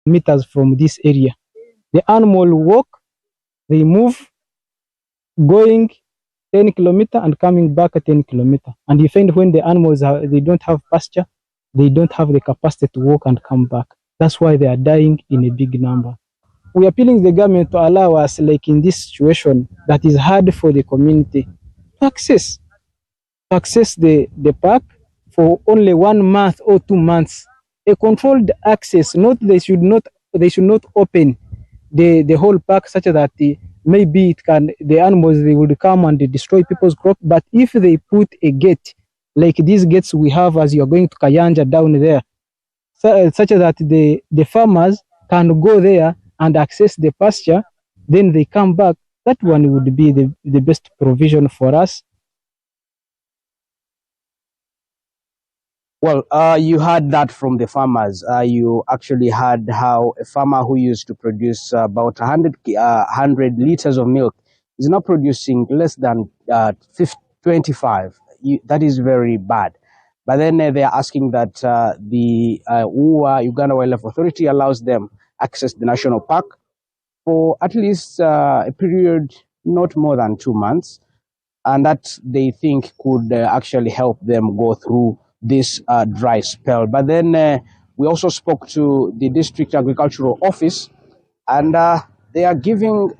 meters from this area. The animal walk, they move, going 10 kilometers and coming back 10 kilometers. And you find when the animals they don't have pasture, they don't have the capacity to walk and come back. That's why they are dying in a big number. We are appealing the government to allow us, like in this situation, that is hard for the community to access the park for only 1 month or 2 months. A controlled access, they should not open the whole park such that maybe the animals, they would come and destroy people's crop. But if they put a gate like these gates we have as you're going to Kayanja down there, such that the farmers can go there and access the pasture, then they come back, that one would be the best provision for us. Well, you heard that from the farmers. You actually heard how a farmer who used to produce about 100 liters of milk is now producing less than 25. That is very bad. But then they are asking that the Uganda Wildlife Authority allows them access the national park for at least a period not more than 2 months, and that they think could actually help them go through this dry spell. But then we also spoke to the district agricultural office, and they are giving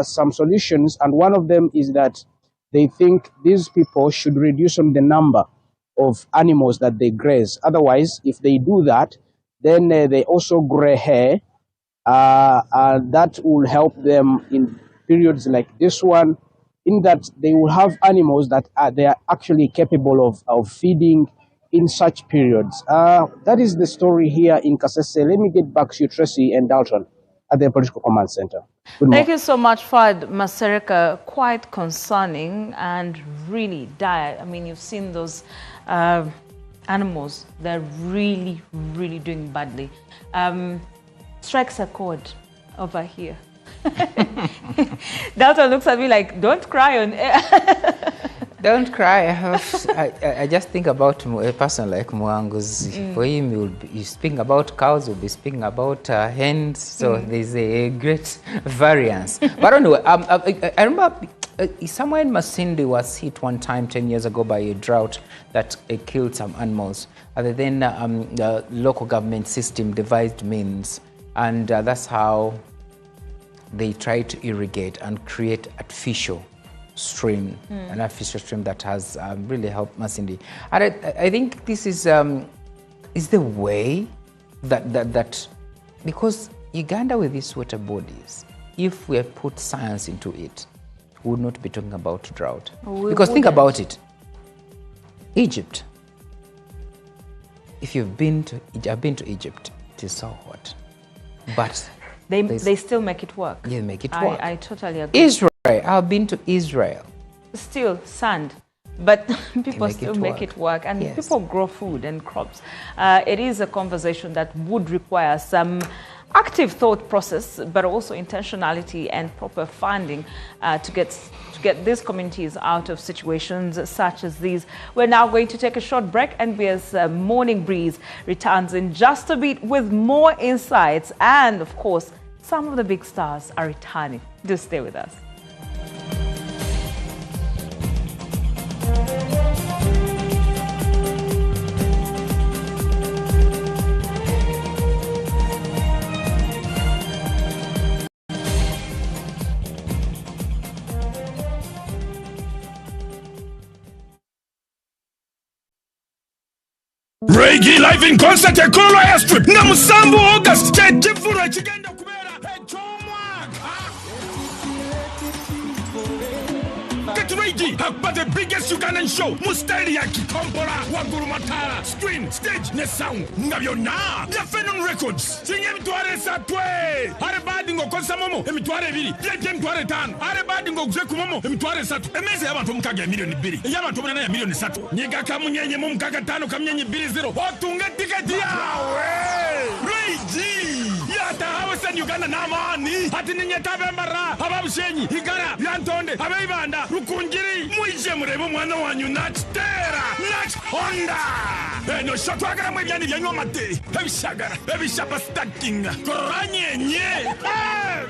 some solutions, and one of them is that they think these people should reduce on the number of animals that they graze. Otherwise, if they do that, then they also gray hair, and that will help them in periods like this one, in that they will have animals that they are actually capable of feeding in such periods. That is the story here in Kasese. Let me get back to you, Tracy and Dalton, at the Political Command Center. Thank you so much, Fad Masereka. Quite concerning and really dire. I mean, you've seen those animals. They're really, really doing badly. Strikes a chord over here. Dalton looks at me like, don't cry on air. Don't cry. I just think about a person like Mwanguzi. For him, he will be speaking about cows, we'll be speaking about hens. So there's a great variance. But anyway, I remember somewhere in Masindi was hit one time 10 years ago by a drought that killed some animals. And then the local government system devised means, and that's how they try to irrigate and create artificial stream, an artificial stream that has really helped Masindi. And I think this is the way that because Uganda with these water bodies, if we have put science into it, we would not be talking about drought. Because think about it, Egypt. If I've been to Egypt, it is so hot, but they still make it work. Yeah, make it work. I totally agree. Israel. I've been to Israel. Still sand, but people still make it work, and people grow food and crops. It is a conversation that would require some active thought process, but also intentionality and proper funding to get these communities out of situations such as these. We're now going to take a short break. NBS Morning Breeze returns in just a bit with more insights, and of course, some of the big stars are returning. Do stay with us. Reggae live in concert at Kolo Airstrip. Na Musambu August. Chefura chigenda kubera. Get ready for the biggest Ugandan show. Mustali Kikombola, Waguru Matara. Screen, stage, ne sound. Ngabiona. Ya Phenom Records. Sinye mtuare satwe. Hare badi ngo konsa momo. Mtuare vili. Jeje mtuare tano. Hare badi ngo kuzeku momo. Mtuare satu. Emeze yabantu mukage milioni bili. Yabantu mwana ya milioni satu. Niga kamunyenye mumukaka tano kamunyenye bili zero. Otunga tiketi yawe. Ready. Ya bataha Western Uganda n'amani ati ninyetabembara ababushenyi igara yantonde abeibanda rukungiri mwije murebe umwana wanyu natera nat Honda eno shotwagara mwebyani byanywa mate ebishagara ebishapa stacking koranyenye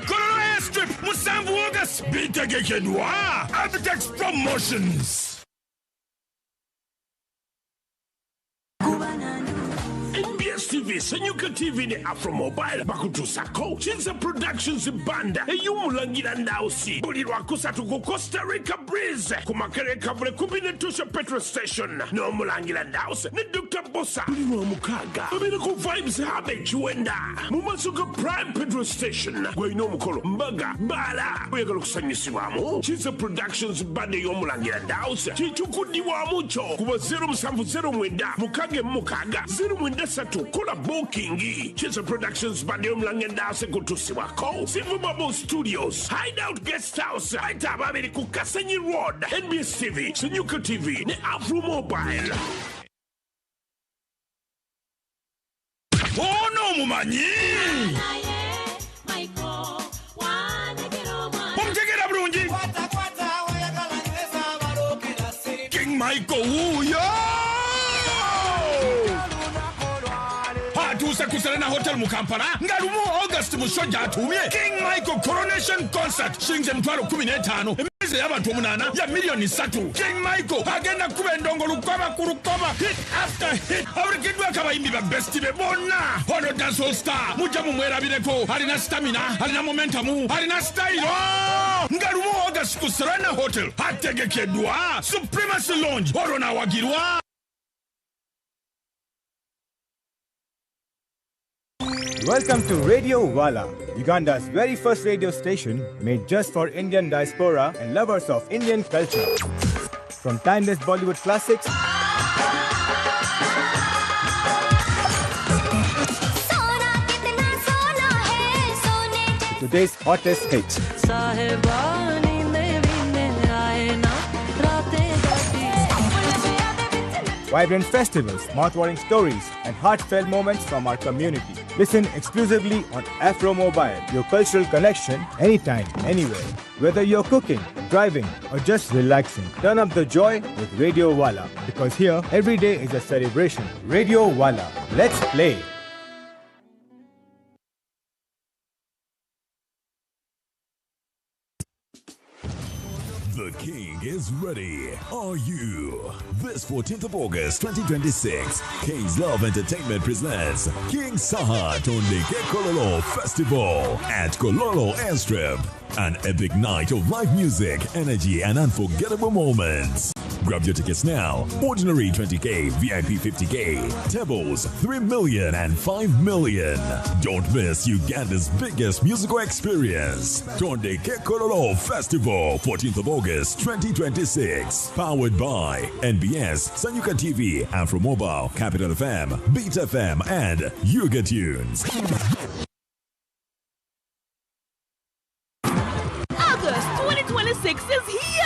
Kololo Airstrip Musambu August bitegekedwa Abitex Promotions. NBS TV, Senyuka TV ne Afro Mobile bakutusako Chinza Productions banda eyumulangira ndausi buli lwakusatu ku Costa Rica Breeze kumakereka vule kubinetusha petrol station n'omulangira ndausi ne Dr. Bossa buli lwamukaga babiri ku Vibes Hub ekiwenda mu masuka Prime Petrol Station gweyina omukolo mbaga bala oyagala okusanyusibwamu Chinza Productions banda ey'omulangira ndausi kitukudibwamu kyo kuba 0709 mukage mukaga 093 kola booking Chinza Productions banda y'omulangira ndausi kutusibwako Silver Bubble Studios Hideout Guest House aita babiri ku Kasenyi Road NBS TV Senyuka TV ne Afro Mobile. Oh no mumanyi Mumtegera bulungi King Michael uyo Atusa ku Serena Hotel mu Kampala ngalumu August mushoja atumye King Michael Coronation Concert shinze mtwalo 15 emeze y'abantu 8 ya milioni 3 King Michael agenda kuba endongo lukoba kurukoba hit after hit aburikidwa kabayimbi ba best be bonna hono dance all star muja mu mwerabireko alina stamina alina momentum alina style ngalumu August ku Serena Hotel hategekedwa Supremacy Lounge orona wagirwa. Welcome to Radio Wala, Uganda's very first radio station made just for Indian diaspora and lovers of Indian culture. From timeless Bollywood classics to today's hottest hits. Vibrant festivals, mouth-watering stories, and heartfelt moments from our community. Listen exclusively on Afro Mobile, your cultural connection anytime, anywhere. Whether you're cooking, driving, or just relaxing, turn up the joy with Radio Wala, because here, every day is a celebration. Radio Wala, let's play. The King is ready. Are you? This 14th of August 2026, King's Love Entertainment presents King Saha Tondeke Kololo Festival at Kololo Airstrip. An epic night of live music, energy, and unforgettable moments. Grab your tickets now. Ordinary 20K, VIP 50K, tables 3 million and 5 million. Don't miss Uganda's biggest musical experience. Tondeke Kololo Festival, 14th of August 2026. Powered by NBS, Senyuka TV, Afro Mobile, Capital FM, Beat FM, and Yuga Tunes. August 2026 is here!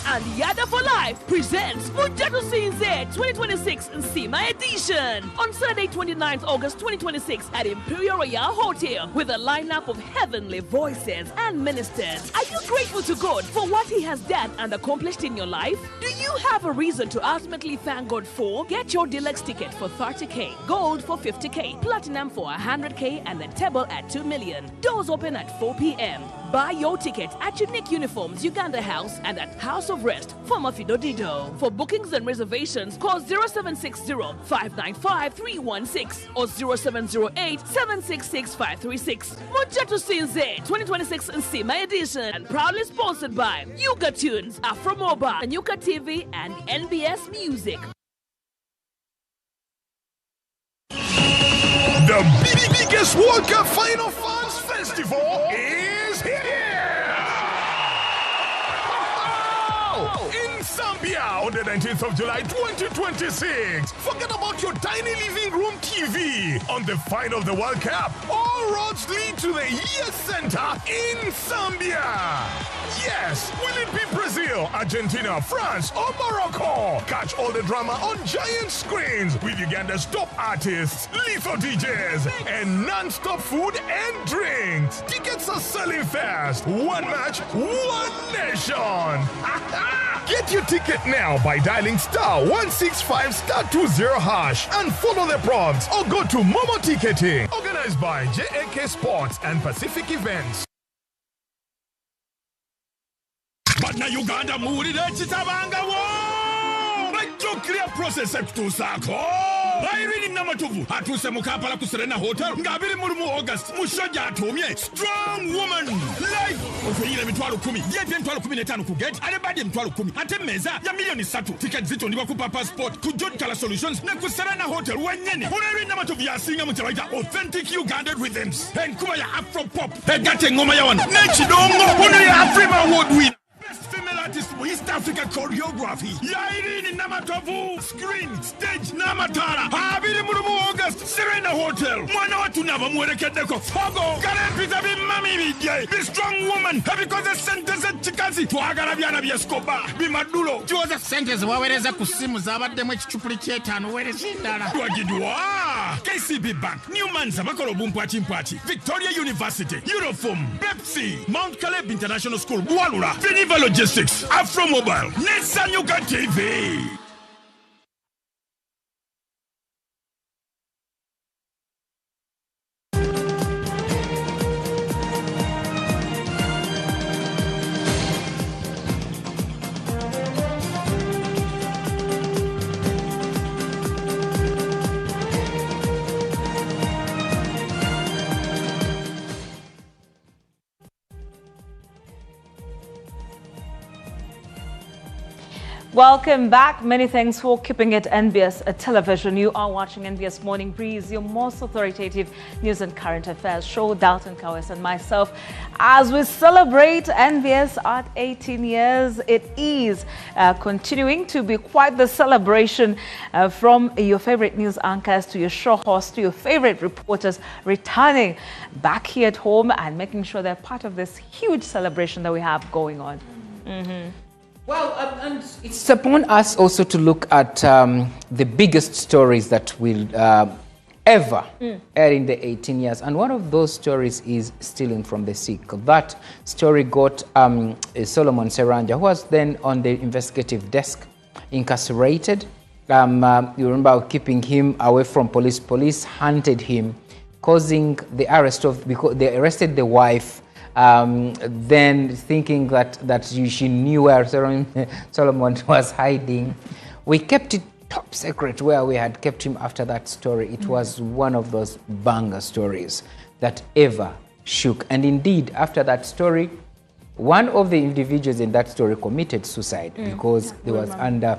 And Yada for Life presents Mujatu Sinze 2026 Nsima edition on Saturday 29th August 2026 at Imperial Royal Hotel with a lineup of heavenly voices and ministers. Are you grateful to God for what He has done and accomplished in your life? Do you have a reason to ultimately thank God for? Get your deluxe ticket for 30K, gold for 50K, platinum for 100K, and a table at 2 million. Doors open at 4 p.m. Buy your ticket at Unique Uniforms, Uganda House, and at House of Rest, former Fido Dido. For bookings and reservations, call 0760-595-316 or 0708-766-536. Mujatu Sinze 2026 Nsima edition, and proudly sponsored by Yuga Tunes, Afro Mobile, and Yuka TV, and NBS Music. The biggest World Cup Final Fans Festival is here! In Zambia, on the 19th of July 2026. Forget about your tiny living room TV. On the final of the World Cup, all roads lead to the Yes Center in Zambia. Yes, will it be Brazil, Argentina, France, or Morocco? Catch all the drama on giant screens with Uganda's top artists, lethal DJs, and non-stop food and drinks. Tickets are selling fast. One match, one nation. Get your ticket now by dialing *165*20# and follow the prompts, or go to Momo Ticketing. Organized by JAK Sports and Pacific Events. But now Uganda moved clear process to Sako. I read Namatuvu, Atuse Mukapala Kuserena Hotel, Gabiri Murumu August, Mushaja Tomie, strong woman, life of Mitwalu Kumi, yet Twalu Kumi Netanu get, Anybody Twalu Kumi, Atemeza, Yamilion Satu, ticket Zito Niwakupa passport, Kujon Kala Solutions, Nakuserena Hotel, Wanyene, Hurari Namatuvia singer Mutawita, authentic Ugandan rhythms, and Kumaya Afro Pop, and Gating Ngomayawan, Nachidongo, only Afrima Award win. Best female artist for East Africa choreography. Yairi Namatovu. Screen, stage, Namatara. Habiri Murumu August, Serena Hotel. Mwana watu nava mwerekedeko. Fogo. Karen Pita bi mami bidye. Be strong woman. Because the sentence at Chikazi. Tuagara biana biaskoba. Bi madulo. Tuoza sentence wawereza kusimu zabadde mwe chichupuli chetano werezindala. Tuagidwa. KCB Bank. Newman Zabakolo Bumpati Mpati. Victoria University. Uniform. Pepsi. Mount Caleb International School. Bualula. Viva Logistics, Afro Mobile, Netsanyuka TV. Welcome back. Many thanks for keeping it NBS Television. You are watching NBS Morning Breeze, your most authoritative news and current affairs show. Dalton Kawes and myself, as we celebrate NBS at 18 years. It is continuing to be quite the celebration, from your favorite news anchors to your show hosts to your favorite reporters returning back here at home and making sure they're part of this huge celebration that we have going on. Well, and it's upon us also to look at the biggest stories that will ever air in the 18 years. And one of those stories is stealing from the sick. That story got Solomon Seranja, who was then on the investigative desk, incarcerated. You remember keeping him away from police. Police hunted him, causing the arrest of, because they arrested the wife, then thinking that she knew where Solomon was hiding. We kept it top secret where we had kept him after that story. It was one of those banger stories that ever shook. And indeed, after that story, one of the individuals in that story committed suicide because he was under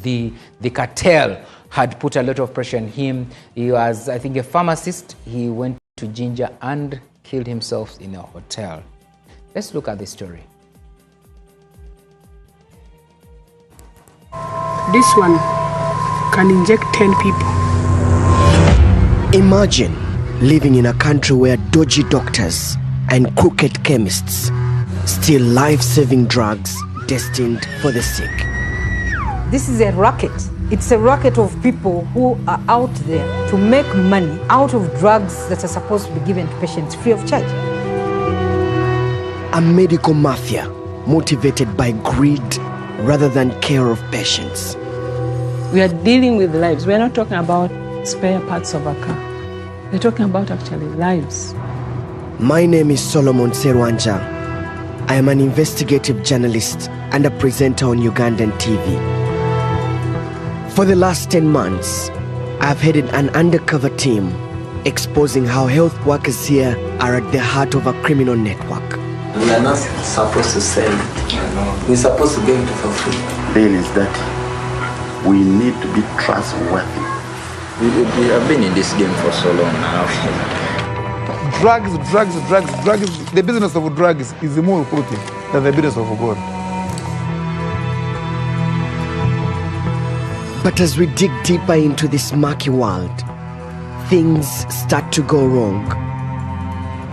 the cartel had put a lot of pressure on him. He was, I think, a pharmacist. He went to Jinja and killed himself in a hotel. Let's look at the story. This one can inject 10 people. Imagine living in a country where dodgy doctors and crooked chemists steal life-saving drugs destined for the sick. This is a racket. It's a racket of people who are out there to make money out of drugs that are supposed to be given to patients free of charge. A medical mafia motivated by greed rather than care of patients. We are dealing with lives. We are not talking about spare parts of a car. We're talking about actually lives. My name is Solomon Serwanja. I am an investigative journalist and a presenter on Ugandan TV. For the last 10 months, I've headed an undercover team exposing how health workers here are at the heart of a criminal network. We are not supposed to sell it. We're supposed to give it for free. Then is that we need to be trustworthy. We have been in this game for so long now. Drugs. The business of drugs is more lucrative than the business of God. But as we dig deeper into this murky world, things start to go wrong.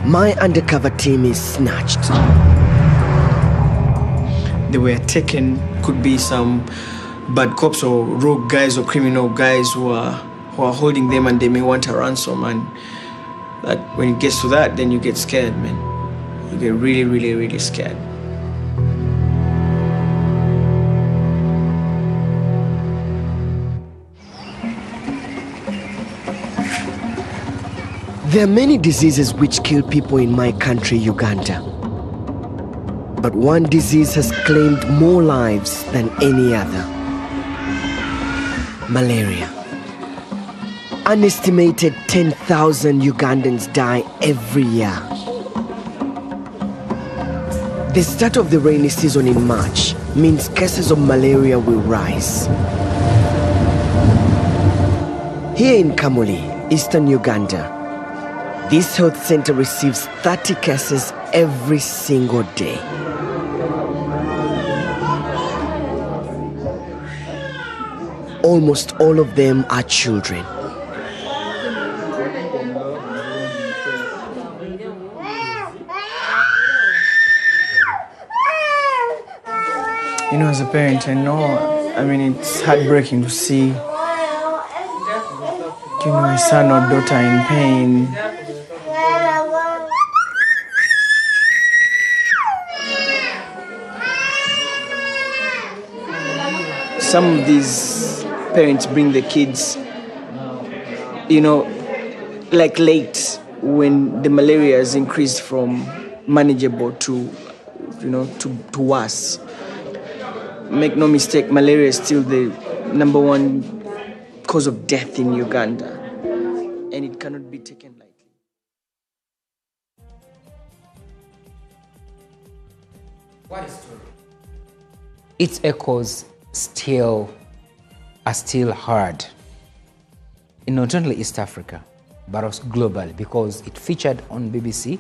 My undercover team is snatched. They were taken, could be some bad cops or rogue guys or criminal guys who are holding them, and they may want a ransom, and that when it gets to that, then you get scared, man. You get really, really, really scared. There are many diseases which kill people in my country, Uganda. But one disease has claimed more lives than any other. Malaria. An estimated 10,000 Ugandans die every year. The start of the rainy season in March means cases of malaria will rise. Here in Kamuli, eastern Uganda, this health center receives 30 cases every single day. Almost all of them are children. You know, as a parent, I mean, it's heartbreaking to see, my son or daughter in pain. Some of these parents bring the kids, like late, when the malaria has increased from manageable to worse. Make no mistake, malaria is still the #1 cause of death in Uganda, and it cannot be taken lightly. What a story. Its echoes are still heard in not only East Africa, but also globally, because it featured on BBC,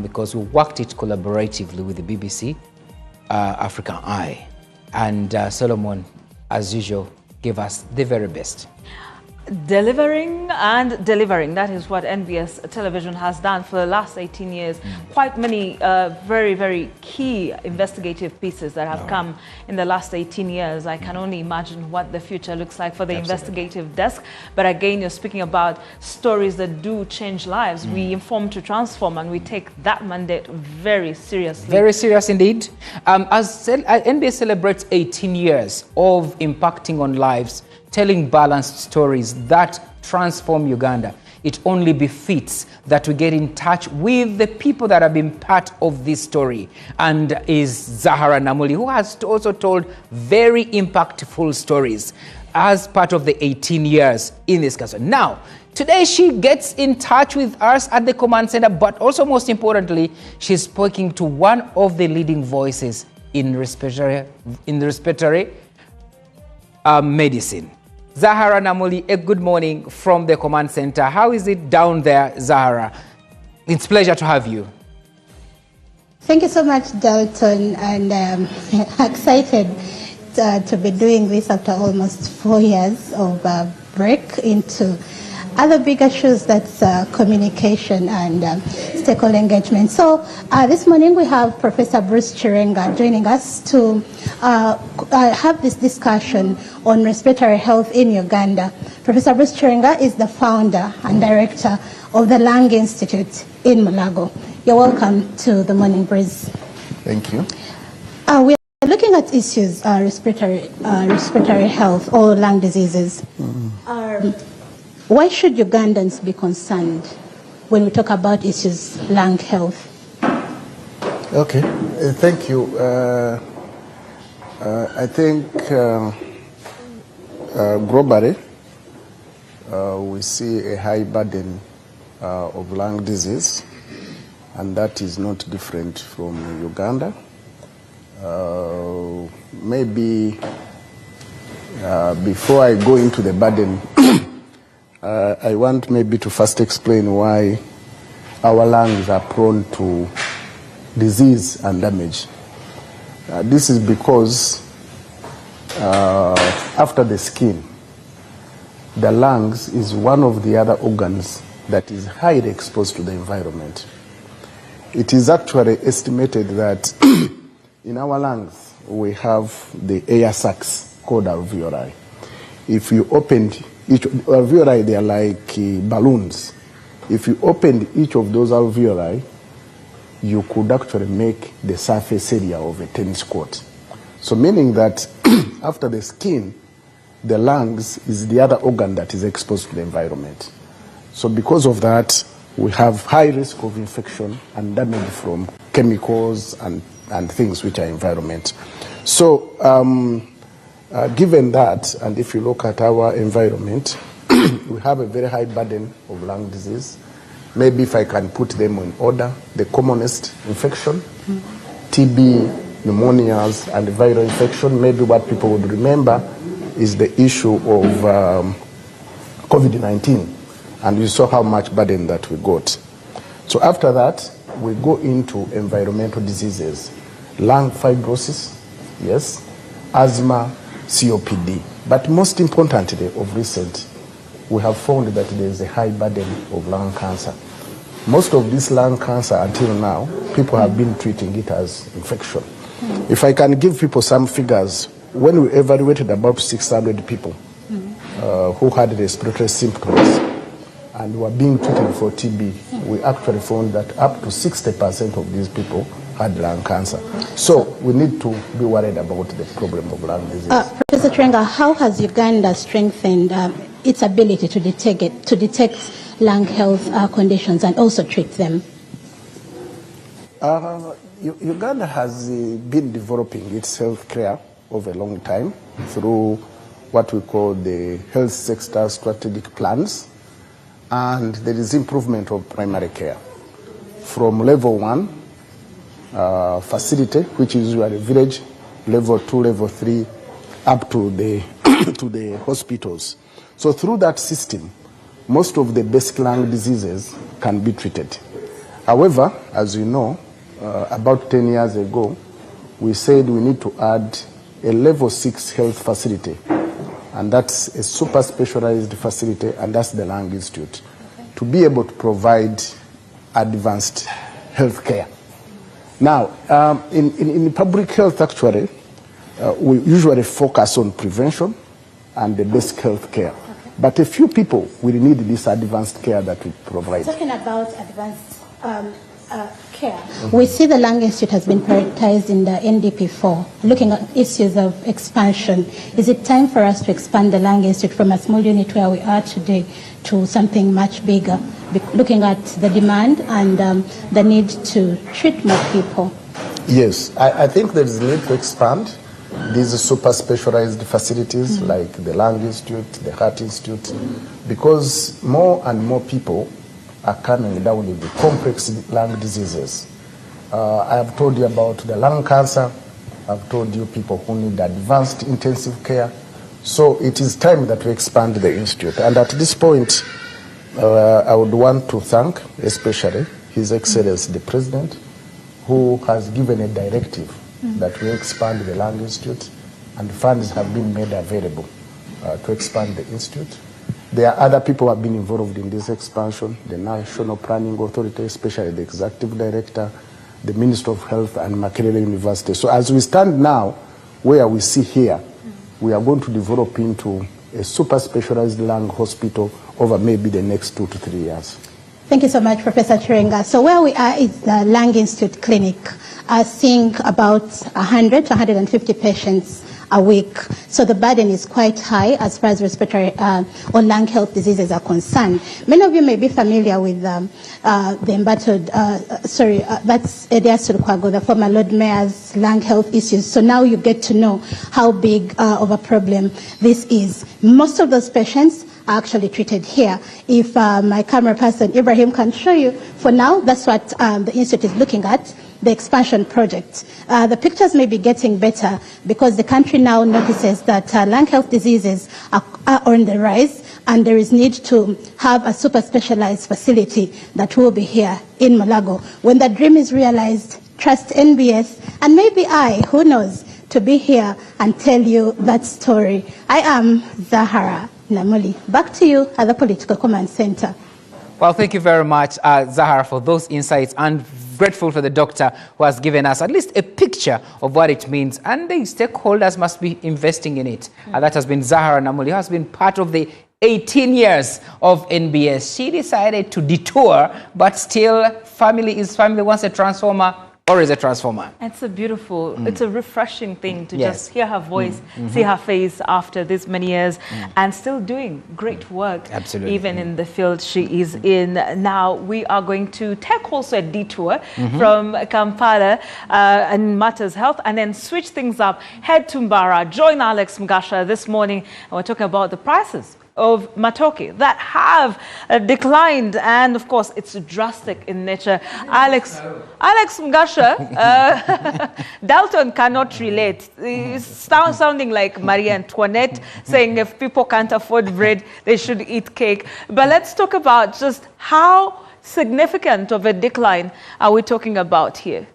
because we worked it collaboratively with the BBC African Eye. And Solomon, as usual, gave us the very best. Delivering and delivering. That is what NBS Television has done for the last 18 years. Quite many very, very key investigative pieces that have come in the last 18 years. I can only imagine what the future looks like for the investigative desk. But again, you're speaking about stories that do change lives. We inform to transform, and we take that mandate very seriously. Very serious indeed. As NBS celebrates 18 years of impacting on lives, telling balanced stories that transform Uganda, it only befits that we get in touch with the people that have been part of this story, and is Zahara Namuli, who has also told very impactful stories as part of the 18 years in this country. Now, today she gets in touch with us at the command center, but also most importantly, she's speaking to one of the leading voices in respiratory medicine. Zahara Namuli, a good morning from the command center. How is it down there, Zahara? It's a pleasure to have you. Thank you so much, Dalton, and excited to be doing this after almost 4 years of break into other big issues, that's communication and stakeholder engagement. So this morning we have Professor Bruce Chirenga joining us to have this discussion on respiratory health in Uganda. Professor Bruce Chirenga is the founder and director of the Lung Institute in Mulago. You're welcome to the Morning Breeze. Thank you. We are looking at issues respiratory health or lung diseases. Why should Ugandans be concerned when we talk about issues lung health? Okay, thank you. I think globally we see a high burden of lung disease, and that is not different from Uganda. Maybe before I go into the burden, I want maybe to first explain why our lungs are prone to disease and damage. This is because after the skin, the lungs is one of the other organs that is highly exposed to the environment. It is actually estimated that in our lungs we have the air sacs called alveoli. If you opened each alveoli, they are like balloons. If you opened each of those alveoli, you could actually make the surface area of a tennis court. So meaning that after the skin, the lungs is the other organ that is exposed to the environment. So because of that, we have high risk of infection and damage from chemicals and things which are environment. So given that, and if you look at our environment, we have a very high burden of lung disease. Maybe if I can put them in order, the commonest infection, TB, pneumonias, and viral infection. Maybe what people would remember is the issue of COVID-19, and you saw how much burden that we got. So after that, we go into environmental diseases, lung fibrosis, yes, asthma, COPD. But most importantly, of recent, we have found that there is a high burden of lung cancer. Most of this lung cancer until now, people have been treating it as infection. If I can give people some figures, when we evaluated about 600 people who had respiratory symptoms and were being treated for TB, we actually found that up to 60% of these people had lung cancer. So we need to be worried about the problem of lung disease. Professor Chirenga, how has Uganda strengthened its ability to detect lung health conditions and also treat them? Uganda has been developing its health care over a long time through what we call the health sector strategic plans, and there is improvement of primary care from level 1 facility, which is usually village, level 2, level 3, up to the to the hospitals. So through that system, most of the basic lung diseases can be treated. However, as you know, about 10 years ago, we said we need to add a level 6 health facility, and that's a super specialized facility, and that's the Lung Institute, to be able to provide advanced health care. Now, in public health, actually, we usually focus on prevention and the basic health care. But a few people will need this advanced care that we provide. Talking about advanced care, we see the Lung Institute has been prioritized in the NDP4, looking at issues of expansion. Is it time for us to expand the Lung Institute from a small unit where we are today to something much bigger, looking at the demand and the need to treat more people? Yes, I think there is a need to expand these super specialized facilities like the Lung Institute, the Heart Institute, because more and more people are coming down with the complex lung diseases. I have told you about the lung cancer. I've told you people who need advanced intensive care. So it is time that we expand the institute. And at this point, I would want to thank especially His Excellency the President, who has given a directive that we expand the Lung Institute, and funds have been made available to expand the institute. There are other people who have been involved in this expansion, the National Planning Authority, especially the Executive Director, the Minister of Health, and Makerere University. So as we stand now, where we see here, we are going to develop into a super specialized lung hospital over maybe the next 2 to 3 years. Thank you so much, Professor Chirenga. So where we are is the Lung Institute Clinic, seeing about 100 to 150 patients a week. So the burden is quite high as far as respiratory or lung health diseases are concerned. Many of you may be familiar with the embattled, that's Edias Lukwago, the former Lord Mayor's lung health issues. So now you get to know how big of a problem this is. Most of those patients are actually treated here. If my camera person Ibrahim can show you, for now, that's what the Institute is looking at, the expansion project. The pictures may be getting better because the country now notices that lung health diseases are on the rise, and there is need to have a super specialized facility that will be here in Mulago. When that dream is realized, trust NBS, and maybe I, who knows, to be here and tell you that story. I am Zahara Namuli. Back to you at the Political Command Center. Well, thank you very much, Zahara, for those insights, and grateful for the doctor who has given us at least a picture of what it means, and the stakeholders must be investing in it. That has been Zahara Namuli, who has been part of the 18 years of NBS. She decided to detour, but still family is family. Once a transformer, or is a transformer. It's a beautiful, it's a refreshing thing to Yes. just hear her voice, see her face after this many years, and still doing great work. Absolutely. Even in the field she is in. Now we are going to take also a detour from Kampala and matters health, and then switch things up, head to Mbara, join Alex Mgasha this morning, and we're talking about the prices of matoke that have declined, and of course it's drastic in nature. Alex Mgasha, Dalton cannot relate. He's sounding like Marie Antoinette, saying if people can't afford bread, they should eat cake. But let's talk about just how significant of a decline are we talking about here?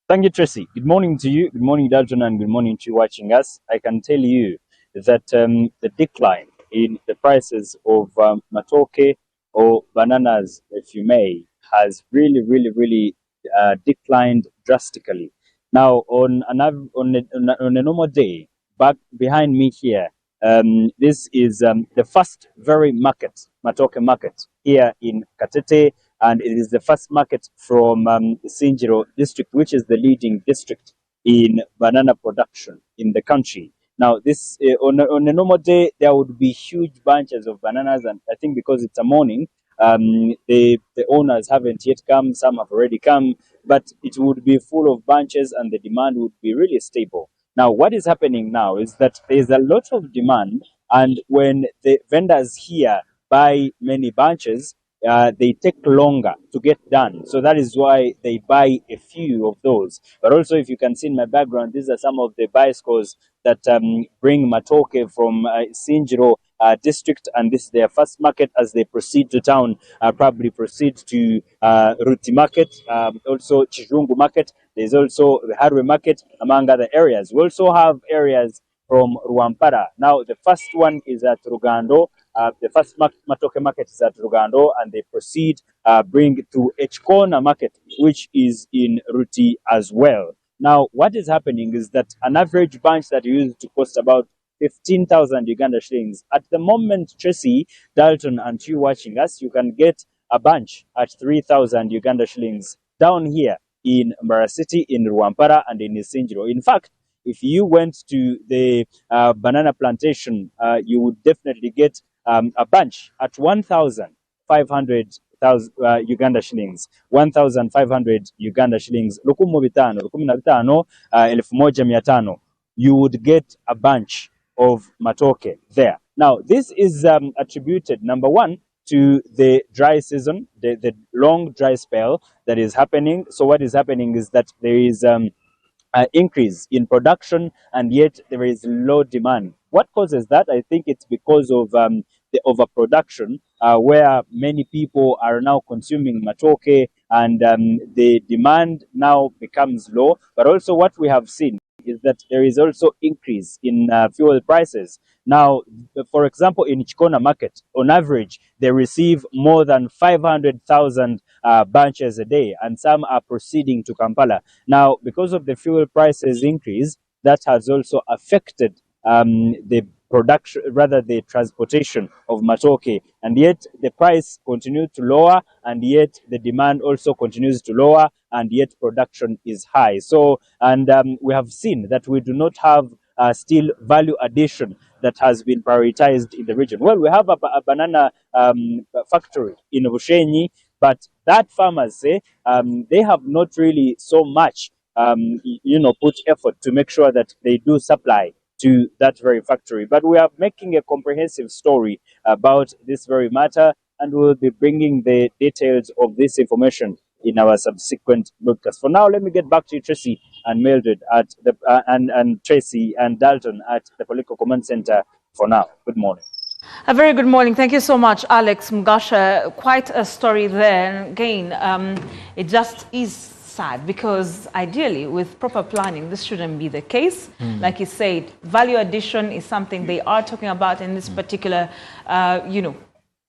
Thank you, Tracy. Good morning to you. Good morning, Dalton, and good morning to you watching us. I can tell you that the decline in the prices of matoke or bananas, if you may, has really declined drastically. Now, on a normal day, back behind me here, this is the first very market, matoke market, here in Katete, and it is the first market from Sinjiro district, which is the leading district in banana production in the country. Now, this on a normal day, there would be huge bunches of bananas, and I think because it's a morning, the owners haven't yet come. Some have already come, but it would be full of bunches, and the demand would be really stable. Now, what is happening now is that there is a lot of demand, and when the vendors here buy many bunches, they take longer to get done. So that is why they buy a few of those. But also, if you can see in my background, these are some of the bicycles that bring matoke from Sinjiro district, and this is their first market as they proceed to town, probably proceed to Ruti market, also Chijungu market. There's also the Harwe market, among other areas. We also have areas from Rwampara. Now, the first one is at Rugando. The first matoke market is at Rugando, and they proceed, bring to Echkona market, which is in Ruti as well. Now, what is happening is that an average bunch that used to cost about 15,000 Uganda shillings. At the moment, Tracy, Dalton, and you watching us, you can get a bunch at 3,000 Uganda shillings down here in Mbara City, in Rwampara, and in Isinjiro. In fact, if you went to the banana plantation, you would definitely get a bunch at 1,500 Uganda shillings, 1,500 Uganda shillings, 15,000, you would get a bunch of matoke there. Now, this is attributed, number one, to the dry season, the long dry spell that is happening. So what is happening is that there is increase in production, and yet there is low demand. What causes that? I think it's because of the overproduction, where many people are now consuming matoke, and the demand now becomes low. But also what we have seen is that there is also increase in fuel prices. Now, for example, in Chikona market, on average, they receive more than 500,000 bunches a day, and some are proceeding to Kampala. Now, because of the fuel prices increase, that has also affected the production, rather the transportation of matoke, and yet the price continues to lower, and yet the demand also continues to lower, and yet production is high. So, and we have seen that we do not have still value addition that has been prioritized in the region. Well, we have a banana factory in Bushenyi, but that farmers say they have not really so much, put effort to make sure that they do supply to that very factory. But we are making a comprehensive story about this very matter, and we'll be bringing the details of this information in our subsequent broadcast. For now, let me get back to you, Tracy and Mildred at the and Tracy and Dalton at the Political Command Center for now. Good morning. A very good morning. Thank you so much, Alex Mgasha. Quite a story there. And again, it just is sad because ideally with proper planning this shouldn't be the case. Like you said, value addition is something they are talking about in this particular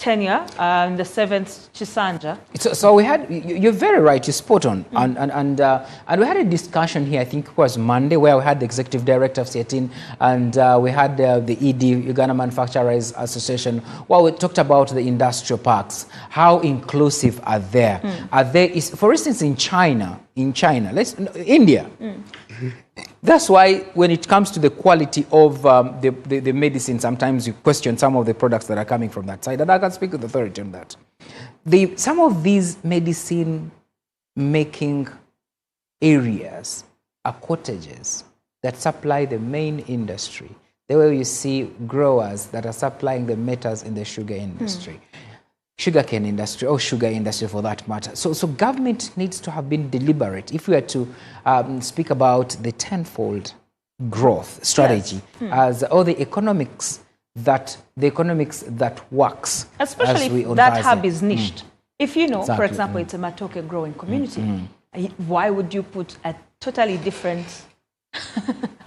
tenure, the 7th Chisanja. So we had, you're very right, you're spot on. And we had a discussion here, I think it was Monday, where we had the executive director of CETIN and we had the ED, Uganda Manufacturers Association, where we talked about the industrial parks. How inclusive are there? Are there, for instance, in China, India. That's why when it comes to the quality of the medicine, sometimes you question some of the products that are coming from that side. And I can speak with authority on that. Some of these medicine-making areas are cottages that supply the main industry. The way you see growers that are supplying the metals in the sugar industry. Sugarcane industry or sugar industry for that matter. So government needs to have been deliberate if we are to speak about the tenfold growth strategy as all the economics that works. Especially if that hub is niched. If you know, for example, it's a matoke growing community, why would you put a totally different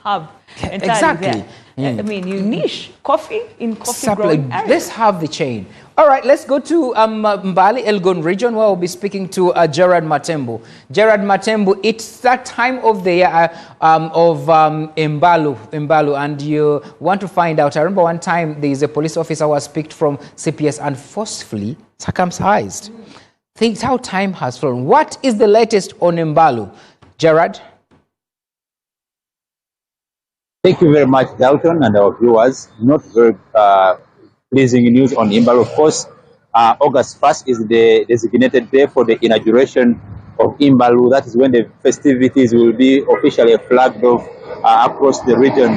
hub entirely there? I mean, you niche coffee in coffee growing areas. Let's have the chain. All right, let's go to Mbali, Elgon region, where we'll be speaking to Gerard Matembu. Gerard Matembu, it's that time of the year of Mbalu, and you want to find out. I remember one time there is a police officer who was picked from CPS and forcefully circumcised. Think how time has flown. What is the latest on Mbalu? Gerard? Thank you very much, Dalton, and our viewers. Not very pleasing news on Imbalu. Of course, August 1st is the designated day for the inauguration of Imbalu. That is when the festivities will be officially flagged off across the region.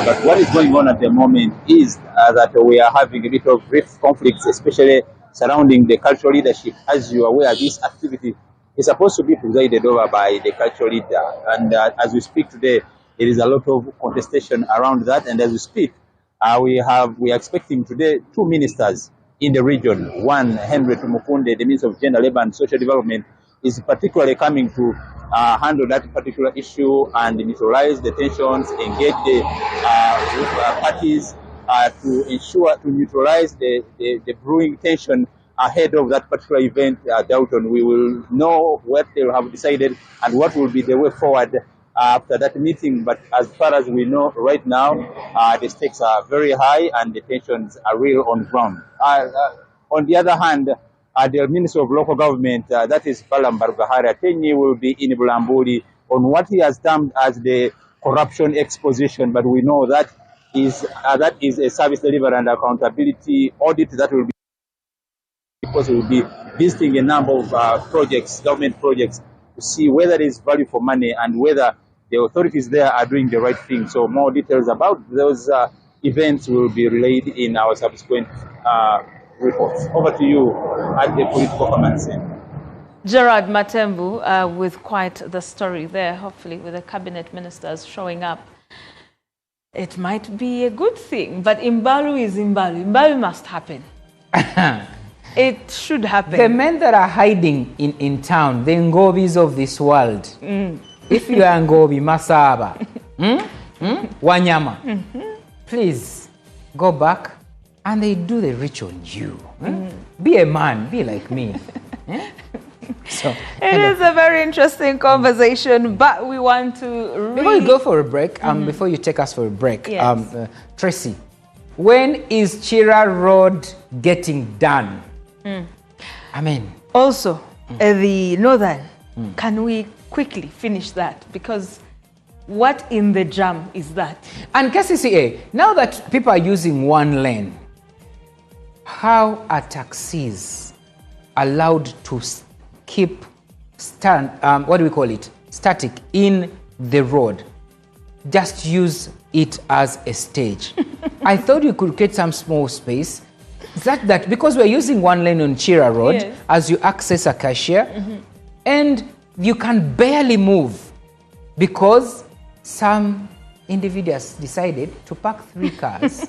But what is going on at the moment is that we are having a bit of brief conflicts, especially surrounding the cultural leadership. As you are aware, this activity is supposed to be presided over by the cultural leader. And as we speak today, there is a lot of contestation around that, and as we speak, we are expecting today 2 ministers in the region. One, Henry Tumukunde, the Minister of Gender, Labour and Social Development, is particularly coming to handle that particular issue and neutralize the tensions, engage the parties to ensure to neutralize the brewing tension ahead of that particular event. Dalton, we will know what they have decided and what will be the way forward after that meeting. But as far as we know right now, the stakes are very high and the tensions are real on the ground. On the other hand, the Minister of Local Government, that is Palam Barugahari Atenyi, will be in Bulambuli on what he has termed as the corruption exposition. But we know that is a service delivery and accountability audit that will be, because we will be visiting a number of projects, government projects, to see whether there is value for money and whether the authorities there are doing the right thing. So more details about those events will be relayed in our subsequent reports. Over to you at the political command center. Gerard Matembu with quite the story there, hopefully with the cabinet ministers showing up. It might be a good thing, but Imbalu is Imbalu. Imbalu must happen. It should happen. The men that are hiding in town, the Ngobis of this world. If you are Ngobi, Masaba, Wanyama, please go back and they do the rich on you. Be a man, be like me. So, it is a very interesting conversation, but we want to before you go for a break, before you take us for a break, yes. Tracy, when is Chira Road getting done? I mean, also the northern, can we quickly finish that? Because what in the jam is that? And KCCA, now that people are using one lane, how are taxis allowed to keep static in the road? Just use it as a stage. I thought you could create some small space. That because we're using one lane on Chira Road, yes, as you access Acacia, and you can barely move because some individuals decided to park 3 cars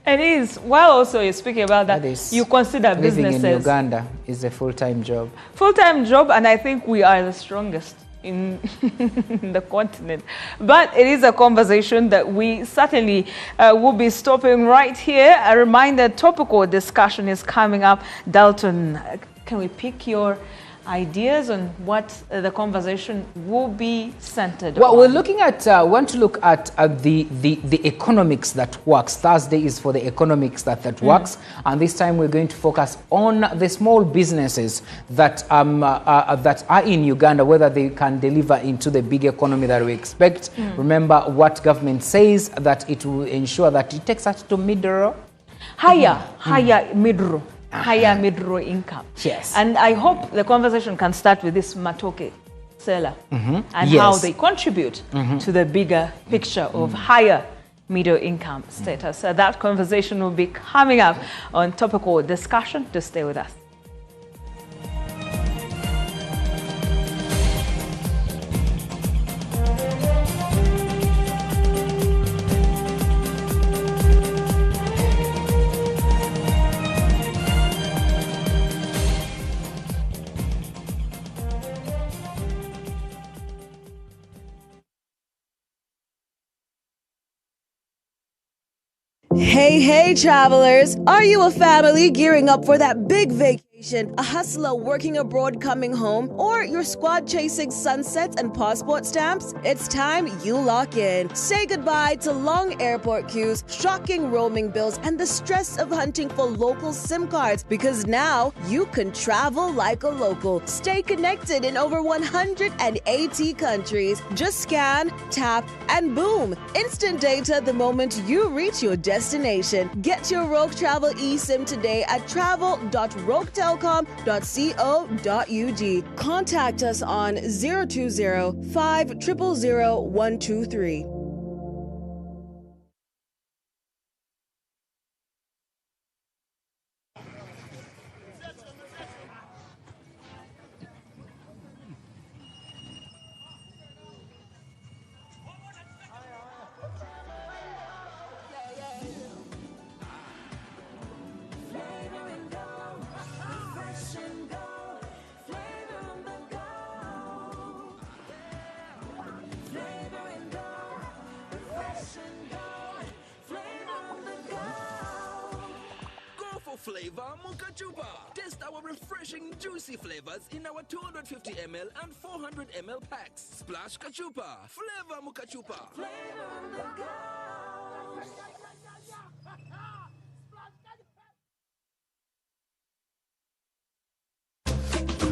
It is. While also you're speaking about that you consider businesses. Living in Uganda is a full-time job. Full-time job, and I think we are the strongest in the continent. But it is a conversation that we certainly will be stopping right here. A reminder, topical discussion is coming up. Dalton, can we pick your ideas on what the conversation will be centered on? Well, we're looking at, want to look at the economics that works. Thursday is for the economics that works. And this time we're going to focus on the small businesses that, that are in Uganda, whether they can deliver into the big economy that we expect. Remember what government says, that it will ensure that it takes us to middle. Higher middle. Higher mid-row income. Yes. And I hope the conversation can start with this matoke seller and how they contribute to the bigger picture of higher middle income status. So that conversation will be coming up on topical discussion. To stay with us. Hey travelers, are you a family gearing up for that big vacation, a hustler working abroad coming home, or your squad chasing sunsets and passport stamps? It's time you lock in. Say goodbye to long airport queues, shocking roaming bills, and the stress of hunting for local SIM cards, because now you can travel like a local. Stay connected in over 180 countries. Just scan, tap, and boom! Instant data the moment you reach your destination. Get your Rogue Travel eSIM today at travel.roguetelecom.co.ug. Contact us on 020-5000123. Flavor Muka Chupa. Test our refreshing, juicy flavors in our 250 ml and 400 ml packs. Splash Kachupa. Flavor Muka Chupa.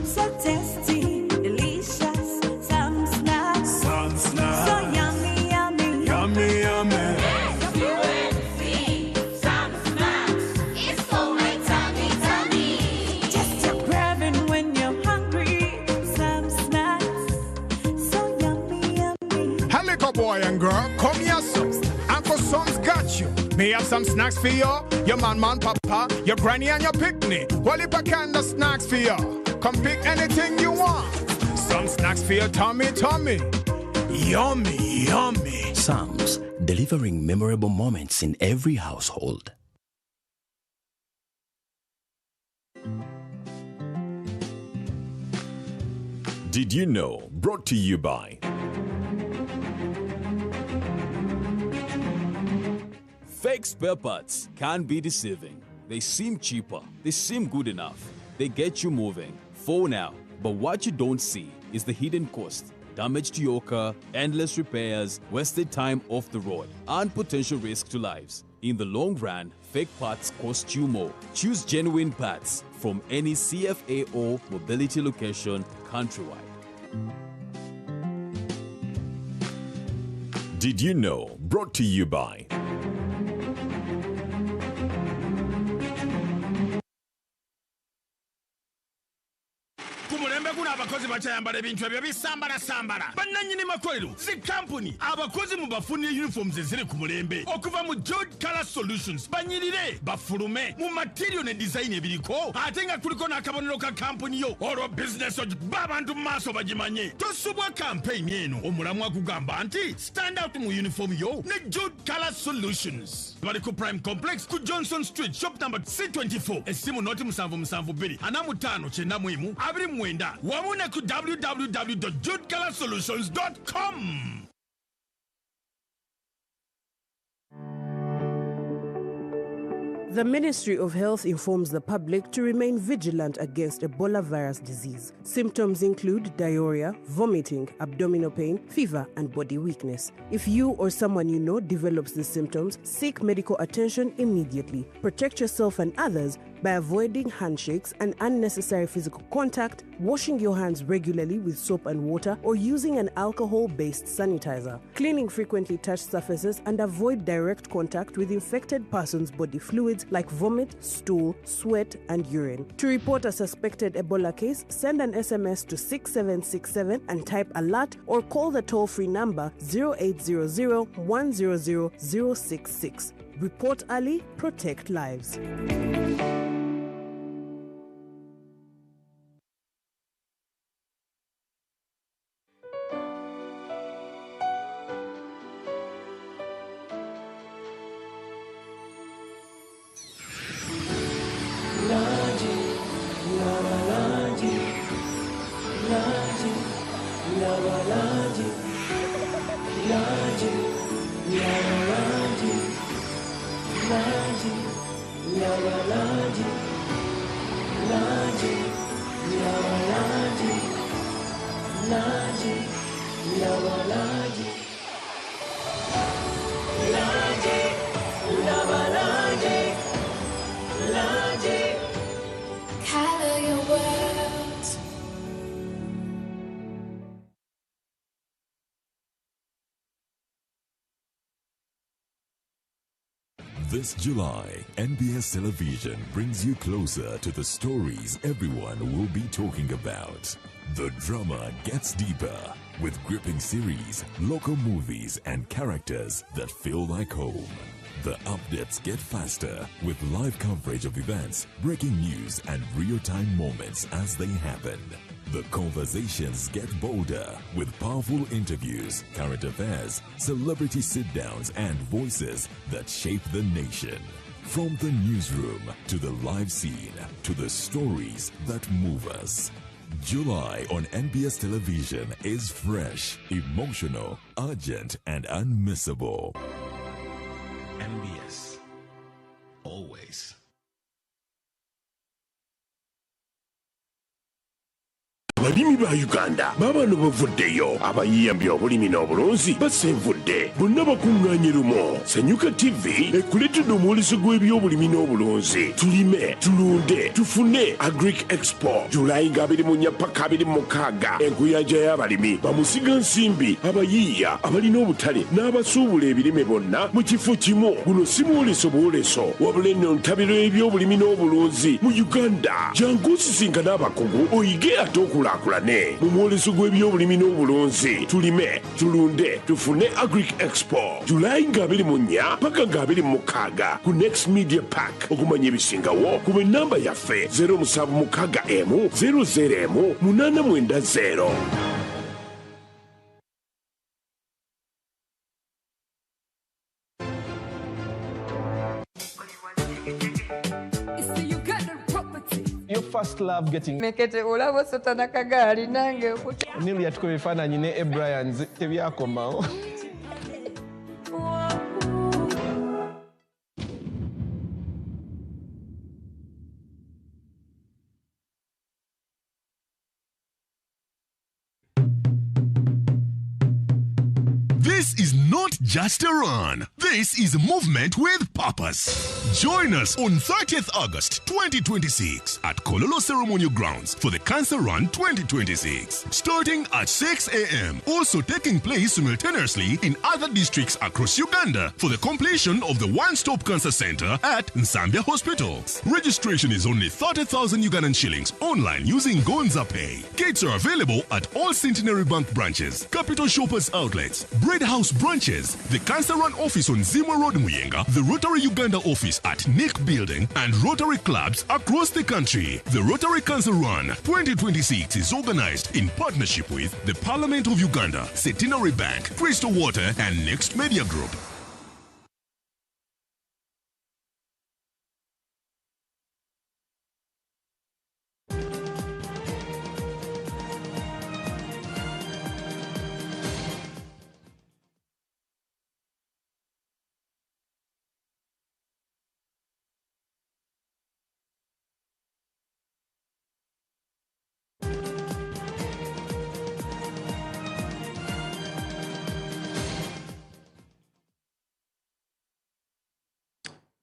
So tasty, delicious, some snacks. Some snacks. So yummy, yummy. Yummy, yummy. Boy and girl, come here, so Uncle Son's got you. May have some snacks for you, your man, papa, your granny and your picnic. Well, if I can, the snacks for you. Come pick anything you want. Some snacks for your tummy. Yummy, yummy. Sam's, delivering memorable moments in every household. Did you know? Brought to you by Fake spare parts can be deceiving. They seem cheaper, they seem good enough, they get you moving for now. But what you don't see is the hidden cost, damage to your car, endless repairs, wasted time off the road, and potential risk to lives. In the long run, fake parts cost you more. Choose genuine parts from any CFA or mobility location countrywide. Did you know? Brought to you by mulembe guno abakozi bakyayambala ebintu ebyo bisambala bannannyini makolero zi kampuni abakozi mubafunire uniforms eziri ku mulembe okuva mu George Color Solutions banyirire bafulume mu material ne design ebiriko ate nga kuliko n'akabonero ka kampuni yo olwo business ogiba abantu mu maaso bagimanye tosubwa campaign eno omulamu akugamba nti stand out mu uniform yo ne George Color Solutions bali ku Prime Complex ku Johnson Street shop number C24 esimu noti 7772 anamu5 kyendamwemu 29 wamu ne ku www.georgecolorsolutions.com. The Ministry of Health informs the public to remain vigilant against Ebola virus disease. Symptoms include diarrhea, vomiting, abdominal pain, fever, and body weakness. If you or someone you know develops these symptoms, seek medical attention immediately. Protect yourself and others by avoiding handshakes and unnecessary physical contact, washing your hands regularly with soap and water, or using an alcohol-based sanitizer. Cleaning frequently touched surfaces and avoid direct contact with infected persons' body fluids like vomit, stool, sweat, and urine. To report a suspected Ebola case, send an SMS to 6767 and type alert or call the toll-free number 0800 100 066. Report early, protect lives. This July, NBS Television brings you closer to the stories everyone will be talking about. The drama gets deeper with gripping series, local movies, and characters that feel like home. The updates get faster with live coverage of events, breaking news, and real-time moments as they happen. The conversations get bolder with powerful interviews, current affairs, celebrity sit-downs, and voices that shape the nation. From the newsroom to the live scene to the stories that move us. July on NBS Television is fresh, emotional, urgent, and unmissable. NBS. Always. abalimi ba Uganda babano bavuddeyo abayiyambye obulimi n'obulunzi basenvudde bonna bakuŋŋaanye lumo. Sanyuka TV ekuleetedde omwoleso gw'ebyobulimi n'obulunzi. Tulime, tulunde, tufune Agric Expo Julayi nga 24 paka 26. Enkuyanja y'abalimi bamusiga nsimbi, abayiiya, abalina obutale n'abasuubula ebirime bonna mu kifo kimu. Guno si mwoleso bwoleso wabula nno ntabiro ebyobulimi n'obulunzi mu Uganda. Jangu osisinkane abakugu oyige ate okulaakulane mu mwoleso gw'ebyobulimi n'obulunzi. Tulime, tulunde, tufune Agric Expo Julayi nga 24 paka nga 26 ku Next Media Park. Okumanya ebisingawo kuba ennamba yaffe 0760 00 890. Your first love getting mekete olabo sotana kagali nange Neil yatukobe ebifaananyi ne Ebrians tebyakomawo. This is not just a run. This is a movement with purpose. Join us on 30th August 2026 at Kololo Ceremonial Grounds for the Cancer Run 2026, starting at 6 a.m. Also taking place simultaneously in other districts across Uganda for the completion of the One-Stop Cancer Center at Nsambya Hospital. Registration is only 30,000 Ugandan shillings online using Gonza Pay. Gates are available at all Centenary Bank branches, Capital Shoppers outlets, Bread House branches, the Cancer Run office on Zimwa Road, Muyenga, the Rotary Uganda office at Nick Building, and Rotary clubs across the country. The Rotary Cancer Run 2026 is organized in partnership with the Parliament of Uganda, Centenary Bank, Crystal Water, and Next Media Group.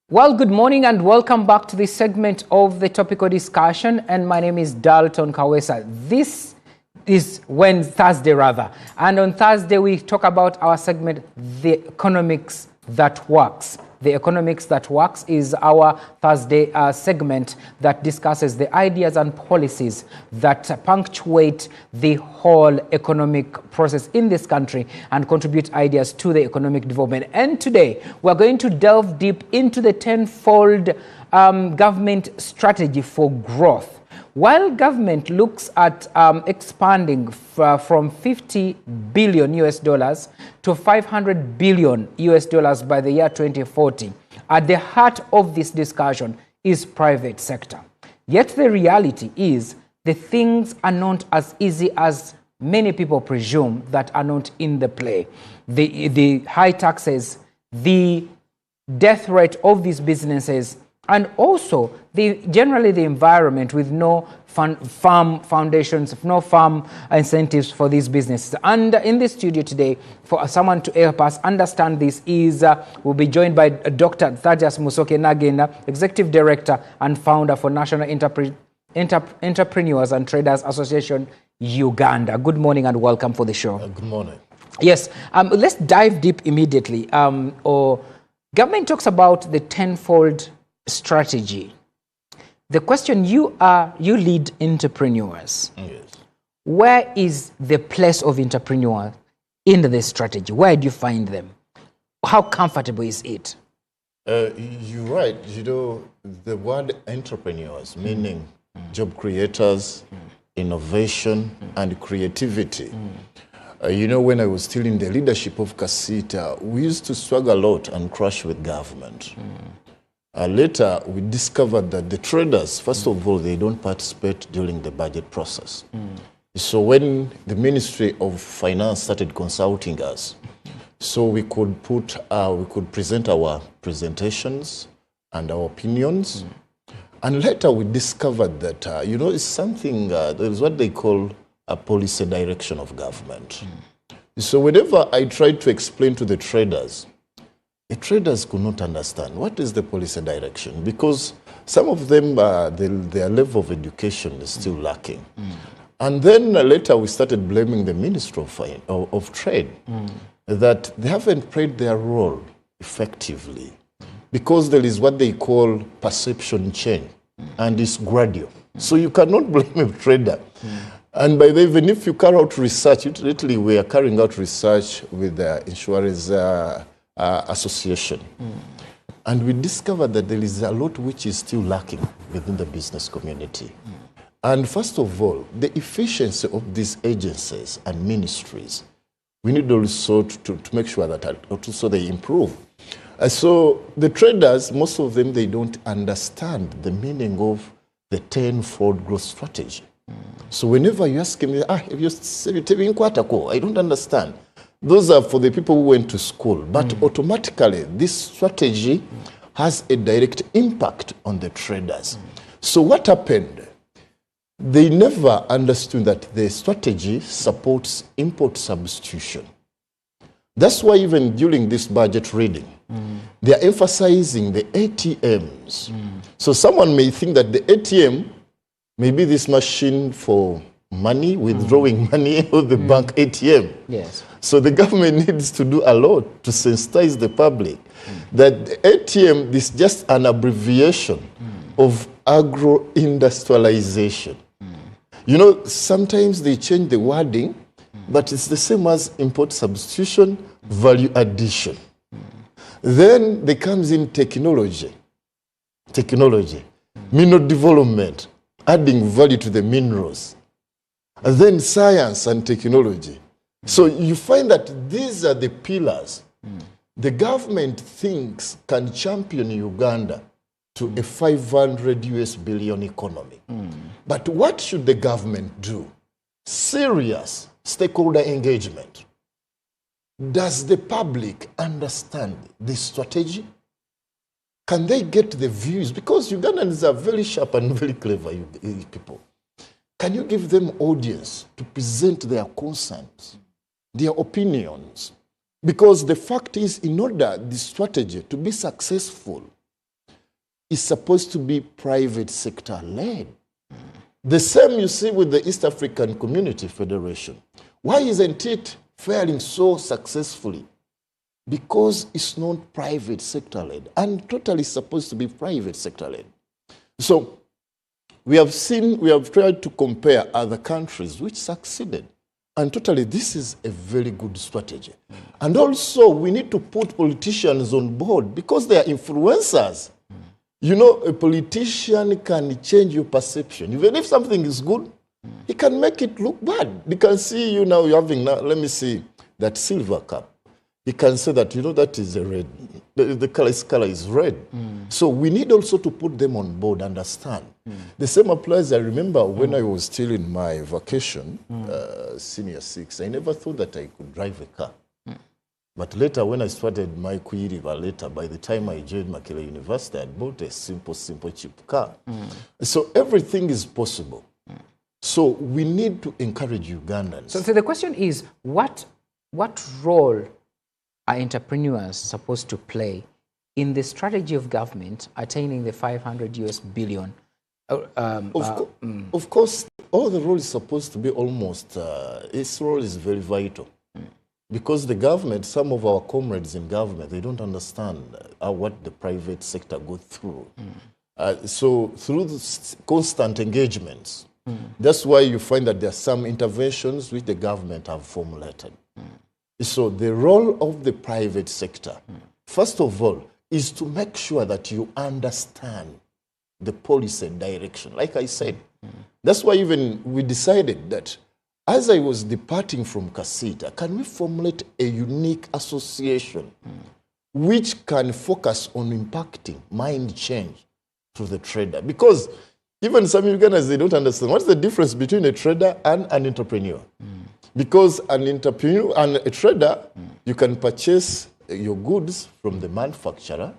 Well, good morning and welcome back to this segment of the topical discussion. And my name is Dalton Kawesa. This is Thursday. And on Thursday, we talk about our segment, The Economics That Works. The Economics That Works is our Thursday segment that discusses the ideas and policies that punctuate the whole economic process in this country and contribute ideas to the economic development. And today, we're going to delve deep into the tenfold government strategy for growth. While government looks at expanding from $50 billion to $500 billion by the year 2040, at the heart of this discussion is private sector. Yet the reality is the things are not as easy as many people presume that are not in the play. The high taxes, the death rate of these businesses, and also generally the environment with no farm foundations, no farm incentives for these businesses. And in the studio today, for someone to help us understand this we'll be joined by Dr. Thaddeus Musoke Nagenda, Executive Director and Founder for National Entrepreneurs and Traders Association, Uganda. Good morning and welcome for the show. Good morning. Yes, let's dive deep immediately. Government talks about the tenfold strategy. The question, you lead entrepreneurs. Yes. Where is the place of entrepreneur in this strategy? Where do you find them? How comfortable is it? You're right. You know, the word entrepreneurs, meaning job creators, innovation, and creativity. You know, when I was still in the leadership of Kasita, we used to struggle a lot and crash with government. Later, we discovered that the traders, first of all, they don't participate during the budget process. So when the Ministry of Finance started consulting us, so we could present our presentations and our opinions. And later we discovered that, you know, it's something, there is what they call a policy direction of government. So whenever I tried to explain to the traders could not understand what is the policy direction, because some of them, their level of education is still lacking. And then later we started blaming the Ministry of Trade, that they haven't played their role effectively, because there is what they call perception change, and it's gradual. So you cannot blame a trader. And by the way, even if you carry out research, literally we are carrying out research with the insurance association. And we discovered that there is a lot which is still lacking within the business community. And first of all, the efficiency of these agencies and ministries, we need also to make sure that also they improve. So the traders, most of them, they don't understand the meaning of the tenfold growth strategy. So whenever you ask me, I don't understand. Those are for the people who went to school. But automatically, this strategy has a direct impact on the traders. So what happened? They never understood that the strategy supports import substitution. That's why even during this budget reading, they are emphasizing the ATMs. So someone may think that the ATM may be this machine for money, withdrawing money, or the bank ATM. Yes. So the government needs to do a lot to sensitize the public that the ATM is just an abbreviation of agro-industrialization. You know, sometimes they change the wording, but it's the same as import substitution, value addition. Then there comes in technology, mineral development, adding value to the minerals. And then science and technology. So you find that these are the pillars the government thinks can champion Uganda to a 500 US billion economy. But what should the government do? Serious stakeholder engagement. Does the public understand the strategy? Can they get the views? Because Ugandans are very sharp and very clever people. Can you give them audience to present their concerns, their opinions? Because the fact is, in order the strategy to be successful, it's supposed to be private sector led. The same you see with the East African Community Federation. Why isn't it faring so successfully? Because it's not private sector led and totally supposed to be private sector led. So we have tried to compare other countries which succeeded. And totally, this is a very good strategy. And also, we need to put politicians on board because they are influencers. You know, a politician can change your perception. Even if something is good, he can make it look bad. They can see you now, you're having, now, let me see, that silver cup. He can say that, you know, that is a red. The color is red. So we need also to put them on board, understand. The same applies, I remember when I was still in my vacation, senior 6, I never thought that I could drive a car. But later, when I started my River later, by the time I joined Makerere University, I bought a simple, cheap car. So everything is possible. So we need to encourage Ugandans. So the question is, what role are entrepreneurs supposed to play in the strategy of government attaining the 500 US billion? Of course, all the role is supposed to be almost, its role is very vital. Because the government, some of our comrades in government, they don't understand what the private sector goes through. So through the constant engagements, that's why you find that there are some interventions which the government have formulated. So the role of the private sector, first of all, is to make sure that you understand the policy direction. Like I said, that's why even we decided that as I was departing from Kasita, can we formulate a unique association which can focus on impacting mind change to the trader? Because even some Ugandans, they don't understand what's the difference between a trader and an entrepreneur. Because an entrepreneur and a trader, you can purchase your goods from the manufacturer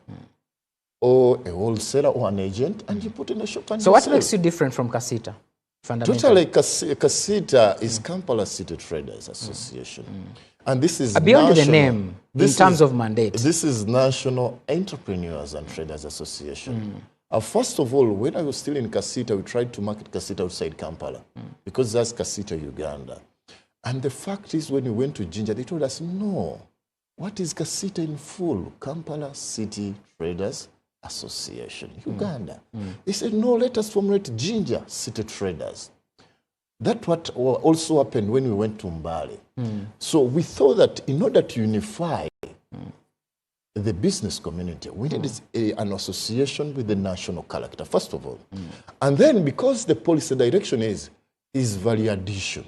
or a wholesaler or an agent, and you put in a shop and So you what sell. makes you different from Kasita? Totally, Kasita is Kampala City Traders Association. And this is beyond national, the name, in terms of mandate. This is National Entrepreneurs and Traders Association. First of all, when I was still in Kasita, we tried to market Kasita outside Kampala because that's Kasita, Uganda. And the fact is, when we went to Jinja, they told us, no, what is Kasita in full? Kampala City Traders Association, Uganda. They said, no, let us formulate Jinja City Traders. That's what also happened when we went to Mbale. So we thought that in order to unify the business community, we needed an association with the national character, first of all. And then because the policy direction is value addition,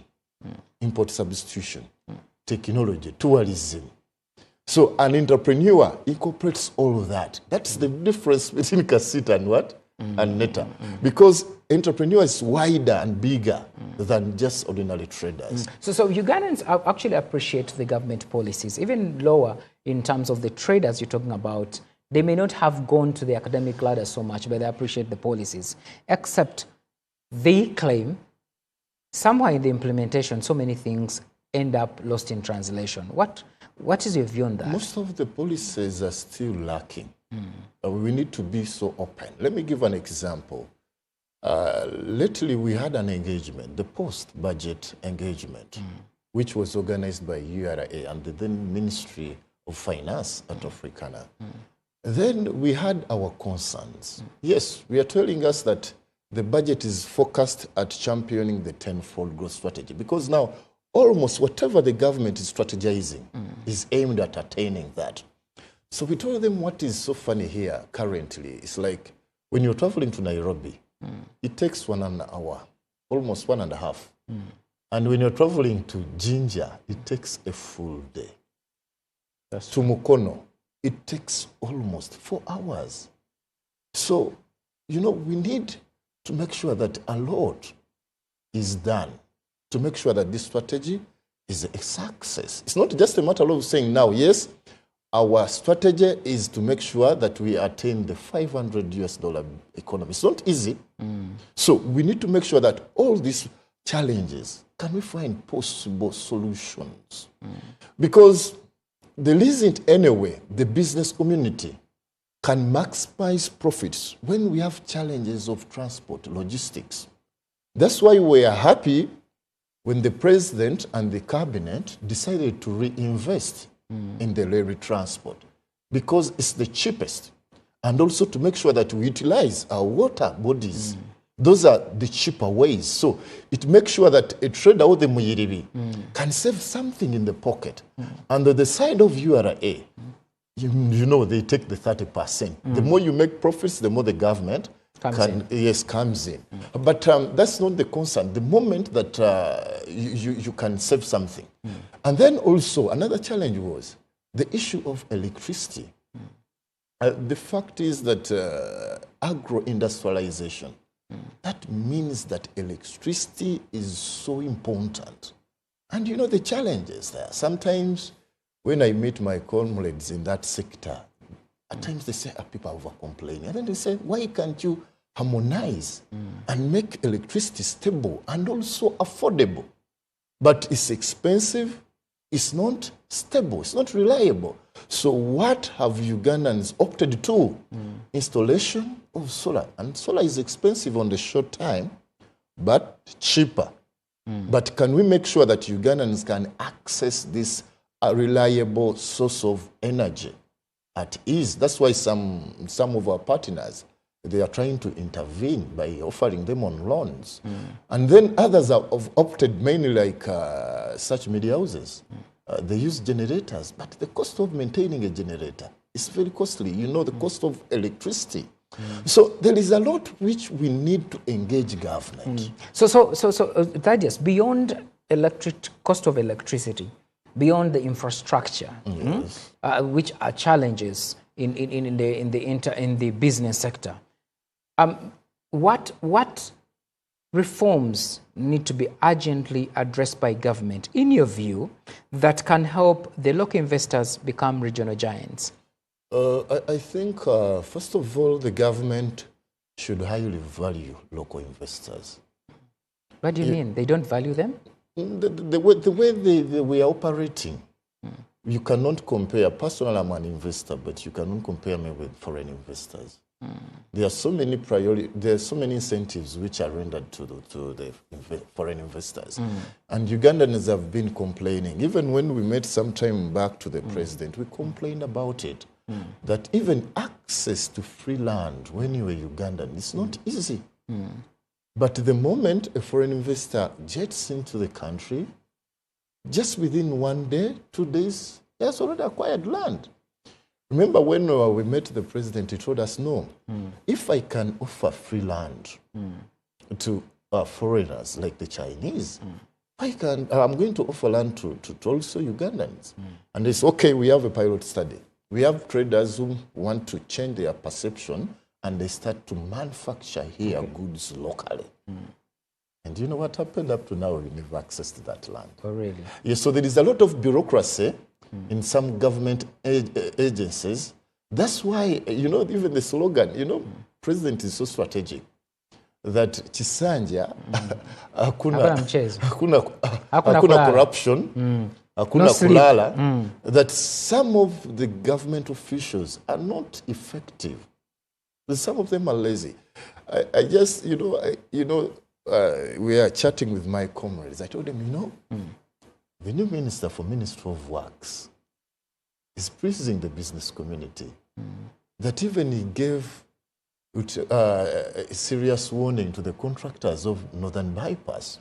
import substitution, technology, tourism. So an entrepreneur incorporates all of that. That's the difference between Kasita and what? And NETA. Because entrepreneur is wider and bigger than just ordinary traders. So Ugandans actually appreciate the government policies, even lower in terms of the traders you're talking about. They may not have gone to the academic ladder so much, but they appreciate the policies. Except they claim somewhere in the implementation, so many things end up lost in translation. What What is your view on that? Most of the policies are still lacking. We need to be so open. Let me give an example. Lately, we had an engagement, the post-budget engagement, which was organized by URA and the then Ministry of Finance at Africana. Then we had our concerns. Yes, we are telling us that the budget is focused at championing the tenfold growth strategy, because now almost whatever the government is strategizing is aimed at attaining that. So we told them what is so funny here currently. It's like when you're traveling to Nairobi, it takes 1 hour, almost 1.5. And when you're traveling to Jinja, it takes a full day. To Mukono, it takes almost 4 hours. So, you know, we need to make sure that a lot is done to make sure that this strategy is a success. It's not just a matter of saying now, yes, our strategy is to make sure that we attain the $500 economy. It's not easy. So we need to make sure that all these challenges, can we find possible solutions? Because there isn't any way the business community can maximize profits when we have challenges of transport, logistics. That's why we are happy when the president and the cabinet decided to reinvest in the rail transport, because it's the cheapest. And also to make sure that we utilize our water bodies. Those are the cheaper ways. So it makes sure that a trader or the Muyiribi can save something in the pocket. And on the side of URA, you know, they take the 30%. The more you make profits, the more the government comes in. But that's not the concern. The moment that you can save something. And then also another challenge was the issue of electricity. The fact is that agro-industrialization, that means that electricity is so important. And you know the challenges there. Sometimes when I meet my comrades in that sector, at times they say, people are over-complaining. And then they say, why can't you harmonize and make electricity stable and also affordable? But it's expensive, it's not stable, it's not reliable. So what have Ugandans opted to? Installation of solar. And solar is expensive on the short time, but cheaper. But can we make sure that Ugandans can access this reliable source of energy at ease? That's why some of our partners, they are trying to intervene by offering them on loans. And then others have opted mainly like such media houses. They use generators, but the cost of maintaining a generator is very costly. You know, the cost of electricity. So there is a lot which we need to engage government. So that is beyond cost of electricity, beyond the infrastructure, which are challenges in the business sector. What reforms need to be urgently addressed by government, in your view, that can help the local investors become regional giants? I think, first of all, the government should highly value local investors. What do you mean? They don't value them? The way they are operating, you cannot compare. Personally, I'm an investor, but you cannot compare me with foreign investors. There are so many incentives which are rendered to the foreign investors. And Ugandans have been complaining. Even when we met some time back to the president, we complained about it. That even access to free land when you are Ugandan is not easy. But the moment a foreign investor jets into the country, just within 1 day, 2 days, he has already acquired land. Remember when we met the president, he told us, no, if I can offer free land to foreigners like the Chinese, I'm going to offer land to also Ugandans. And it's okay, we have a pilot study. We have traders who want to change their perception and they start to manufacture here goods locally. And you know what happened up to now? We never accessed that land. Oh, really? Yes, so there is a lot of bureaucracy in some government agencies. That's why, you know, even the slogan, you know, president is so strategic that Chisanja, hakuna corruption, hakuna kulala, that some of the government officials are not effective. Some of them are lazy. I just, we are chatting with my comrades. I told them, the new Minister for Ministry of Works is praising the business community. That even he gave a serious warning to the contractors of Northern Bypass,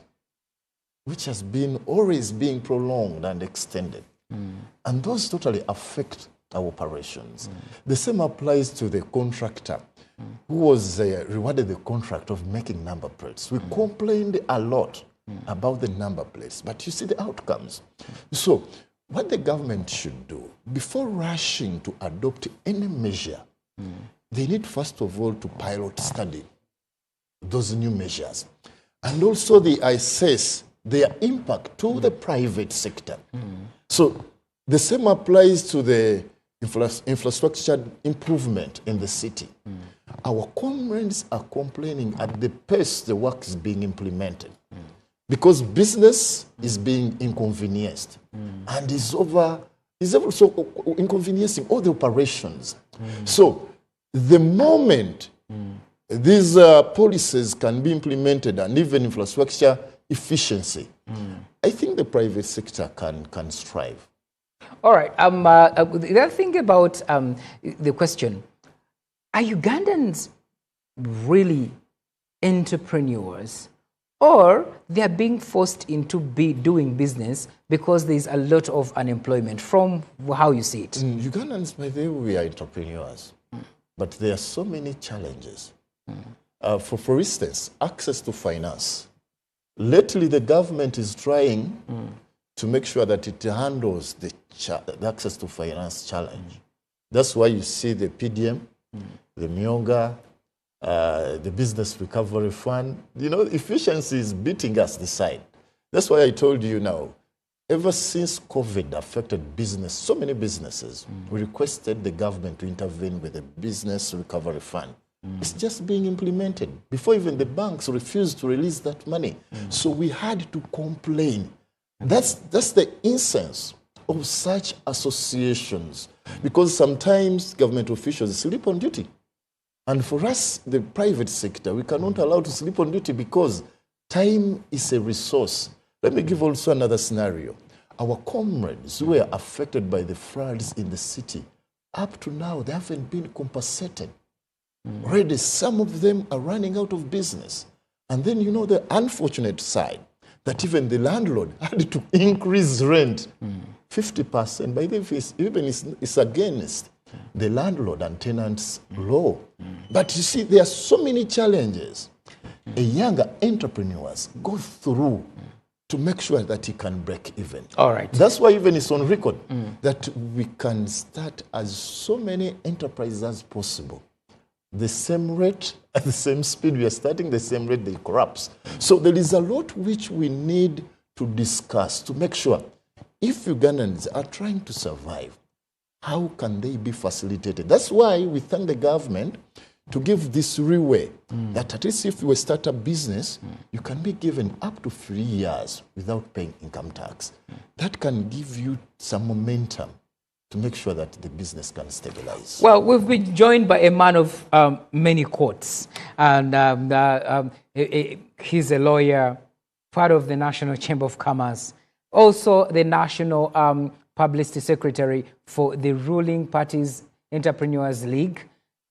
which has been always being prolonged and extended. And those totally affect our operations. The same applies to the contractor who was rewarded the contract of making number plates. We complained a lot about the number plates, but you see the outcomes. So what the government should do, before rushing to adopt any measure, they need first of all to pilot study those new measures. And also they assess their impact to the private sector. So the same applies to the infrastructure improvement in the city. Our comrades are complaining at the pace the work is being implemented because business is being inconvenienced and is also inconveniencing all the operations. So the moment these policies can be implemented and even infrastructure efficiency, I think the private sector can strive. All right. The other thing about the question, are Ugandans really entrepreneurs, or they are being forced into doing business because there's a lot of unemployment, from how you see it? Ugandans, by the way, we are entrepreneurs, but there are so many challenges. For instance, access to finance. Lately, the government is trying to make sure that it handles the access to finance challenge. That's why you see the PDM, the Myoga, the Business Recovery Fund. Efficiency is beating us this side. That's why I told you now, ever since COVID affected business, so many businesses, we requested the government to intervene with the Business Recovery Fund. It's just being implemented. Before even the banks refused to release that money. So we had to complain. That's the essence of such associations, because sometimes government officials sleep on duty. And for us, the private sector, we cannot allow to sleep on duty because time is a resource. Let me give also another scenario. Our comrades who were affected by the floods in the city, up to now, they haven't been compensated. Already, some of them are running out of business. And then, the unfortunate side, that even the landlord had to increase rent 50%. By the way, even it's against the landlord and tenants law. But you see, there are so many challenges younger entrepreneurs go through to make sure that he can break even. All right. That's why even it's on record that we can start as so many enterprises as possible. The same rate, at the same speed we are starting, the same rate they collapse. So there is a lot which we need to discuss to make sure if Ugandans are trying to survive, how can they be facilitated? That's why we thank the government to give this leeway that at least if you start a business, you can be given up to 3 years without paying income tax. That can give you some momentum to make sure that the business can stabilize. Well, we've been joined by a man of many courts, and he's a lawyer, part of the National Chamber of Commerce, also the National Publicity Secretary for the ruling party's Entrepreneurs League.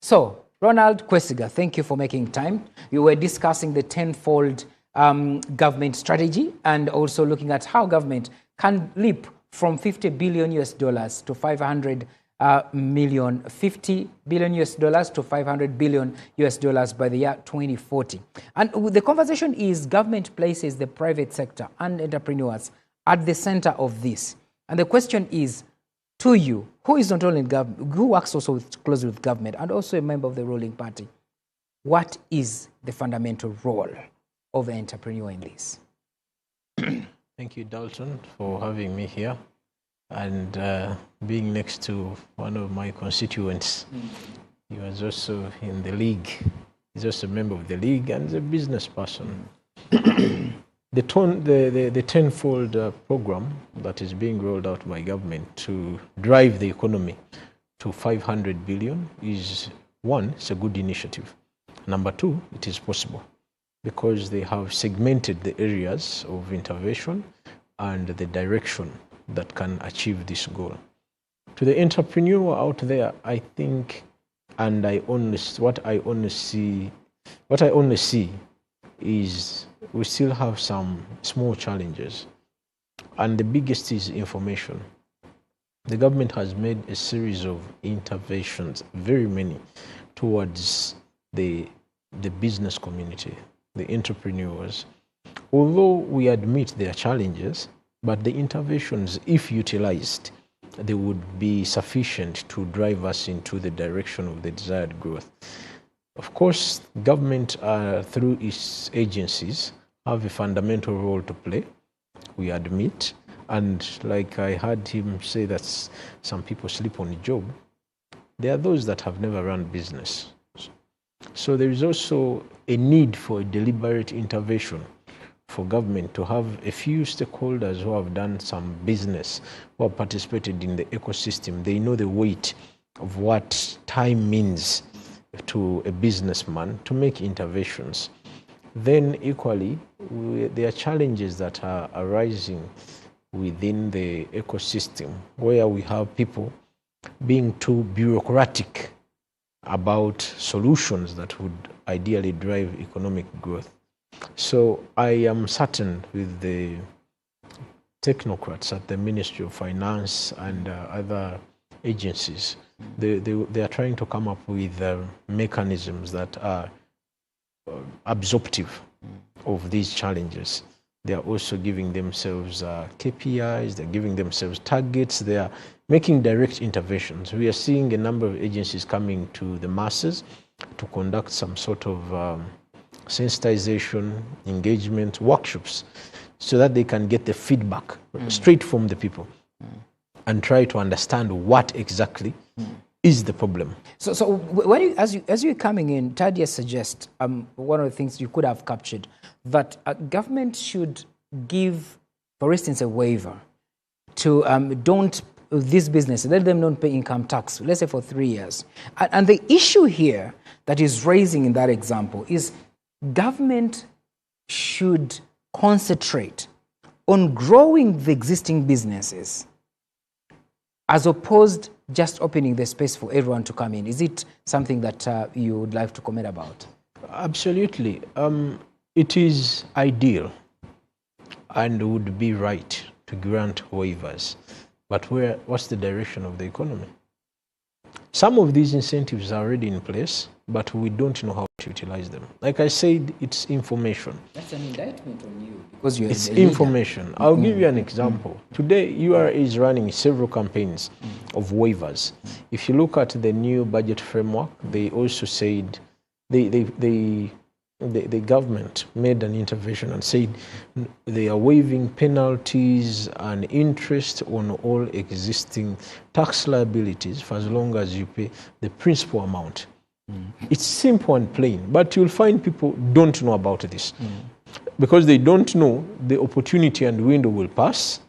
So, Ronald Kwesiga, thank you for making time. You were discussing the tenfold government strategy and also looking at how government can leap from $50 billion to 500 million, $50 billion to $500 billion by the year 2040. And the conversation is government places the private sector and entrepreneurs at the center of this. And the question is, to you, who is not only in government, who works also closely with government and also a member of the ruling party, what is the fundamental role of the entrepreneur in this? Thank you, Dalton, for having me here and being next to one of my constituents. He was also in the league. He's also a member of the league and is a business person. The tenfold program that is being rolled out by government to drive the economy to 500 billion is, one, it's a good initiative. Number two, it is possible because they have segmented the areas of intervention and the direction that can achieve this goal. To the entrepreneur out there, I think, and what I only see is we still have some small challenges, and the biggest is information. The government has made a series of interventions, very many, towards the business community, the entrepreneurs. Although we admit there are challenges, but the interventions, if utilized, they would be sufficient to drive us into the direction of the desired growth. Of course, government, through its agencies, have a fundamental role to play, we admit. And like I heard him say that some people sleep on the job, there are those that have never run business. So there is also a need for a deliberate intervention for government to have a few stakeholders who have done some business, who have participated in the ecosystem. They know the weight of what time means to a businessman to make interventions. Then equally, there are challenges that are arising within the ecosystem where we have people being too bureaucratic about solutions that would ideally drive economic growth. So I am certain with the technocrats at the Ministry of Finance and other agencies, they are trying to come up with mechanisms that are absorptive of these challenges. They are also giving themselves KPIs, they're giving themselves targets, they are making direct interventions. We are seeing a number of agencies coming to the masses to conduct some sort of sensitization, engagement, workshops, so that they can get the feedback straight from the people and try to understand what exactly is the problem. So when as you're coming in, Tadia suggests one of the things you could have captured, that government should give, for instance, a waiver to this business, let them not pay income tax, let's say for 3 years. And the issue here that is raising in that example is government should concentrate on growing the existing businesses as opposed just opening the space for everyone to come in. Is it something that you would like to comment about? Absolutely. It is ideal and would be right to grant waivers. But what's the direction of the economy? Some of these incentives are already in place, but we don't know how to utilize them. Like I said, it's information. That's an indictment on you because you're It's information. I'll give you an example. Today, URA is running several campaigns of waivers. If you look at the new budget framework, they also said the government made an intervention and said they are waiving penalties and interest on all existing tax liabilities for as long as you pay the principal amount. It's simple and plain, but you'll find people don't know about this because they don't know the opportunity and window will pass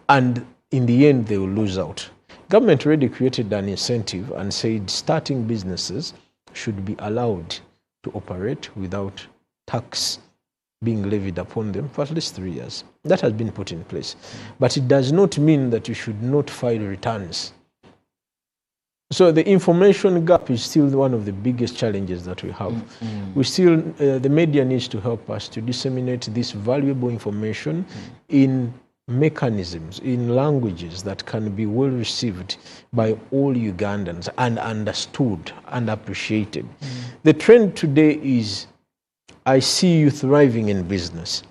and in the end they will lose out. Government already created an incentive and said starting businesses should be allowed to operate without tax being levied upon them for at least 3 years. That has been put in place. But it does not mean that you should not file returns. So the information gap is still one of the biggest challenges that we have. We still, the media needs to help us to disseminate this valuable information in mechanisms, in languages that can be well received by all Ugandans and understood and appreciated. The trend today is, I see you thriving in business.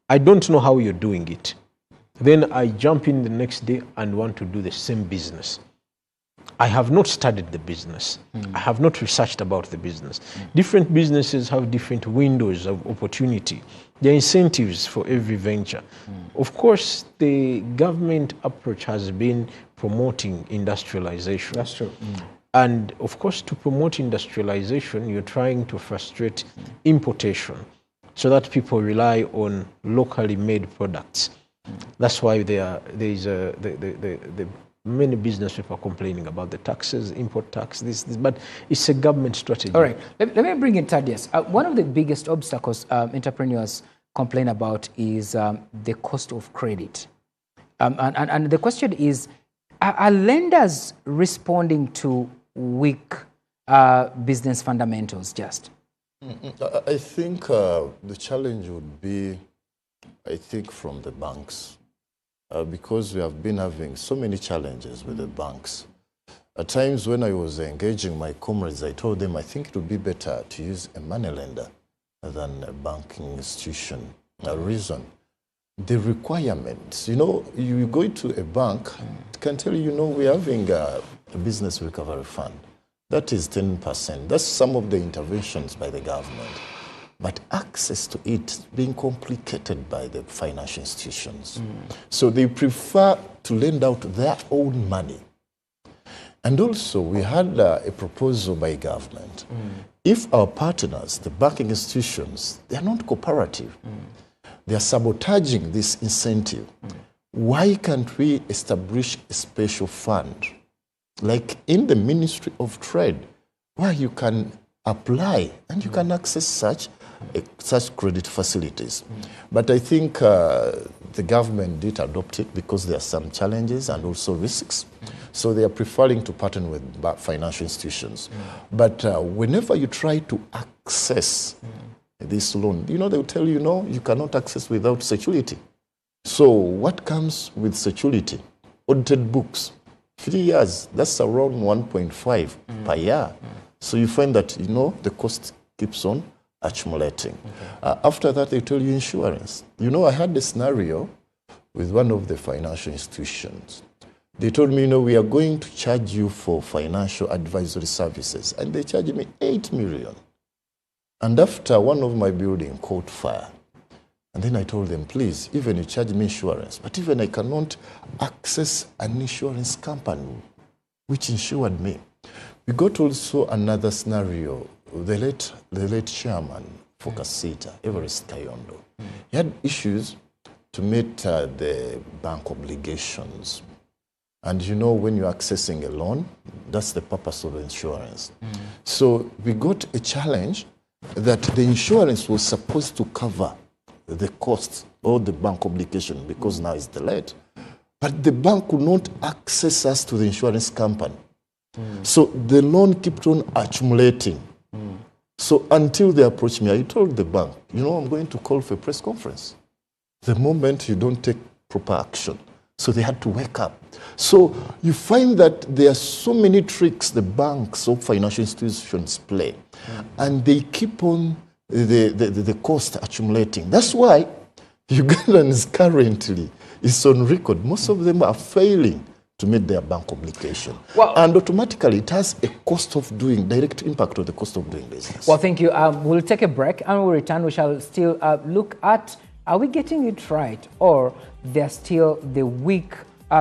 I don't know how you're doing it. Then I jump in the next day and want to do the same business. I have not studied the business. I have not researched about the business. Different businesses have different windows of opportunity. There are incentives for every venture. Of course, the government approach has been promoting industrialization. That's true. And of course, to promote industrialization, you're trying to frustrate importation. so that people rely on locally made products. That's why the many business people are complaining about the taxes, import tax, this, but it's a government strategy. All right, let me bring in Thaddeus. One of the biggest obstacles entrepreneurs complain about is the cost of credit. And the question is, are lenders responding to weak business fundamentals just? I think the challenge would be, I think, from the banks, because we have been having so many challenges with the banks. At times when I was engaging my comrades, I told them I think it would be better to use a money lender than a banking institution. A reason, the requirements. You know, you go to a bank, it can tell you, we're having a business recovery fund. That is 10%. That's some of the interventions by the government. But access to it is being complicated by the financial institutions. So they prefer to lend out their own money. And also, we had a proposal by government. If our partners, the banking institutions, they are not cooperative, they are sabotaging this incentive, why can't we establish a special fund, like in the Ministry of Trade, where you can apply and you can access such credit facilities? But I think the government did adopt it because there are some challenges and also risks. So they are preferring to partner with financial institutions. But whenever you try to access this loan, they will tell you, no, you cannot access without security. So what comes with security? Audited books. 3 years, that's around 1.5 per year. So you find that, the cost keeps on accumulating. After that, they tell you insurance. I had a scenario with one of the financial institutions. They told me, we are going to charge you for financial advisory services. And they charged me 8 million. And after one of my buildings caught fire, and then I told them, please, even you charge me insurance, but even I cannot access an insurance company which insured me. We got also another scenario. The late chairman for Kasita, Everest Kayondo, he had issues to meet the bank obligations. And when you're accessing a loan, that's the purpose of insurance. So we got a challenge that the insurance was supposed to cover the cost of the bank obligation because now it's delayed. But the bank could not access us to the insurance company. So the loan kept on accumulating. So until they approached me, I told the bank, I'm going to call for a press conference the moment you don't take proper action. So they had to wake up. So you find that there are so many tricks the banks or financial institutions play, and they keep on the cost accumulating. That's why Ugandans currently is on record. Most of them are failing to meet their bank obligation. And automatically it has a cost of doing, direct impact on the cost of doing business. Well, thank you. We'll take a break, and when we return, we shall still look at, are we getting it right, or there are still the weak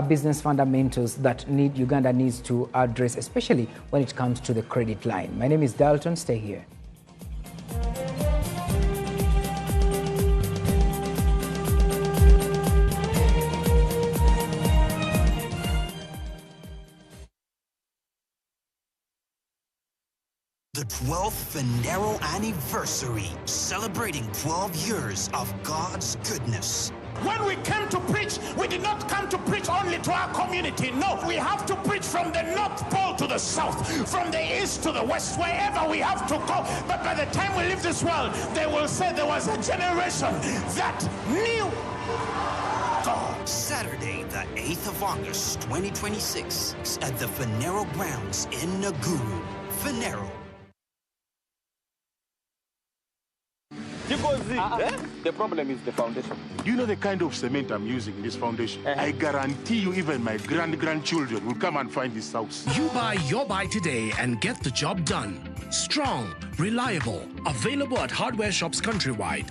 business fundamentals that Uganda needs to address, especially when it comes to the credit line. My name is Dalton. Stay here. The 12th Venero anniversary, celebrating 12 years of God's goodness. When we came to preach, we did not come to preach only to our community. No, we have to preach from the North Pole to the South, from the East to the West, wherever we have to go. But by the time we leave this world, they will say there was a generation that knew God. Saturday, the 8th of August, 2026, at the Venero grounds in Naguru. Venero. The problem is the foundation. Do you know the kind of cement I'm using in this foundation? I guarantee you even my grandchildren will come and find this house. You buy your buy today and get the job done. Strong, reliable, available at hardware shops countrywide.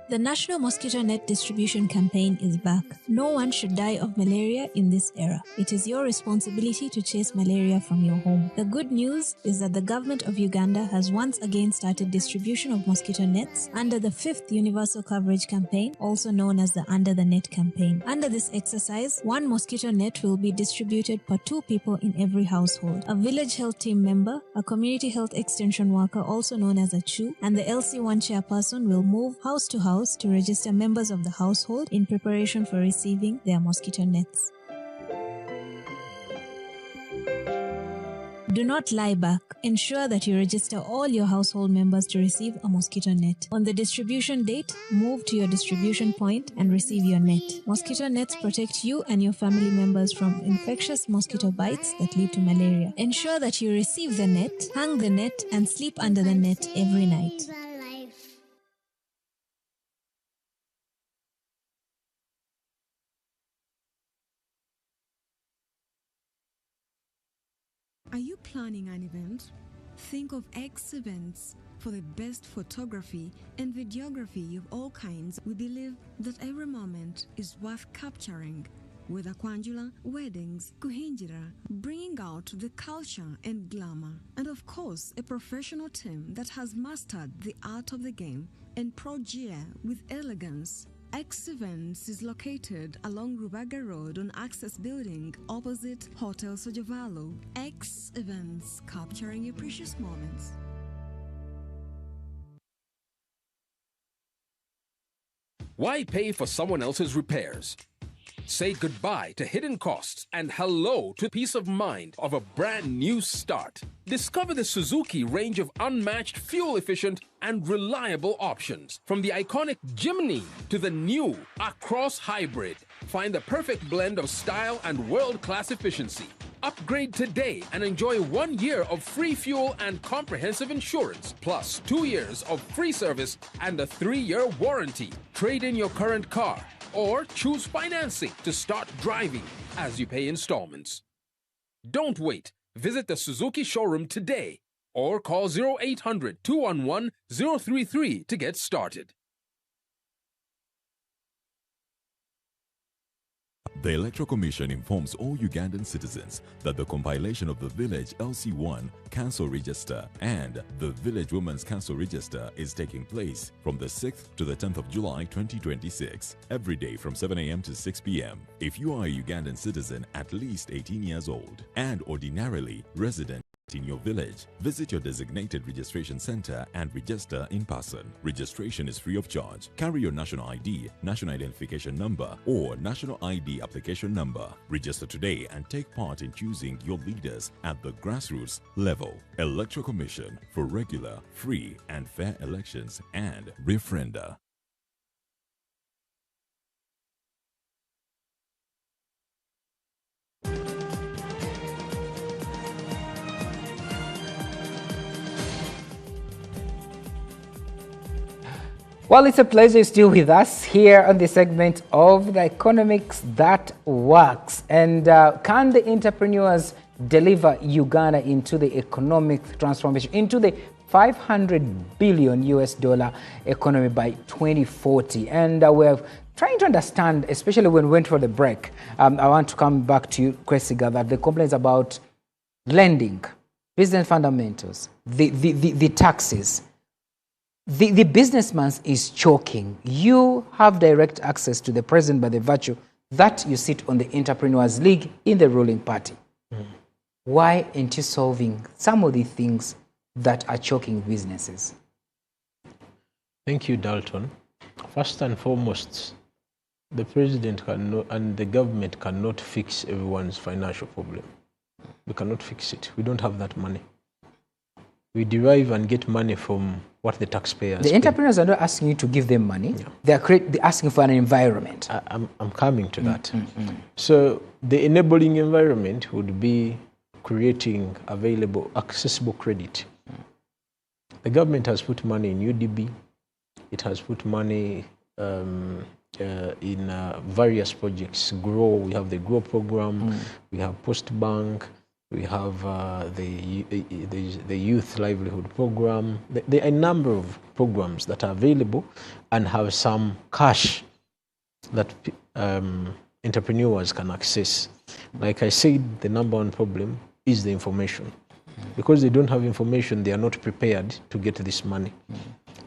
The National Mosquito Net Distribution Campaign is back. No one should die of malaria in this era. It is your responsibility to chase malaria from your home. The good news is that the government of Uganda has once again started distribution of mosquito nets under the 5th Universal Coverage Campaign, also known as the Under the Net campaign. Under this exercise, 1 mosquito net will be distributed per 2 people in every household. A village health team member, a community health extension worker, also known as a CHU, and the LC1 chairperson will move house to house to register members of the household in preparation for receiving their mosquito nets. Do not lie back. Ensure that you register all your household members to receive a mosquito net. On the distribution date, move to your distribution point and receive your net. Mosquito nets protect you and your family members from infectious mosquito bites that lead to malaria. Ensure that you receive the net, hang the net, and sleep under the net every night. Are you planning an event? Think of X Events. For the best photography and videography of all kinds, we believe that every moment is worth capturing. Whether Kwanjula, weddings, Kuhinjira, bringing out the culture and glamour. And of course, a professional team that has mastered the art of the game and pro-gear with elegance. X Events is located along Rubaga Road on Access Building opposite Hotel Sojavalo. X Events, capturing your precious moments. Why pay for someone else's repairs? Say goodbye to hidden costs and hello to peace of mind of a brand new start. Discover the Suzuki range of unmatched, fuel-efficient, and reliable options. From the iconic Jimny to the new Across Hybrid. Find the perfect blend of style and world-class efficiency. Upgrade today and enjoy 1 year of free fuel and comprehensive insurance, plus 2 years of free service and a 3-year warranty. Trade in your current car or choose financing to start driving as you pay installments. Don't wait. Visit the Suzuki showroom today or call 0800-211-033 to get started. The Electoral Commission informs all Ugandan citizens that the compilation of the Village LC1 Council Register and the Village Women's Council Register is taking place from the 6th to the 10th of July 2026, every day from 7 a.m. to 6 p.m. If you are a Ugandan citizen at least 18 years old and ordinarily resident in your village, visit your designated registration center and register in person. Registration is free of charge. Carry your national ID, national identification number, or national ID application number. Register today and take part in choosing your leaders at the grassroots level. Electoral Commission for regular, free, and fair elections and referenda. Well, it's a pleasure still with us here on the segment of the economics that works. And can the entrepreneurs deliver Uganda into the economic transformation, into the $500 billion economy by 2040? And we're trying to understand, especially when we went for the break, I want to come back to you, Kwesiga, that the complaints about lending, business fundamentals, the taxes, the businessman is choking. You have direct access to the president by the virtue that you sit on the Entrepreneurs League in the ruling party. Why aren't you solving some of the things that are choking businesses? Thank you, Dalton. First and foremost, the president cannot, and the government cannot fix everyone's financial problem. We cannot fix it. We don't have that money. We derive and get money from what the taxpayers The entrepreneurs are not asking you to give them money. Yeah. They're asking for an environment. I'm coming to that. So the enabling environment would be creating available, accessible credit. The government has put money in UDB. It has put money in various projects. GROW, we have the GROW program. We have Post Bank. We have the youth livelihood program. There are a number of programs that are available and have some cash that entrepreneurs can access. Like I said, the number one problem is the information. Because they don't have information, they are not prepared to get this money.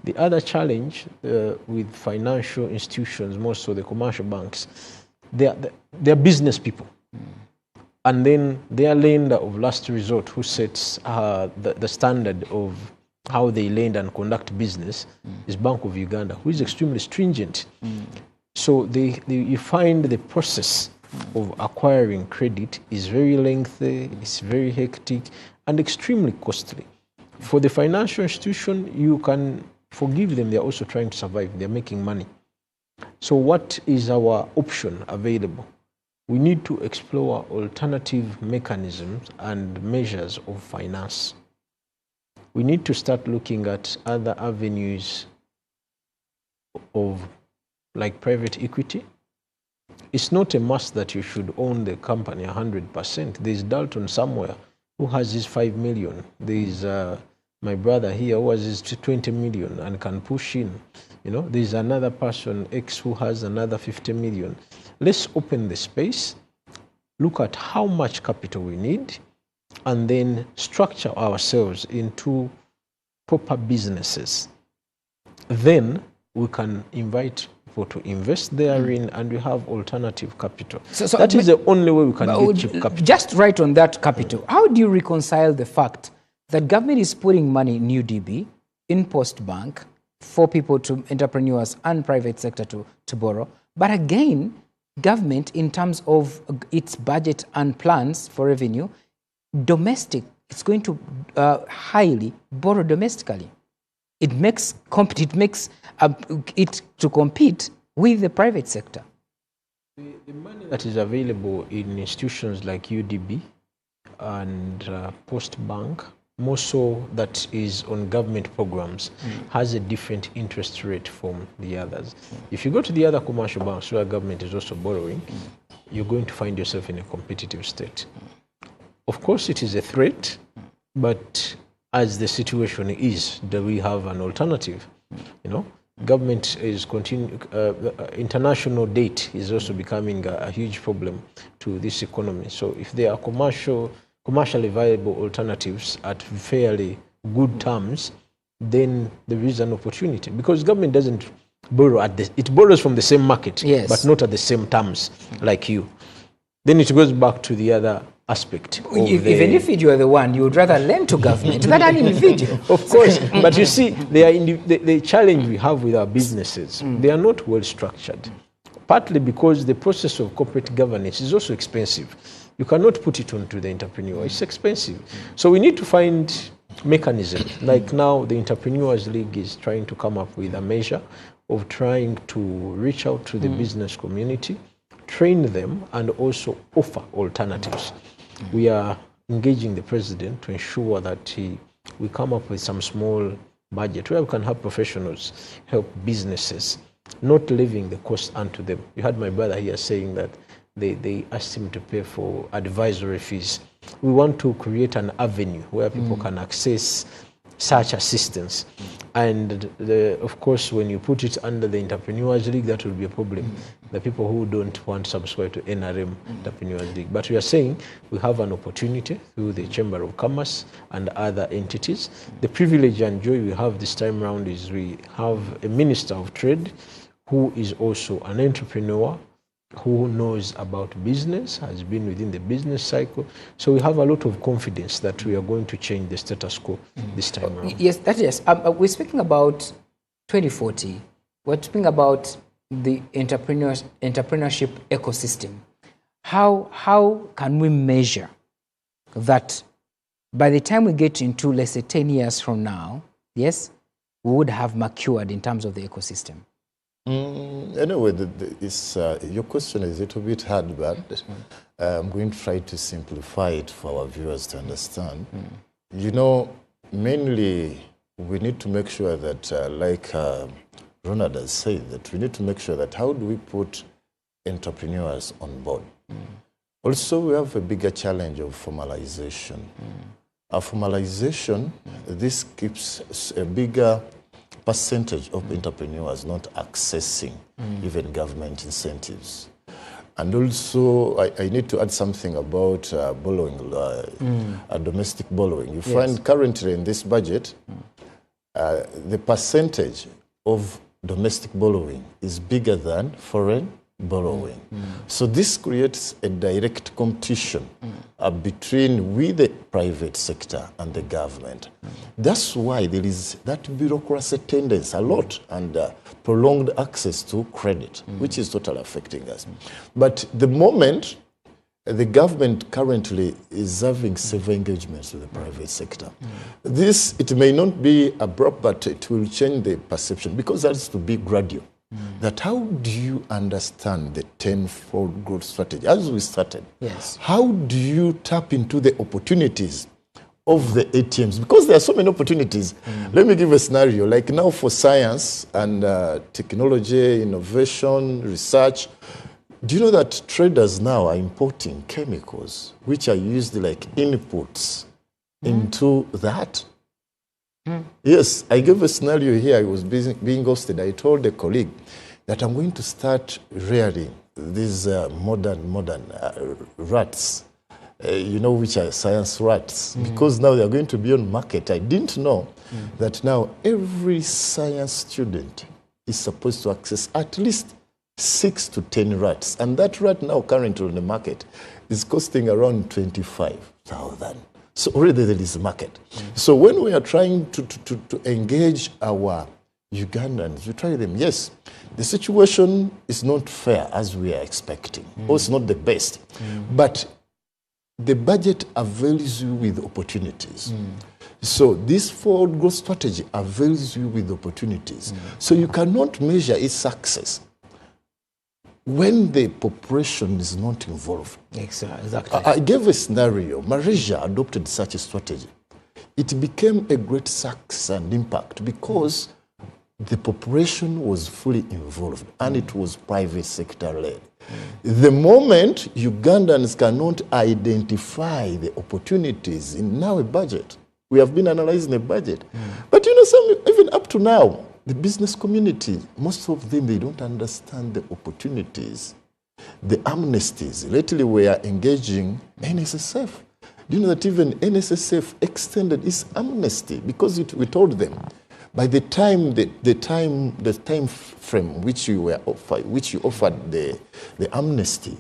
The other challenge with financial institutions, most of the commercial banks, they are business people. And then their lender of last resort who sets the standard of how they lend and conduct business is Bank of Uganda, who is extremely stringent. So you find the process of acquiring credit is very lengthy, it's very hectic, and extremely costly. For the financial institution, you can forgive them, they're also trying to survive, they're making money. So what is our option available? We need to explore alternative mechanisms and measures of finance. We need to start looking at other avenues of like private equity. It's not a must that you should own the company 100%. There's Dalton somewhere who has his 5 million. There's my brother here who has his 20 million and can push in. You know, there's another person, X, who has another 50 million. Let's open the space, look at how much capital we need, and then structure ourselves into proper businesses. Then we can invite people to invest therein, and we have alternative capital. So that is the only way we can get cheap capital. Just right on that capital, how do you reconcile the fact that government is putting money in UDB, in Post Bank, for people, to entrepreneurs and private sector to borrow, but again, government, in terms of its budget and plans for revenue, domestic, it's going to highly borrow domestically. It makes it to compete with the private sector. The money that is available in institutions like UDB and Post Bank, more so that is on government programs, has a different interest rate from the others. If you go to the other commercial banks where government is also borrowing, you're going to find yourself in a competitive state. Of course, it is a threat, but as the situation is, do we have an alternative? You know, government is international debt is also becoming a huge problem to this economy. So if there are commercially viable alternatives at fairly good terms, then there is an opportunity, because government doesn't borrow it borrows from the same market, yes, but not at the same terms like you. Then it goes back to the other aspect. Even if you are the one, you would rather lend to government than an individual. Of course, but you see, the challenge we have with our businesses, they are not well structured. Partly because the process of corporate governance is also expensive. You cannot put it onto the entrepreneur. It's expensive. So we need to find mechanisms. Like now, the Entrepreneurs League is trying to come up with a measure of trying to reach out to the business community, train them, and also offer alternatives. We are engaging the president to ensure that we come up with some small budget where we can have professionals help businesses, not leaving the cost unto them. You had my brother here saying that they asked him to pay for advisory fees. We want to create an avenue where people can access such assistance. And of course, when you put it under the Entrepreneurs League, that will be a problem. The people who don't want to subscribe to NRM Entrepreneurs League. But we are saying we have an opportunity through the Chamber of Commerce and other entities. The privilege and joy we have this time around is we have a Minister of Trade who is also an entrepreneur, who knows about business, has been within the business cycle. So we have a lot of confidence that we are going to change the status quo this time around. Yes, that is. We're speaking about 2040. We're speaking about the entrepreneurship ecosystem. How can we measure that by the time we get into, let's say, 10 years from now, yes, we would have matured in terms of the ecosystem? Anyway, your question is a little bit hard, but I'm going to try to simplify it for our viewers to understand. You know, mainly we need to make sure that, like Ronald has said, that we need to make sure that how do we put entrepreneurs on board? Also, we have a bigger challenge of formalization. Formalization, this keeps a bigger percentage of entrepreneurs not accessing even government incentives. And also, I need to add something about borrowing, domestic borrowing. You find currently in this budget, the percentage of domestic borrowing is bigger than foreign borrowing. So this creates a direct competition between the private sector and the government. That's why there is that bureaucracy tendency a lot and prolonged access to credit, which is totally affecting us. But the moment the government currently is having several engagements with the private sector, this, it may not be abrupt, but it will change the perception because that is to be gradual. That how do you understand the 10-fold growth strategy? As we started, how do you tap into the opportunities of the ATMs? Because there are so many opportunities. Let me give a scenario. Like now for science and technology, innovation, research, do you know that traders now are importing chemicals which are used like inputs into that? Yes, I gave a scenario here. I was being hosted. I told a colleague that I'm going to start rearing these modern rats, you know, which are science rats, because now they're going to be on market. I didn't know that now every science student is supposed to access at least 6 to 10 rats. And that rat now currently on the market is costing around 25,000. So already there is a market. So when we are trying to engage our Ugandans, we try them, yes, the situation is not fair as we are expecting, or it's not the best, but the budget avails you with opportunities. So this forward growth strategy avails you with opportunities. So you cannot measure its success when the population is not involved. Exactly. I gave a scenario. Malaysia adopted such a strategy. It became a great success and impact because the population was fully involved and it was private sector led. The moment Ugandans cannot identify the opportunities in our budget, we have been analyzing the budget. But you know, even up to now, the business community, most of them, they don't understand the opportunities, the amnesties. Lately, we are engaging NSSF. Do you know that even NSSF extended its amnesty because we told them by the time the time frame which you offered the amnesty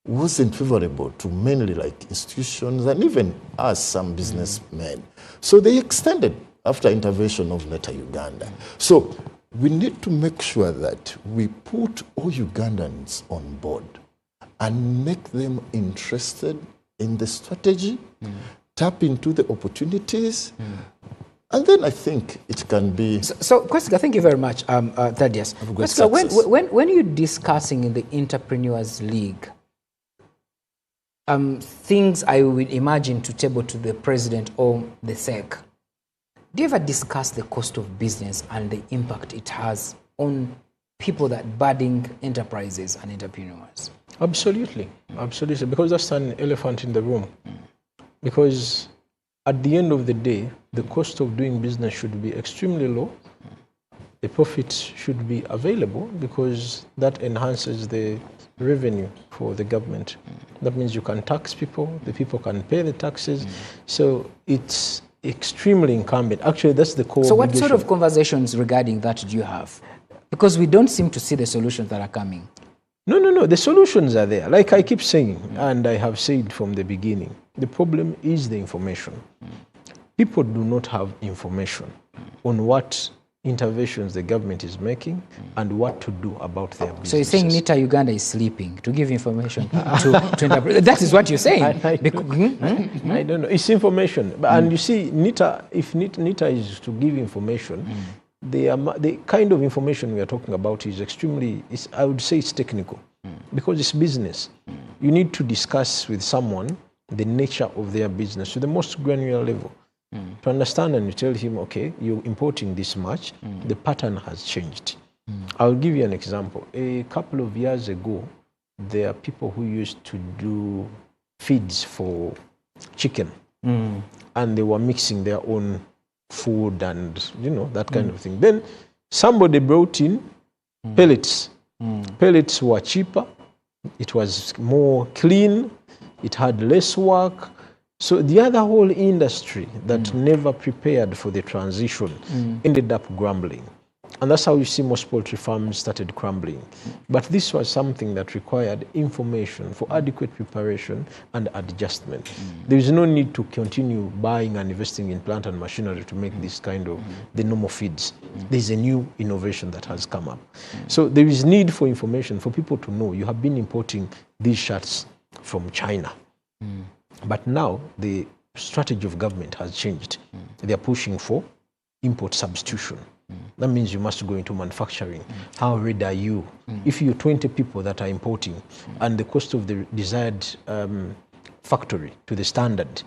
wasn't favorable to mainly like institutions and even us, some businessmen. So they extended after intervention of Neta Uganda. So we need to make sure that we put all Ugandans on board and make them interested in the strategy, tap into the opportunities, and then I think it can be... So Kwesiga, thank you very much, Thaddeus. Kwesiga, when you're discussing in the Entrepreneurs League, things I would imagine to table to the president or the SEC, do you ever discuss the cost of business and the impact it has on people that budding enterprises and entrepreneurs? Absolutely, absolutely, because that's an elephant in the room. Because at the end of the day, the cost of doing business should be extremely low. The profits should be available because that enhances the revenue for the government. That means you can tax people, the people can pay the taxes. So it's extremely incumbent. Actually, that's the core. So what sort of conversations regarding that do you have? Because we don't seem to see the solutions that are coming. No. The solutions are there. Like I keep saying, and I have said from the beginning, the problem is the information. People do not have information on what interventions the government is making and what to do about their businesses. So you're saying NITA Uganda is sleeping to give information to entrepreneurs? That is what you're saying. I don't know. It's information. And you see, NITA, if NITA is to give information, the kind of information we are talking about is extremely, I would say it's technical because it's business. You need to discuss with someone the nature of their business to the most granular level. To understand, and you tell him, okay, you're importing this much, the pattern has changed. I'll give you an example. A couple of years ago, there are people who used to do feeds for chicken, and they were mixing their own food and that kind of thing. Then somebody brought in pellets. Pellets were cheaper. It was more clean. It had less work. So the other whole industry that never prepared for the transition ended up grumbling. And that's how you see most poultry farms started crumbling. But this was something that required information for adequate preparation and adjustment. There is no need to continue buying and investing in plant and machinery to make this kind of the normal feeds. There's a new innovation that has come up. So there is need for information for people to know you have been importing these shirts from China. But now the strategy of government has changed. They are pushing for import substitution. That means you must go into manufacturing. How ready are you? If you're 20 people that are importing and the cost of the desired factory to the standard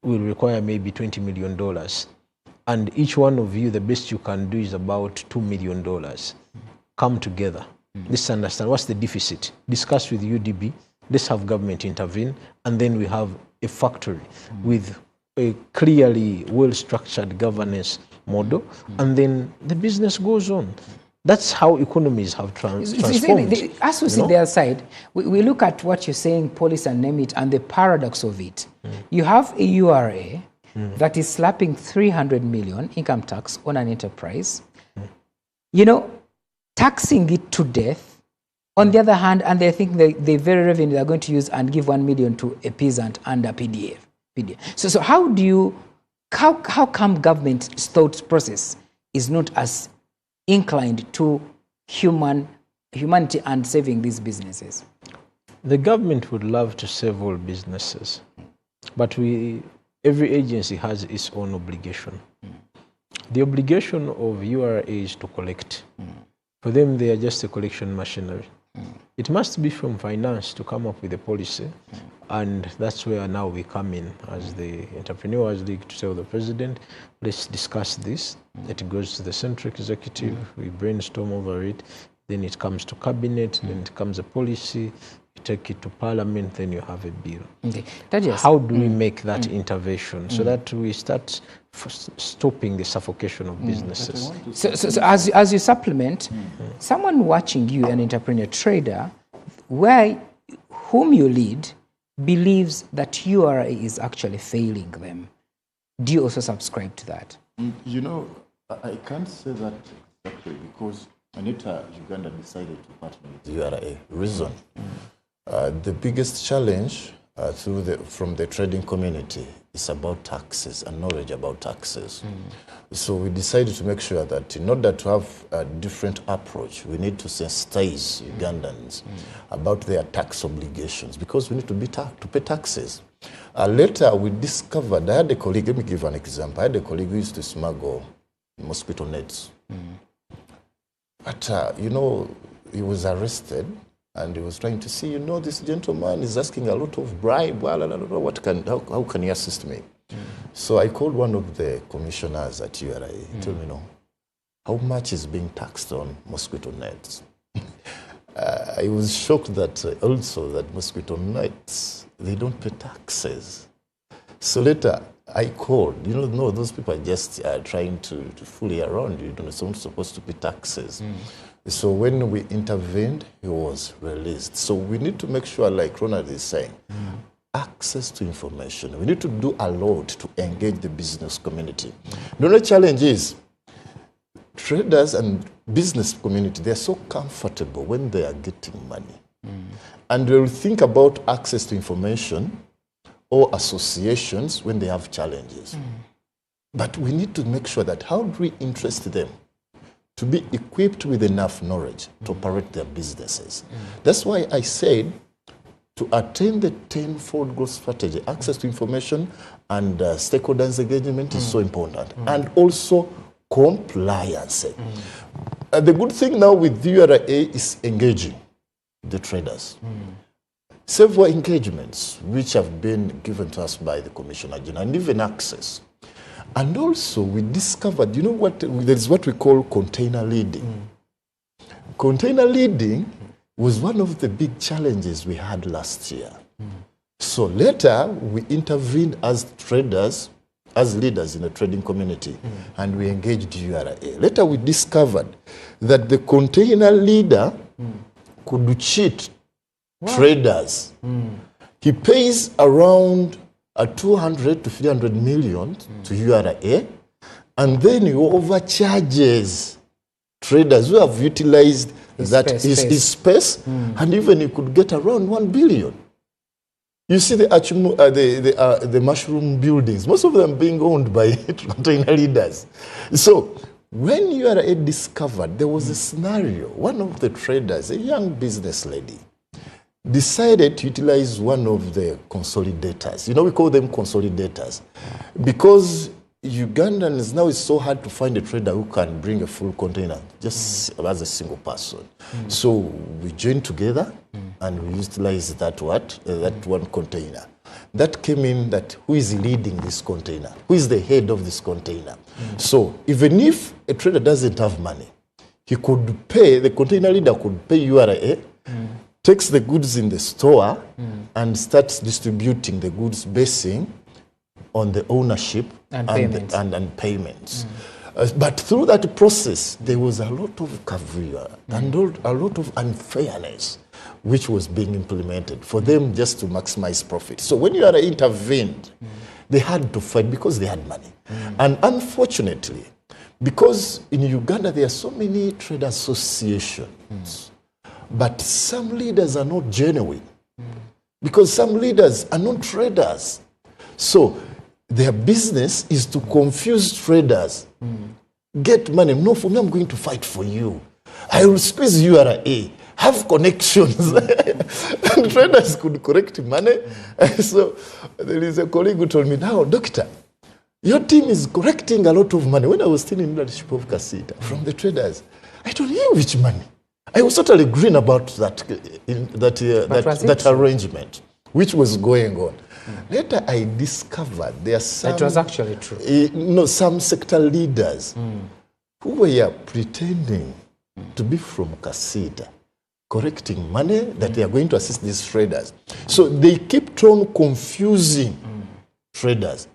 will require maybe $20 million, and each one of you, the best you can do is about $2 million. Come together. Let's understand what's the deficit. Discuss with UDB. Let's have government intervene, and then we have a factory with a clearly well-structured governance model, and then the business goes on. That's how economies have transformed. As we see the other side, we look at what you're saying, policy and name it, and the paradox of it. You have a URA that is slapping 300 million income tax on an enterprise, taxing it to death. On the other hand, and they think the very revenue they're going to use and give 1 million to a peasant under PDF. So how come government's thought process is not as inclined to humanity and saving these businesses? The government would love to save all businesses, but every agency has its own obligation. The obligation of URA is to collect. For them, they are just a collection machinery. It must be from finance to come up with a policy, and that's where now we come in as the Entrepreneurs League to tell the president, let's discuss this. It goes to the central executive, we brainstorm over it, then it comes to cabinet, then it comes a policy, you take it to parliament, then you have a bill. Okay. How do we make that intervention so that we start stopping the suffocation of businesses? So as you supplement, someone watching you, an entrepreneur trader, whom you lead, believes that URA is actually failing them. Do you also subscribe to that? I can't say that exactly because Anita Uganda decided to partner with URA. Reason. The biggest challenge from the trading community is about taxes and knowledge about taxes. So we decided to make sure that in order to have a different approach, we need to sensitize Ugandans about their tax obligations because we need to pay taxes. Later, we discovered, I had a colleague, let me give an example. I had a colleague who used to smuggle mosquito nets. But, he was arrested and he was trying to see, this gentleman is asking a lot of bribe. How can he assist me? So I called one of the commissioners at URA. He told me, how much is being taxed on mosquito nets? I was shocked that that mosquito nets, they don't pay taxes. So later I called, those people are just trying to fool you around. You're not supposed to pay taxes. So when we intervened, he was released. So we need to make sure, like Ronald is saying, access to information. We need to do a lot to engage the business community. The only challenge is traders and business community, they're so comfortable when they are getting money. And they will think about access to information or associations when they have challenges. But we need to make sure that how do we interest them to be equipped with enough knowledge to operate their businesses. That's why I said to attain the 10-fold growth strategy, access to information and stakeholders engagement is so important. And also compliance. The good thing now with URA is engaging the traders. Several engagements which have been given to us by the Commissioner General and even access. And also we discovered, there is what we call container leading. Container leading was one of the big challenges we had last year. So later, we intervened as traders, as leaders in the trading community, and we engaged URA. Later, we discovered that the container leader could cheat traders. He pays around 200 to 300 million to URA, and then he overcharges traders who have utilized his space, and even he could get around 1 billion. You see the mushroom buildings, most of them being owned by container leaders. So when URA discovered there was a scenario, one of the traders, a young business lady, decided to utilize one of the consolidators. You know, we call them consolidators because Ugandans now, it's so hard to find a trader who can bring a full container just as a single person. So we joined together and we utilized that one container. That came in that who is leading this container? Who is the head of this container? So even if a trader doesn't have money, he could pay, the container leader could pay URA, takes the goods in the store and starts distributing the goods basing on the ownership and payments. But through that process, there was a lot of caviar and a lot of unfairness which was being implemented for them just to maximize profit. So when URA intervened, they had to fight because they had money. And unfortunately, because in Uganda there are so many trade associations, but some leaders are not genuine because some leaders are not traders. So their business is to confuse traders. Get money. No, for me, I'm going to fight for you. I will squeeze URA. Have connections. And traders could collect money. So there is a colleague who told me, now, doctor, your team is collecting a lot of money. When I was still in leadership of Kasita, from the traders, I told him, which money? I was totally green about that arrangement, which was going on. Later, I discovered there are some... It was actually true. Some sector leaders who were pretending to be from Kasita, collecting money that they are going to assist these traders. So they kept on confusing traders.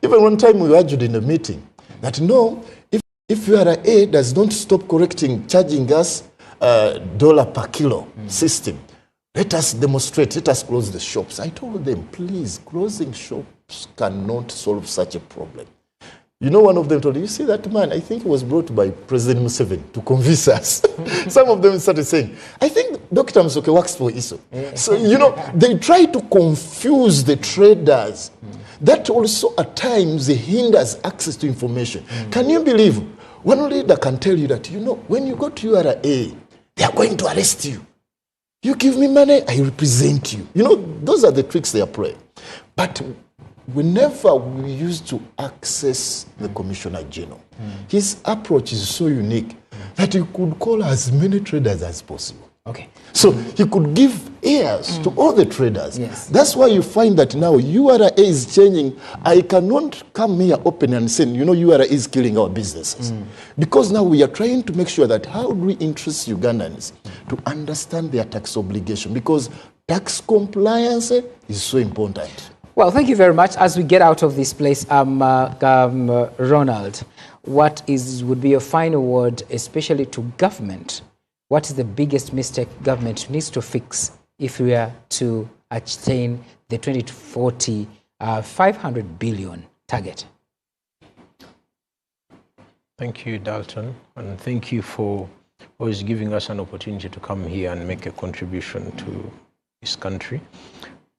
Even one time we argued in a meeting that no, if URA does not stop charging us dollar per kilo system, let us demonstrate, let us close the shops. I told them, please, closing shops cannot solve such a problem. You know, one of them told me, you see that man, I think he was brought by President Museveni to convince us. Some of them started saying, I think Dr. Musoke works for ISO. So, you know, they try to confuse the traders. That also at times hinders access to information. Can you believe one leader can tell you that, you know, when you go to URA, they are going to arrest you. You give me money, I represent you. You know, those are the tricks they are playing. But whenever we used to access the Commissioner General, his approach is so unique that he could call as many traders as possible. Okay. So he could give ears to all the traders. Yes. That's why you find that now URA is changing. I cannot come here open and say, you know, URA is killing our businesses. Because now we are trying to make sure that how do we interest Ugandans to understand their tax obligation? Because tax compliance is so important. Well, thank you very much. As we get out of this place, Ronald, what would be your final word, especially to government? What is the biggest mistake government needs to fix if we are to attain the 2040 500 billion target? Thank you, Dalton, and thank you for always giving us an opportunity to come here and make a contribution to this country.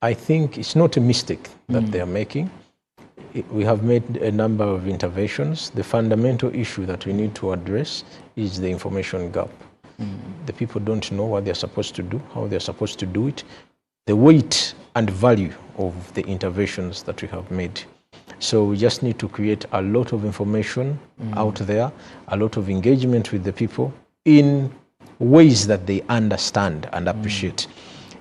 I think it's not a mistake that they are making. We have made a number of interventions. The fundamental issue that we need to address is the information gap. The people don't know what they're supposed to do, how they're supposed to do it, the weight and value of the interventions that we have made. So we just need to create a lot of information out there, a lot of engagement with the people in ways that they understand and appreciate.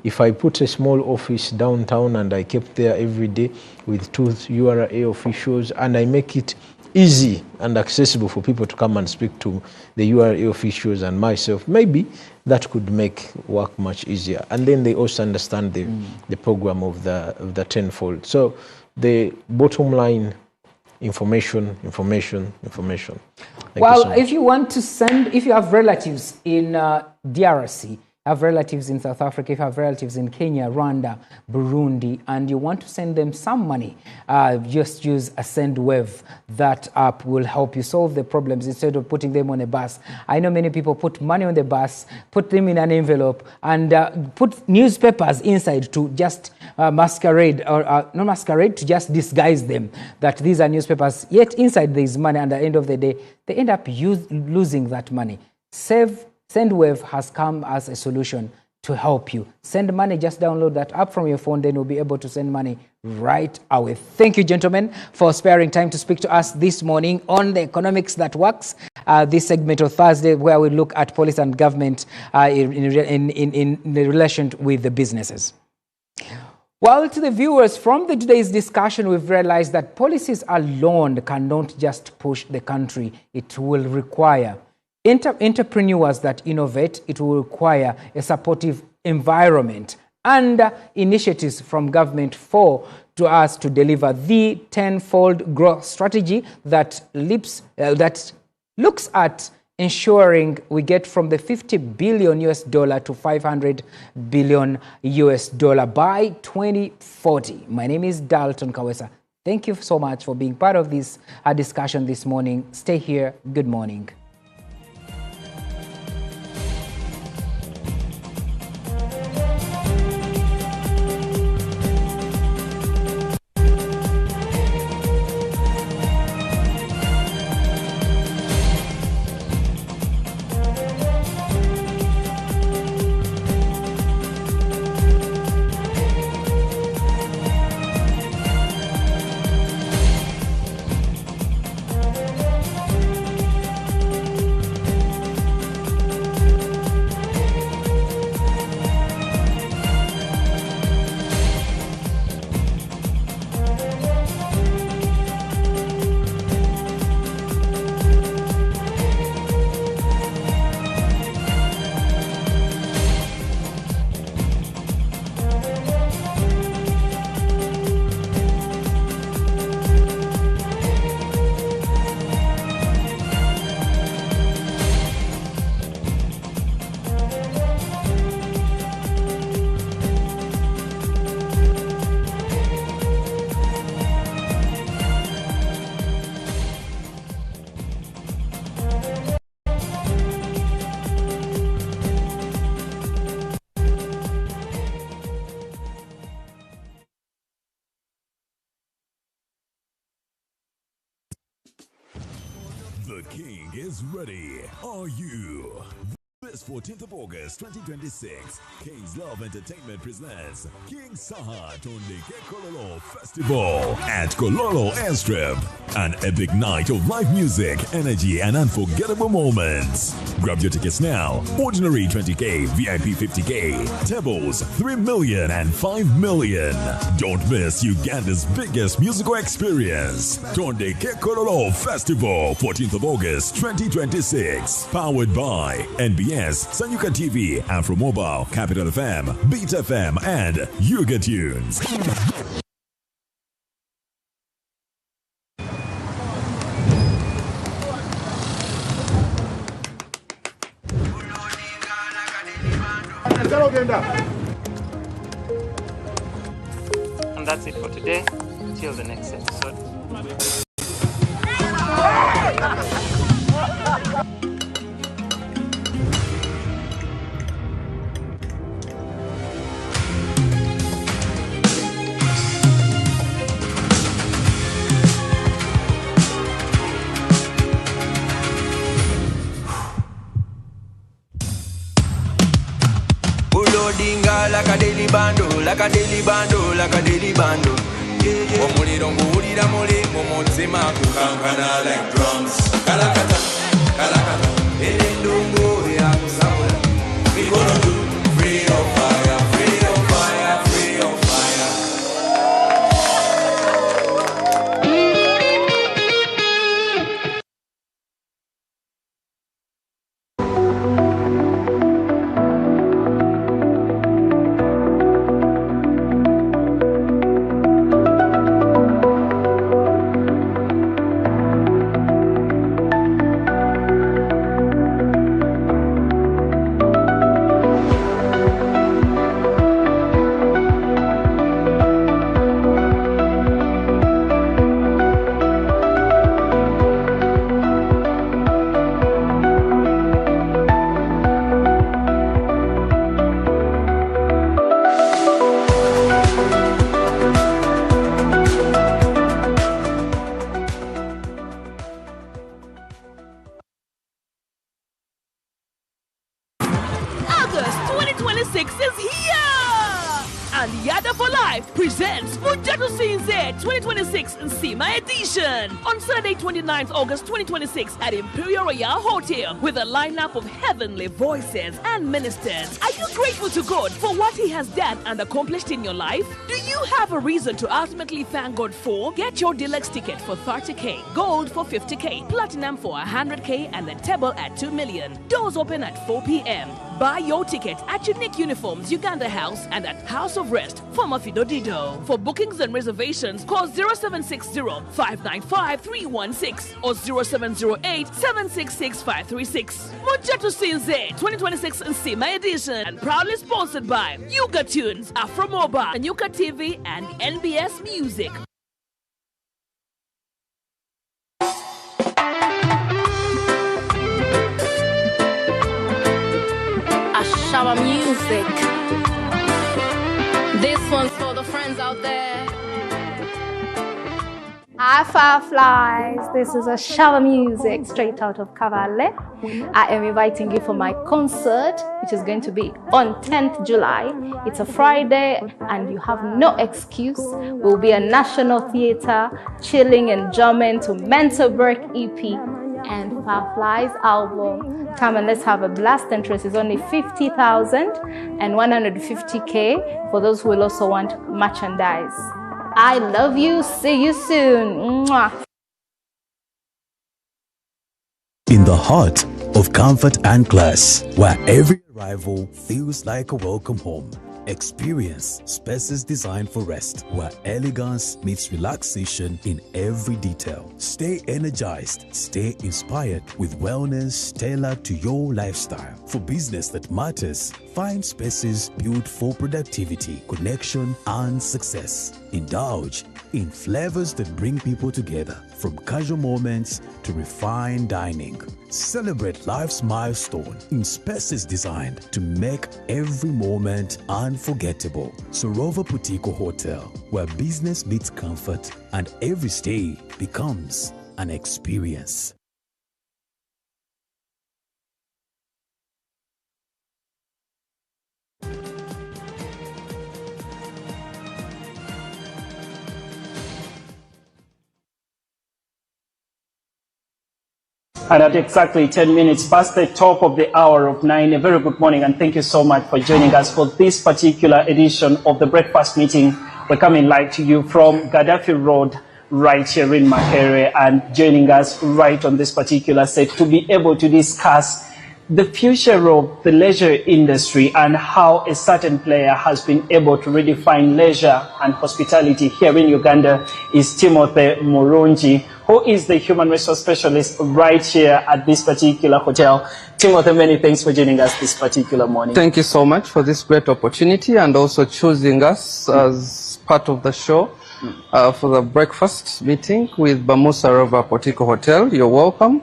If I put a small office downtown and I kept there every day with 2 URA officials and I make it easy and accessible for people to come and speak to the URA officials and myself, maybe that could make work much easier. And then they also understand the program of the tenfold. So the bottom line, information. Well, if you want to send, if you have relatives in DRC, have relatives in South Africa, if you have relatives in Kenya, Rwanda, Burundi, and you want to send them some money, just use a SendWave. That app will help you solve the problems instead of putting them on a bus. I know many people put money on the bus, put them in an envelope, and put newspapers inside to just masquerade, or not masquerade, to just disguise them that these are newspapers, yet inside there is money, and at the end of the day, they end up losing that money. SendWave has come as a solution to help you. Send money, just download that app from your phone, then you'll be able to send money right away. Thank you, gentlemen, for sparing time to speak to us this morning on the economics that works. This segment of Thursday, where we look at policy and government in relation with the businesses. Well, to the viewers, from today's discussion, we've realized that policies alone cannot just push the country. It will require entrepreneurs that innovate. It will require a supportive environment and initiatives from government to us to deliver the tenfold growth strategy that looks at ensuring we get from the $50 billion to $500 billion by 2040. My name is Dalton Kawesa. Thank you so much for being part of this discussion this morning. Stay here. Good morning. The king is ready. Are you? This 14th of August 2026, King's Love Entertainment presents King Saha Tondeke Kololo Festival at Kololo Airstrip. An epic night of live music, energy, and unforgettable moments. Grab your tickets now. Ordinary 20K, VIP 50K, tables 3 million and 5 million. Don't miss Uganda's biggest musical experience. Tondeke Kololo Festival, 14th of August 2026. Powered by NBS Sanyuka TV, Afro Mobile, Capital FM, Beat FM, and Yuga Tunes. And that's it for today. Till the next episode. Like a daily bando, like a daily bando, like a daily bando. Omuliro nguwulira muli mu mutima kukankana like drums. Kalakata, kalakata, endungu ya kusabula. We gonna do free on fire, free on fire, free on fire. 2026 is here! And Yada for Life presents Mujatu Sinze 2026 Nsima Edition on Saturday 29th August 2026 at Imperial Royal Hotel with a lineup of heavenly voices and ministers. Are you grateful to God for what He has done and accomplished in your life? Do you have a reason to ultimately thank God for? Get your deluxe ticket for 30K, gold for 50K, platinum for 100K, and the table at 2 million. Doors open at 4 p.m. Buy your ticket at Unique Uniforms, Uganda House, and at House of Rest, former Fido Dido. For bookings and reservations, call 0760-595-316 or 0708-766-536. Mujatu Sinze 2026 Nsima Edition, and proudly sponsored by Yuga Tunes, Afro Mobile, Yuka TV, and NBS Music. Shower music. This one's for the friends out there. Hi Fireflies, this is a shower music straight out of Cavalle. I am inviting you for my concert, which is going to be on 10th July. It's a Friday and you have no excuse. We'll be a National Theatre, chilling and jamming to Mental Break EP and Fireflies album. Come and let's have a blast. Entrance is only 50,000 and 150K for those who will also want merchandise. I love you. See you soon. Mwah. In the heart of comfort and class, where every arrival feels like a welcome home. Experience spaces designed for rest, where elegance meets relaxation in every detail. Stay energized, stay inspired with wellness tailored to your lifestyle. For business that matters, find spaces built for productivity, connection, and success. Indulge in flavors that bring people together, from casual moments to refined dining. Celebrate life's milestone in spaces designed to make every moment unforgettable. Sarova Putiko Hotel, where business meets comfort and every stay becomes an experience. And at exactly 10 minutes past the top of the hour of 9, a very good morning and thank you so much for joining us for this particular edition of the breakfast meeting. We're coming live to you from Gaddafi Road right here in Makerere, and joining us right on this particular set to be able to discuss the future of the leisure industry and how a certain player has been able to redefine leisure and hospitality here in Uganda is Timothy Murungi, who is the human resource specialist right here at this particular hotel. Timothy, many thanks for joining us this particular morning. Thank you so much for this great opportunity and also choosing us as part of the show for the breakfast meeting with Bamusarova Potiko Hotel. You're welcome.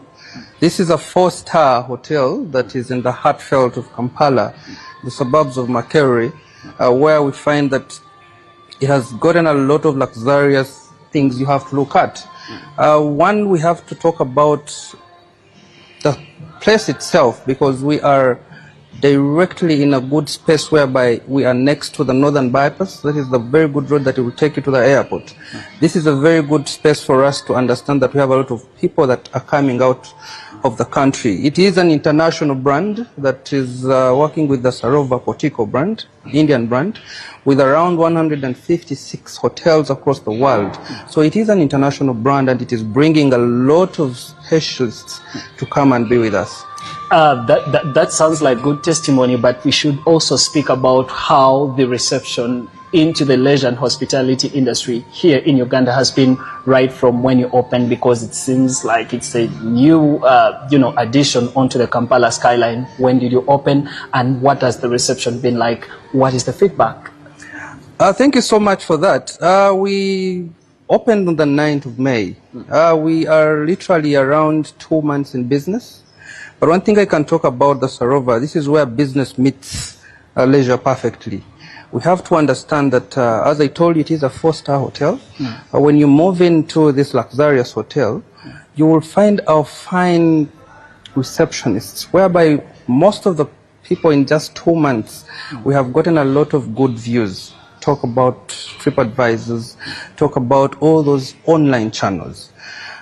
This is a 4-star hotel that is in the heartfelt of Kampala, the suburbs of Makerere, where we find that it has gotten a lot of luxurious things you have to look at. One, we have to talk about the place itself, because we are directly in a good space whereby we are next to the Northern Bypass. That is the very good road that will take you to the airport. This is a very good space for us to understand that we have a lot of people that are coming out of the country. It is an international brand that is working with the Sarova Potiko brand, Indian brand, with around 156 hotels across the world. So it is an international brand and it is bringing a lot of specialists to come and be with us. That sounds like good testimony, but we should also speak about how the reception into the leisure and hospitality industry here in Uganda has been right from when you opened, because it seems like it's a new addition onto the Kampala skyline. When did you open and what has the reception been like? What is the feedback? Thank you so much for that. We opened on the 9th of May. We are literally around 2 months in business. But one thing I can talk about the Sarova, this is where business meets leisure perfectly. We have to understand that, as I told you, it is a 4-star hotel. When you move into this luxurious hotel, you will find our fine receptionists, whereby most of the people in just 2 months, we have gotten a lot of good views. Talk about TripAdvisors, talk about all those online channels.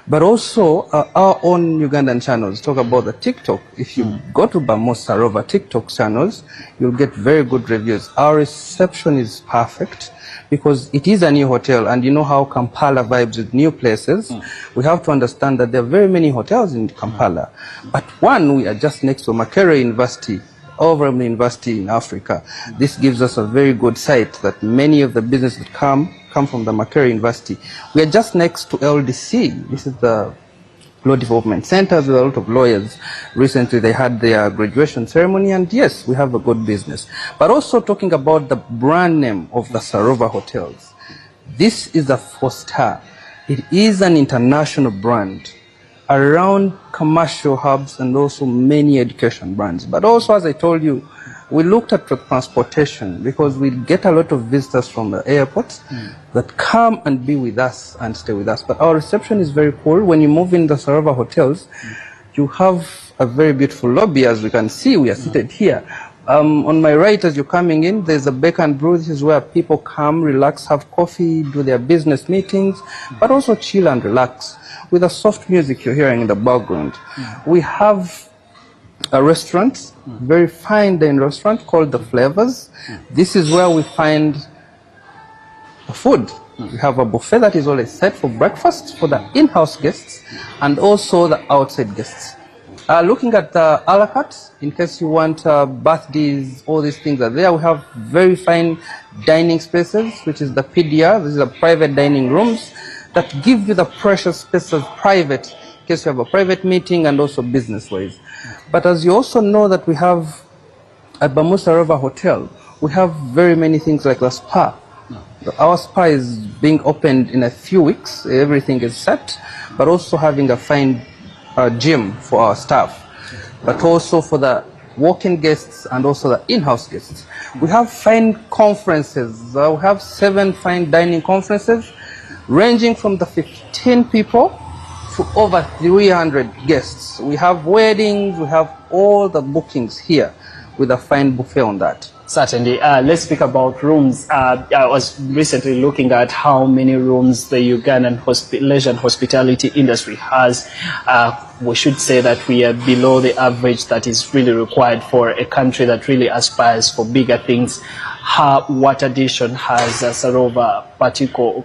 But also our own Ugandan channels, talk about the TikTok. If you go to Bamusa Rover TikTok channels, you'll get very good reviews. Our reception is perfect because it is a new hotel, and you know how Kampala vibes with new places. We have to understand that there are very many hotels in Kampala. But one, we are just next to Makerere University, overall university in Africa. This gives us a very good site that many of the businesses that come from the Makerere University. We are just next to LDC. This is the Law Development Center with a lot of lawyers. Recently they had their graduation ceremony, and yes, we have a good business. But also talking about the brand name of the Sarova Hotels. This is a 4-star. It is an international brand around commercial hubs and also many education brands. But also, as I told you, we looked at the transportation because we get a lot of visitors from the airports that come and be with us and stay with us. But our reception is very cool. When you move in the Sarova hotels, you have a very beautiful lobby. As we can see, we are seated here. On my right, as you're coming in, there's a bake and brew. This is where people come, relax, have coffee, do their business meetings, but also chill and relax with the soft music you're hearing in the background. We have a restaurant, very fine dining restaurant called The Flavors. This is where we find the food. We have a buffet that is always set for breakfast for the in-house guests and also the outside guests. Looking at the a la carte, in case you want birthdays, all these things are there. We have very fine dining spaces, which is the PDR. This is the private dining rooms that give you the precious spaces private, in case you have a private meeting and also business-wise. But as you also know that we have at Bamusa River Hotel, we have very many things like the spa. Our spa is being opened in a few weeks. Everything is set, but also having a fine gym for our staff, but also for the walk-in guests and also the in-house guests. We have fine conferences. We have 7 fine dining conferences ranging from the 15 people to over 300 guests. We have weddings, we have all the bookings here with a fine buffet on that. Certainly. Let's speak about rooms. I was recently looking at how many rooms the Ugandan leisure and hospitality industry has. We should say that we are below the average that is really required for a country that really aspires for bigger things. What addition has Sarova Patiko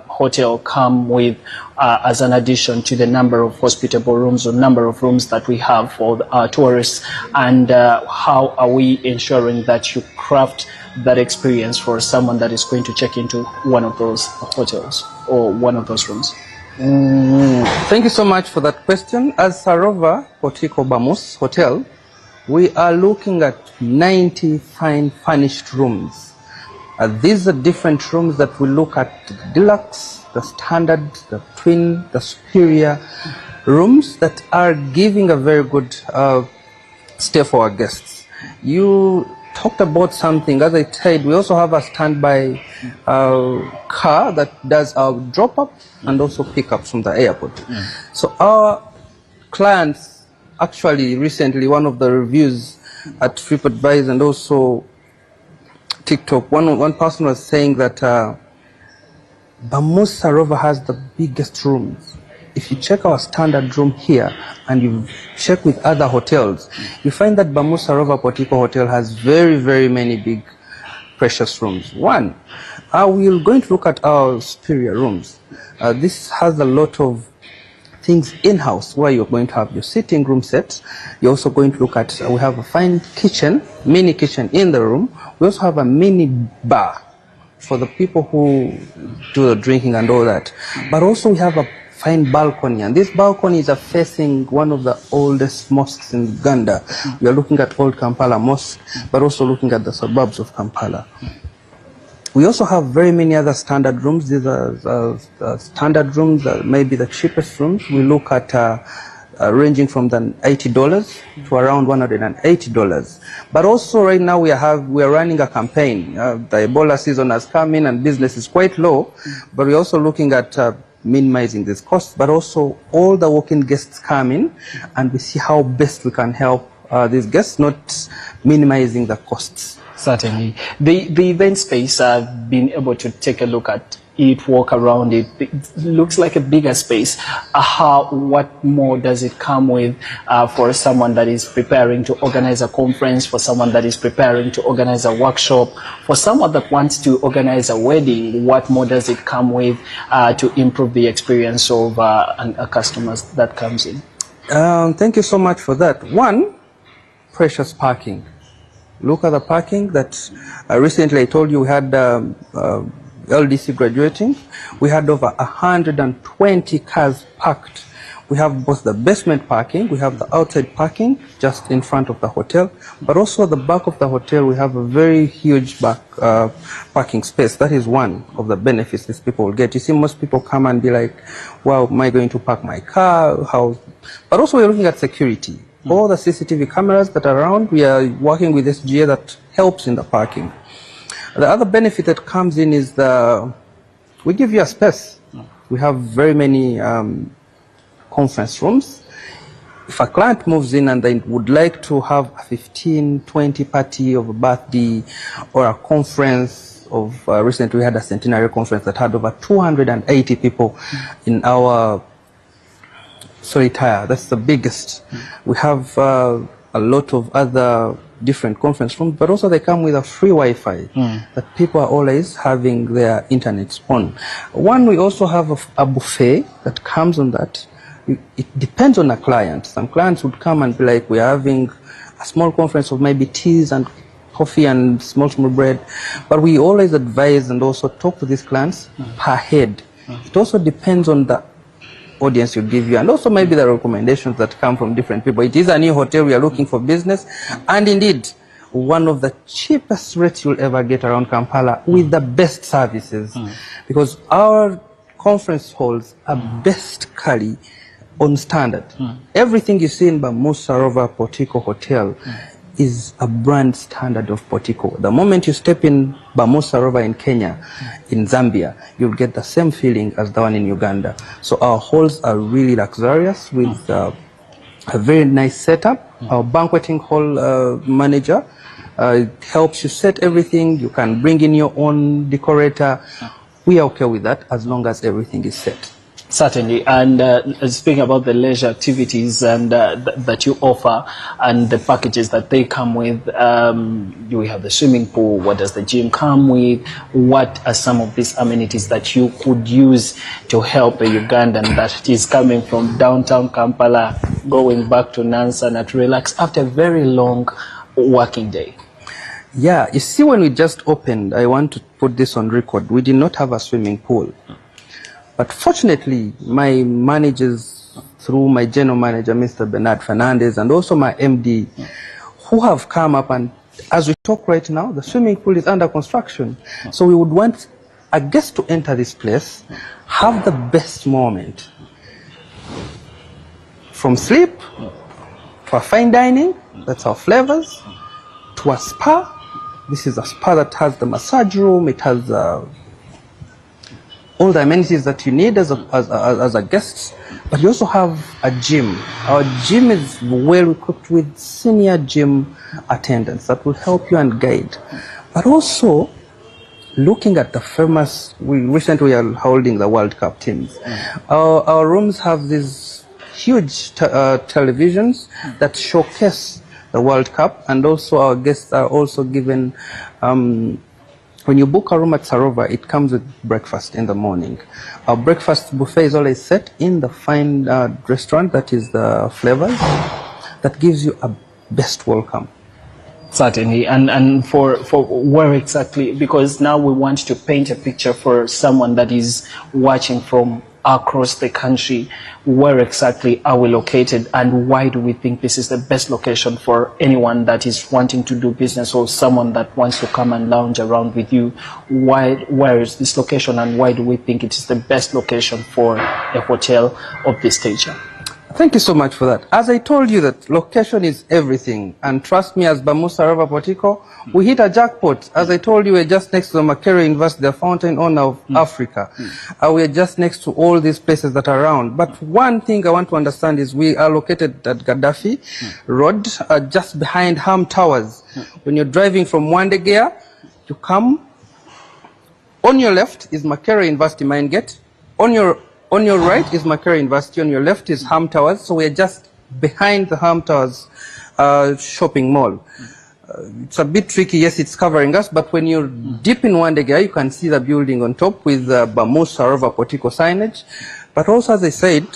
Hotel come with as an addition to the number of hospitable rooms or number of rooms that we have for our tourists, and how are we ensuring that you craft that experience for someone that is going to check into one of those hotels or one of those rooms? Thank you so much for that question. As Sarova Patiko Bamus Hotel, we are looking at 90 fine furnished rooms. These are different rooms that we look at: the deluxe, the standard, the twin, the superior rooms that are giving a very good stay for our guests. You talked about something. As I said, we also have a standby car that does our drop-up and also pick-up from the airport. So our clients, actually, recently, one of the reviews at TripAdvisor and also TikTok, one person was saying that Bamusa Rover has the biggest rooms. If you check our standard room here and you check with other hotels, you find that Bamusa Rover Potiko Hotel has very, very many big, precious rooms. One, we're going to look at our superior rooms. This has a lot of things in-house where you're going to have your sitting room set. You're also going to look at, we have a fine kitchen, mini kitchen in the room. We also have a mini bar for the people who do the drinking and all that. But also we have a fine balcony, and this balcony is facing one of the oldest mosques in Uganda. We are looking at Old Kampala Mosque, but also looking at the suburbs of Kampala. We also have very many other standard rooms. These are standard rooms, maybe the cheapest rooms. We look at ranging from the $80 to around $180. But also right now we are running a campaign. The Ebola season has come in and business is quite low, but we're also looking at minimizing this cost. But also all the walk-in guests come in and we see how best we can help these guests, not minimizing the costs. Certainly. The event space, I've been able to take a look at it, walk around it. It looks like a bigger space. What more does it come with for someone that is preparing to organize a conference, for someone that is preparing to organize a workshop, for someone that wants to organize a wedding? What more does it come with to improve the experience of a customer that comes in? Thank you so much for that. One, precious parking. Look at the parking that recently I told you we had LDC graduating. We had over 120 cars parked. We have both the basement parking, we have the outside parking just in front of the hotel, but also at the back of the hotel we have a very huge back parking space. That is one of the benefits these people will get. You see, most people come and be like, well, am I going to park my car? How? But also we're looking at security. All the CCTV cameras that are around, we are working with SGA that helps in the parking. The other benefit that comes in is we give you a space. We have very many conference rooms. If a client moves in and they would like to have a 15-20 party of a birthday or a conference of, recently we had a centenary conference that had over 280 people in our Solitaire. That's the biggest. We have a lot of other different conference rooms, but also they come with a free Wi-Fi that people are always having their internet on. One, we also have a buffet that comes on that. It depends on a client. Some clients would come and be like, we're having a small conference of maybe teas and coffee and small bread, but we always advise and also talk to these clients per head. It also depends on the audience you give you, and also maybe the recommendations that come from different people. It is a new hotel, we are looking for business, and indeed one of the cheapest rates you'll ever get around Kampala with the best services, because our conference halls are basically on standard. Everything you see in Bamusa Rover Portico Hotel is a brand standard of Portico. The moment you step in Bamusa Rover in Kenya, in Zambia, you'll get the same feeling as the one in Uganda. So our halls are really luxurious with a very nice setup. Our banqueting hall manager helps you set everything. You can bring in your own decorator. We are okay with that as long as everything is set. Certainly. And speaking about the leisure activities and that you offer and the packages that they come with, we have the swimming pool. What does the gym come with? What are some of these amenities that you could use to help a Ugandan that is coming from downtown Kampala, going back to Nansana to relax after a very long working day? Yeah, you see, when we just opened, I want to put this on record, we did not have a swimming pool. But fortunately, my managers, through my general manager, Mr. Bernard Fernandez, and also my MD, who have come up, and as we talk right now, the swimming pool is under construction. So we would want a guest to enter this place, have the best moment. From sleep, to a fine dining, that's our flavors, to a spa. This is a spa that has the massage room, it has all the amenities that you need as a guest, but you also have a gym. Our gym is well equipped with senior gym attendants that will help you and guide. But also, looking at the famous, we recently are holding the World Cup teams. Our rooms have these huge televisions that showcase the World Cup, and also our guests are also given when you book a room at Sarova, it comes with breakfast in the morning. Our breakfast buffet is always set in the fine restaurant, that is the Flavors, that gives you a best welcome. Certainly. And for where exactly, because now we want to paint a picture for someone that is watching from across the country, where exactly are we located and why do we think this is the best location for anyone that is wanting to do business or someone that wants to come and lounge around with you? Where is this location and why do we think it is the best location for a hotel of this stage? Thank you so much for that. As I told you that location is everything, and trust me, as Bamusa River Portico, we hit a jackpot. As I told you, we're just next to the Makerere University, the fountain owner of Africa. We're just next to all these places that are around. But one thing I want to understand is we are located at Gaddafi Road, just behind Ham Towers. When you're driving from Wandegea, you come, on your left is Makerere University Main Gate, on your right is Makerere University, on your left is Ham Towers, so we're just behind the Ham Towers shopping mall. It's a bit tricky, yes, it's covering us, but when you're deep in Wandegea, you can see the building on top with Bamusa River Portico signage. But also, as I said,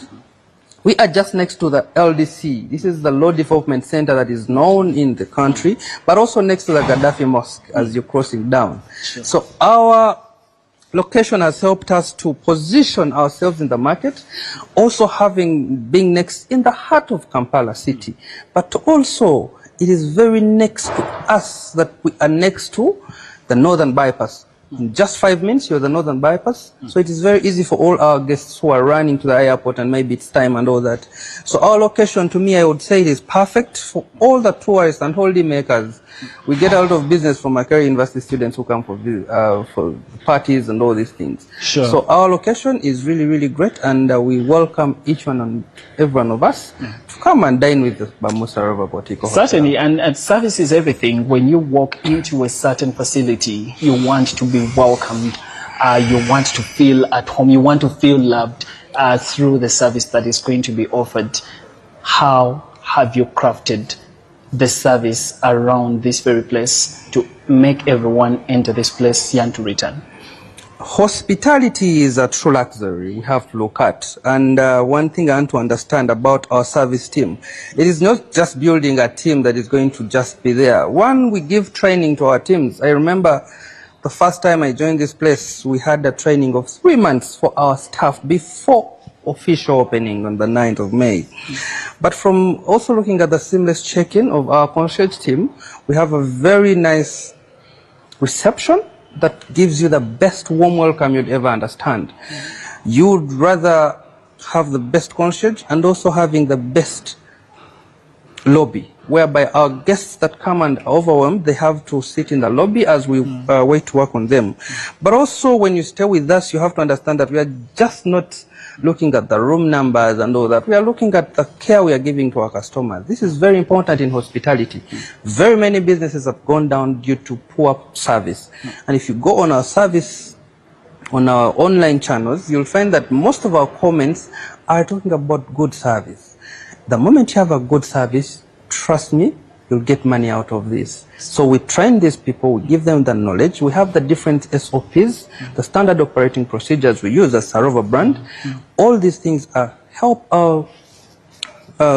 we are just next to the LDC. This is the Law Development Center that is known in the country, but also next to the Gaddafi Mosque as you're crossing down. Sure. So our location has helped us to position ourselves in the market, also being next in the heart of Kampala city, but also it is very next to us that we are next to the Northern Bypass. In just 5 minutes, you're the Northern Bypass. So it is very easy for all our guests who are running to the airport and maybe it's time and all that. So our location, to me, I would say it is perfect for all the tourists and holiday makers. We get a lot of business from Makerere University students who come for parties and all these things. Sure. So our location is really, really great, and we welcome each one and every one of us to come and dine with the Bamusa River Portico Hotel. Certainly, and service is everything. When you walk into a certain facility, you want to be welcomed, you want to feel at home, you want to feel loved through the service that is going to be offered. How have you crafted the service around this very place to make everyone enter this place and to return? Hospitality is a true luxury we have to look at. And one thing I want to understand about our service team, it is not just building a team that is going to just be there. One, we give training to our teams. I remember the first time I joined this place, we had a training of 3 months for our staff before official opening on the 9th of May. But from also looking at the seamless check-in of our concierge team, we have a very nice reception that gives you the best warm welcome you'd ever understand. You'd rather have the best concierge and also having the best lobby, whereby our guests that come and are overwhelmed, they have to sit in the lobby as we wait to work on them. But also when you stay with us, you have to understand that we are just not looking at the room numbers and all that. We are looking at the care we are giving to our customers. This is very important in hospitality. Very many businesses have gone down due to poor service. And if you go on our service, on our online channels, you'll find that most of our comments are talking about good service. The moment you have a good service, trust me, you'll get money out of this. So we train these people, we give them the knowledge, we have the different SOPs, the standard operating procedures we use as Sarova brand. All these things help our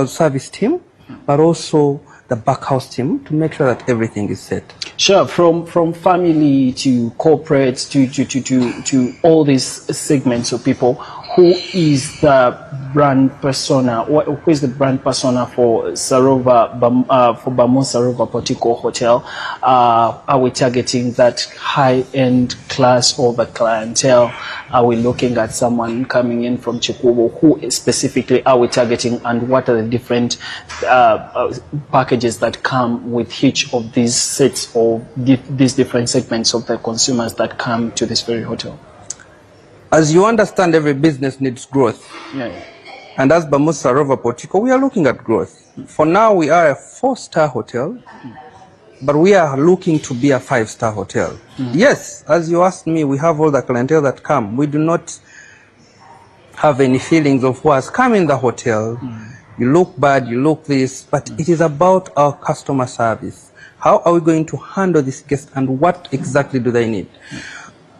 service team, but also the back house team to make sure that everything is set. Sure, from family to corporate to all these segments of people, who is the brand persona? Who is the brand persona for Bamusa River Portico Hotel? Are we targeting that high-end class of the clientele? Are we looking at someone coming in from Chikubu? Who specifically are we targeting, and what are the different packages that come with each of these sets of these different segments of the consumers that come to this very hotel? As you understand, every business needs growth. Yeah. And as Bamusa River Portico, we are looking at growth. For now, we are a 4-star hotel, but we are looking to be a 5-star hotel. Yes, as you asked me, we have all the clientele that come. We do not have any feelings of who has come in the hotel. You look bad, you look this, but it is about our customer service. How are we going to handle this guest, and what exactly do they need?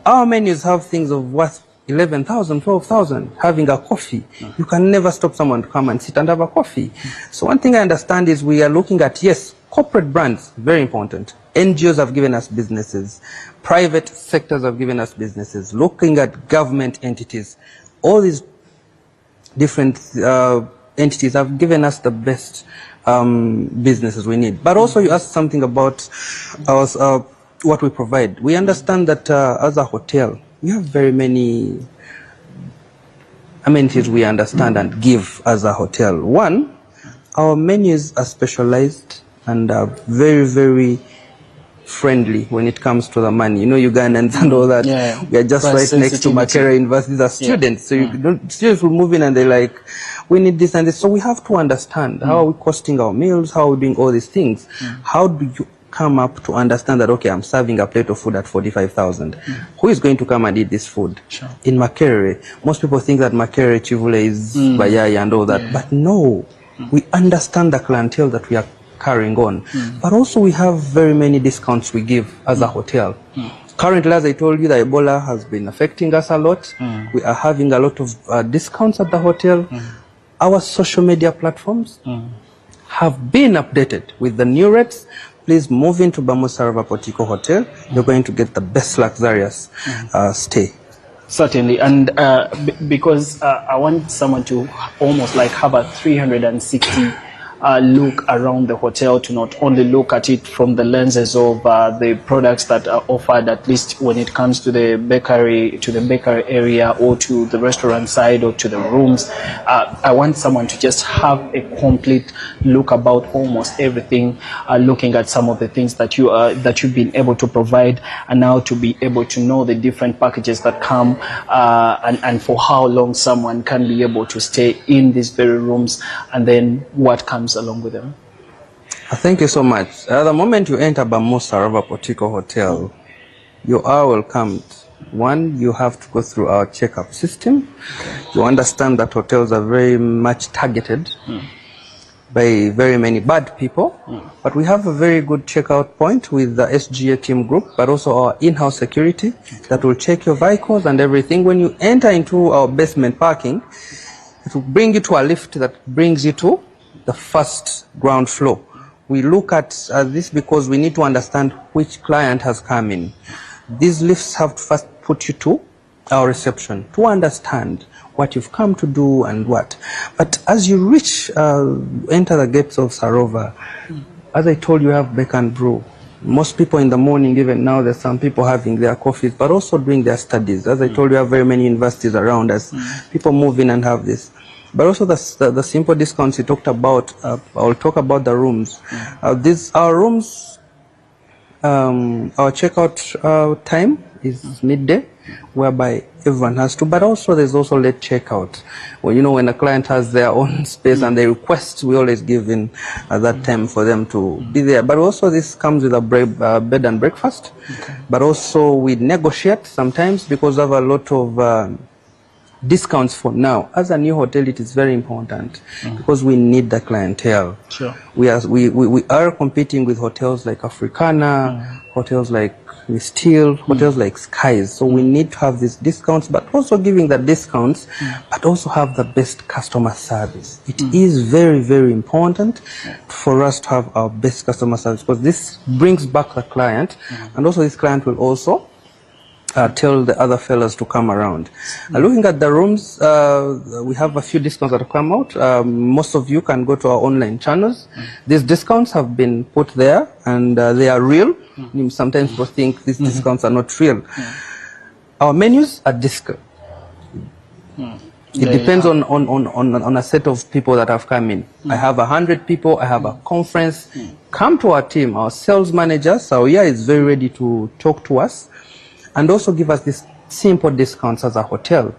Our menus have things of worth 11,000, 12,000, having a coffee. You can never stop someone to come and sit and have a coffee. So one thing I understand is we are looking at, yes, corporate brands, very important. NGOs have given us businesses. Private sectors have given us businesses. Looking at government entities. All these different entities have given us the best businesses we need. But also you asked something about what we provide. We understand that as a hotel, we have very many amenities we understand and give as a hotel. One, our menus are specialized and are very, very friendly when it comes to the money. You know, Ugandans and all that. Yeah. We are just right next to Makerere University. These are students. So students will move in and they're like, we need this and this. So we have to understand how are we costing our meals, how are we doing all these things. How do you come up to understand that, okay, I'm serving a plate of food at 45,000. Who is going to come and eat this food? In Makerere, most people think that Makerere Chivule is Bayaya and all that. But no, we understand the clientele that we are carrying on. But also we have very many discounts we give as a hotel. Currently, as I told you, the Ebola has been affecting us a lot. We are having a lot of discounts at the hotel. Our social media platforms have been updated with the new rates. Please move into Bamusarava Portico Hotel. You're going to get the best luxurious stay. Certainly, and because I want someone to almost like have a 360 look around the hotel, to not only look at it from the lenses of the products that are offered, at least when it comes to the bakery area or to the restaurant side or to the rooms. I want someone to just have a complete look about almost everything, looking at some of the things that you've been able to provide, and now to be able to know the different packages that come and for how long someone can be able to stay in these very rooms, and then what comes along with them. Thank you so much. The moment you enter Bamusarava Portico Hotel, you are welcomed. One, you have to go through our checkup system. You understand that hotels are very much targeted by very many bad people, but we have a very good checkout point with the SGA team group, but also our in-house security that will check your vehicles and everything. When you enter into our basement parking, it will bring you to a lift that brings you to the first ground floor. We look at this because we need to understand which client has come in. These lifts have to first put you to our reception to understand what you've come to do and what. But as you reach, enter the gates of Sarova, as I told you, have bake and brew. Most people in the morning, even now, there's some people having their coffees, but also doing their studies. As I told you, we have very many universities around us. People move in and have this. But also the simple discounts you talked about, I'll talk about the rooms. Our rooms, our checkout time is midday, whereby everyone has to, but also there's also late checkout. Well, you know, when a client has their own space and they request, we always give in that time for them to be there. But also this comes with a bed and breakfast, but also we negotiate sometimes because we have a lot of discounts for now. As a new hotel, it is very important because we need the clientele. Sure. We are competing with hotels like Africana, hotels like Steel, hotels like Skies. So we need to have these discounts, but also giving the discounts, but also have the best customer service. It is very, very important for us to have our best customer service because this brings back the client, and also this client will also tell the other fellas to come around. Looking at the rooms, we have a few discounts that have come out. Most of you can go to our online channels. These discounts have been put there and they are real. Sometimes people think these discounts are not real. Our menus are discount. It depends on a set of people that have come in. I have 100 people, I have a conference. Come to our team, our sales manager, Sauya, is very ready to talk to us and also give us these simple discounts as a hotel.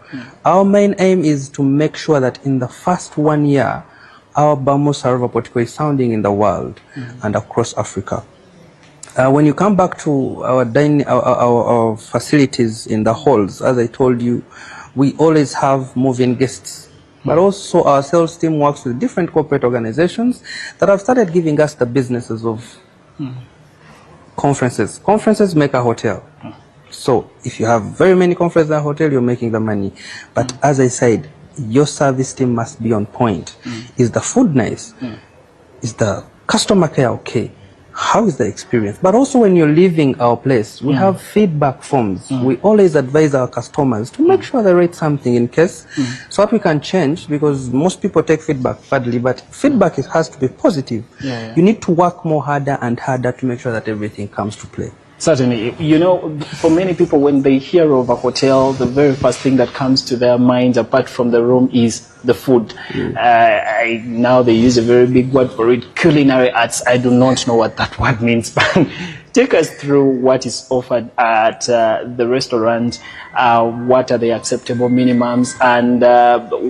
Our main aim is to make sure that in the first 1 year, our Bamusarava Portico is sounding in the world and across Africa. When you come back to our facilities in the halls, as I told you, we always have moving guests. But also our sales team works with different corporate organizations that have started giving us the businesses of conferences. Conferences make a hotel. So if you have very many conferences in a hotel, you're making the money. But as I said, your service team must be on point. Is the food nice? Is the customer care okay? How is the experience? But also when you're leaving our place, we have feedback forms. We always advise our customers to make sure they rate something in case so that we can change, because most people take feedback badly, but feedback has to be positive. You need to work more harder and harder to make sure that everything comes to play. Certainly. You know, for many people, when they hear of a hotel, the very first thing that comes to their minds, apart from the room, is the food. Now they use a very big word for it, culinary arts. I do not know what that word means, but take us through what is offered at the restaurant. What are the acceptable minimums, and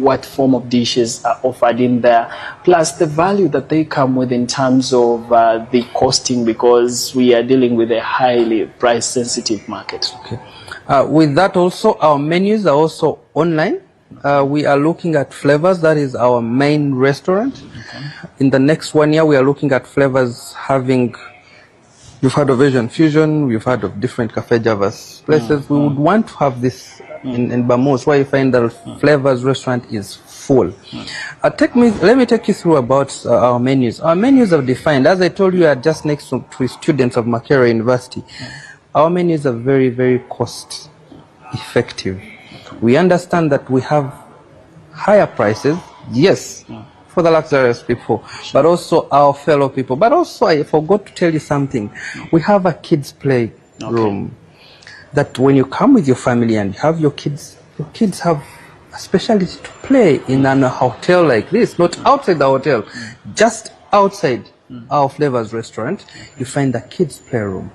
what form of dishes are offered in there, plus the value that they come with in terms of the costing, because we are dealing with a highly price sensitive market. Okay. With that also, our menus are also online. We are looking at flavors. That is our main restaurant. Okay. In the next 1 year, we are looking at flavors having, you've heard of Asian fusion, we've heard of different Cafe Javas places. We would want to have this in Bamos, where you find the flavors restaurant is full. Let me take you through about our menus. Our menus are defined. As I told you, we are just next to students of Makerere University. Our menus are very, very cost effective. We understand that we have higher prices, yes, for the luxurious people, but also our fellow people. But also, I forgot to tell you something. We have a kids' play room that when you come with your family and you have your kids have a specialty to play in a hotel like this, not outside the hotel, just outside our Flavors restaurant, you find the kids' playroom.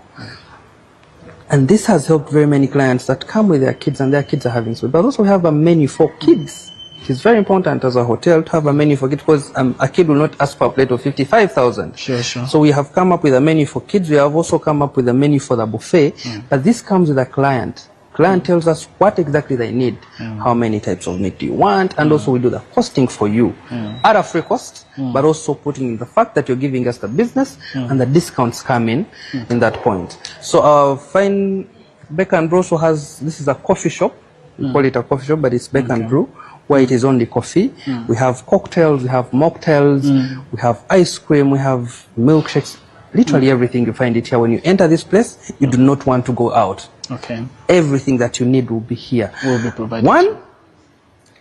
And this has helped very many clients that come with their kids and their kids are having food. But also we have a menu for kids. It is very important as a hotel to have a menu for kids, because a kid will not ask for a plate of 55,000. Sure. So we have come up with a menu for kids. We have also come up with a menu for the buffet. But this comes with a client. Client tells us what exactly they need, how many types of meat do you want, and also we do the costing for you at a free cost, but also putting in the fact that you're giving us the business and the discounts come in that point. So our fine Bake and Brew also has, this is a coffee shop, we call it a coffee shop, but it's Bake and Brew, where it is only coffee. We have cocktails, we have mocktails, we have ice cream, we have milkshakes, literally everything you find it here. When you enter this place, you do not want to go out. Okay. Everything that you need will be here. Will be provided. One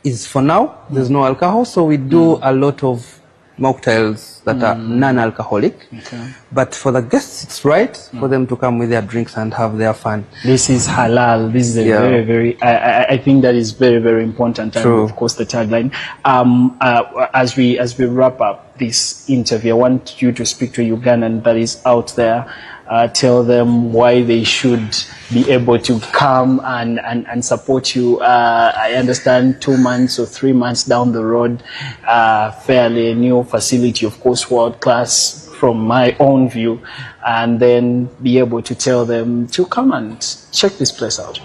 is, for now, there's no alcohol, so we do a lot of mocktails that are non-alcoholic. Okay. But for the guests, it's right for them to come with their drinks and have their fun. This is halal. This is a very, very, I think that is very, very important. And of course, the tagline. As we wrap up this interview, I want you to speak to Ugandan that is out there. Tell them why they should be able to come and support you. I understand 2 months or 3 months down the road, fairly new facility, of course, world class from my own view, and then be able to tell them to come and check this place out.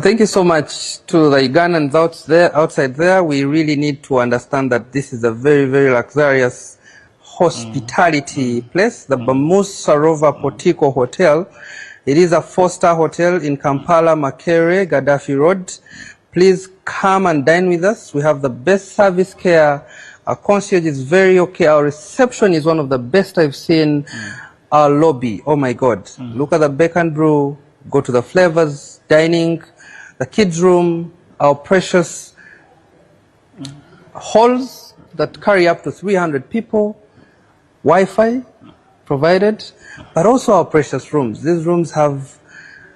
Thank you so much to the Ugandans outside there. We really need to understand that this is a very, very luxurious hospitality place, the Bamus Sarova Portico Hotel. It is a 4-star hotel in Kampala, Makerere, Gaddafi Road. Please come and dine with us. We have the best service care. Our concierge is very okay. Our reception is one of the best I've seen. Our lobby, oh my God. Look at the Bake and Brew, go to the Flavors, dining, the kids' room, our precious halls that carry up to 300 people. Wi-Fi provided, but also our precious rooms. These rooms have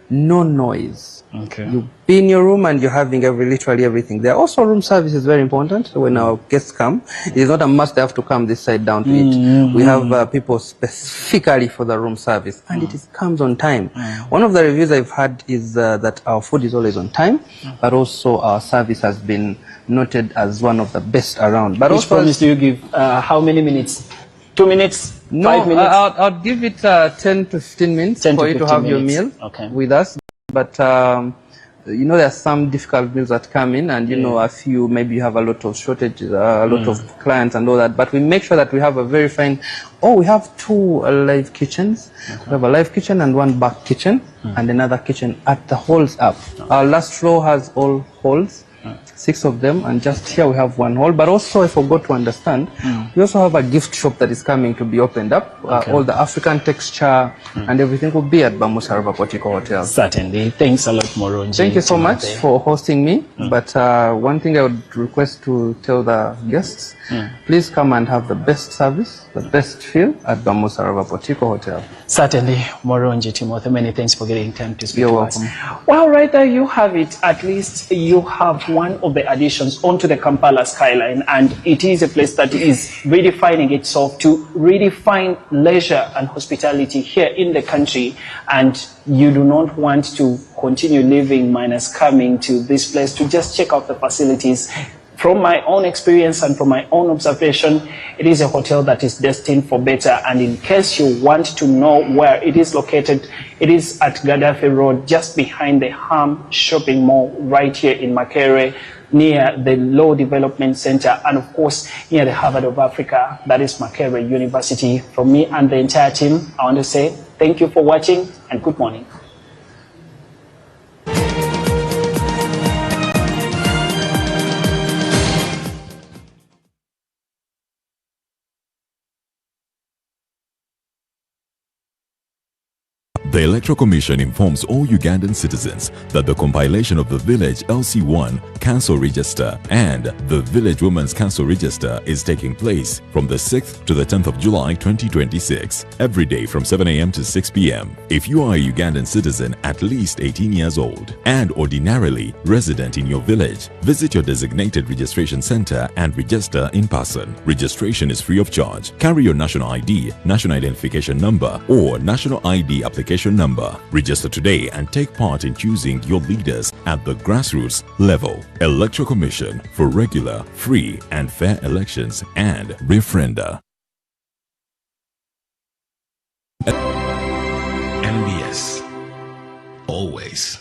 no noise. Okay. You be in your room and you're having literally everything. There are also room service is very important when our guests come. It is not a must they have to come this side down to eat. We have people specifically for the room service, and it comes on time. One of the reviews I've had is that our food is always on time, but also our service has been noted as one of the best around. But which promise do you give? How many minutes? 2 minutes? No, 5 minutes? I'll give it 10 to 15 minutes for you to have your meal with us. But, you know, there are some difficult meals that come in, and, you know, a few, maybe you have a lot of shortage, a lot of clients and all that. But we make sure that we have a very fine, we have 2 live kitchens. We have a live kitchen and 1 back kitchen, and another kitchen at the halls up. Our last floor has all halls. 6 of them, and just here we have 1 hall. But also I forgot to understand, we also have a gift shop that is coming to be opened up. All the African texture and everything will be at Bamusa River Portico Hotel. Certainly. Thanks a lot, Moronji. Thank you so much for hosting me. But one thing I would request to tell the guests, please come and have the best service, the best feel at Bamusa River Portico Hotel. Certainly, Moronji Timothy, many thanks for getting time to speak You're to welcome. us. Well, right there you have it. At least you have one of the additions onto the Kampala skyline, and it is a place that is redefining itself to redefine leisure and hospitality here in the country. And you do not want to continue living minus coming to this place to just check out the facilities. From my own experience and from my own observation, it is a hotel that is destined for better. And in case you want to know where it is located, it is at Gaddafi Road, just behind the Ham Shopping Mall, right here in Makerere, near the Law Development Center, and of course, near the Harvard of Africa, that is Makerere University. From me and the entire team, I want to say thank you for watching and good morning. The Electoral Commission informs all Ugandan citizens that the compilation of the Village LC1 Council Register and the Village Women's Council Register is taking place from the 6th to the 10th of July 2026, every day from 7 a.m. to 6 p.m. If you are a Ugandan citizen at least 18 years old and ordinarily resident in your village, visit your designated registration center and register in person. Registration is free of charge. Carry your national ID, national identification number, or national ID application number. Register today and take part in choosing your leaders at the grassroots level. Electoral Commission for regular, free and fair elections and referenda. NBS. Always.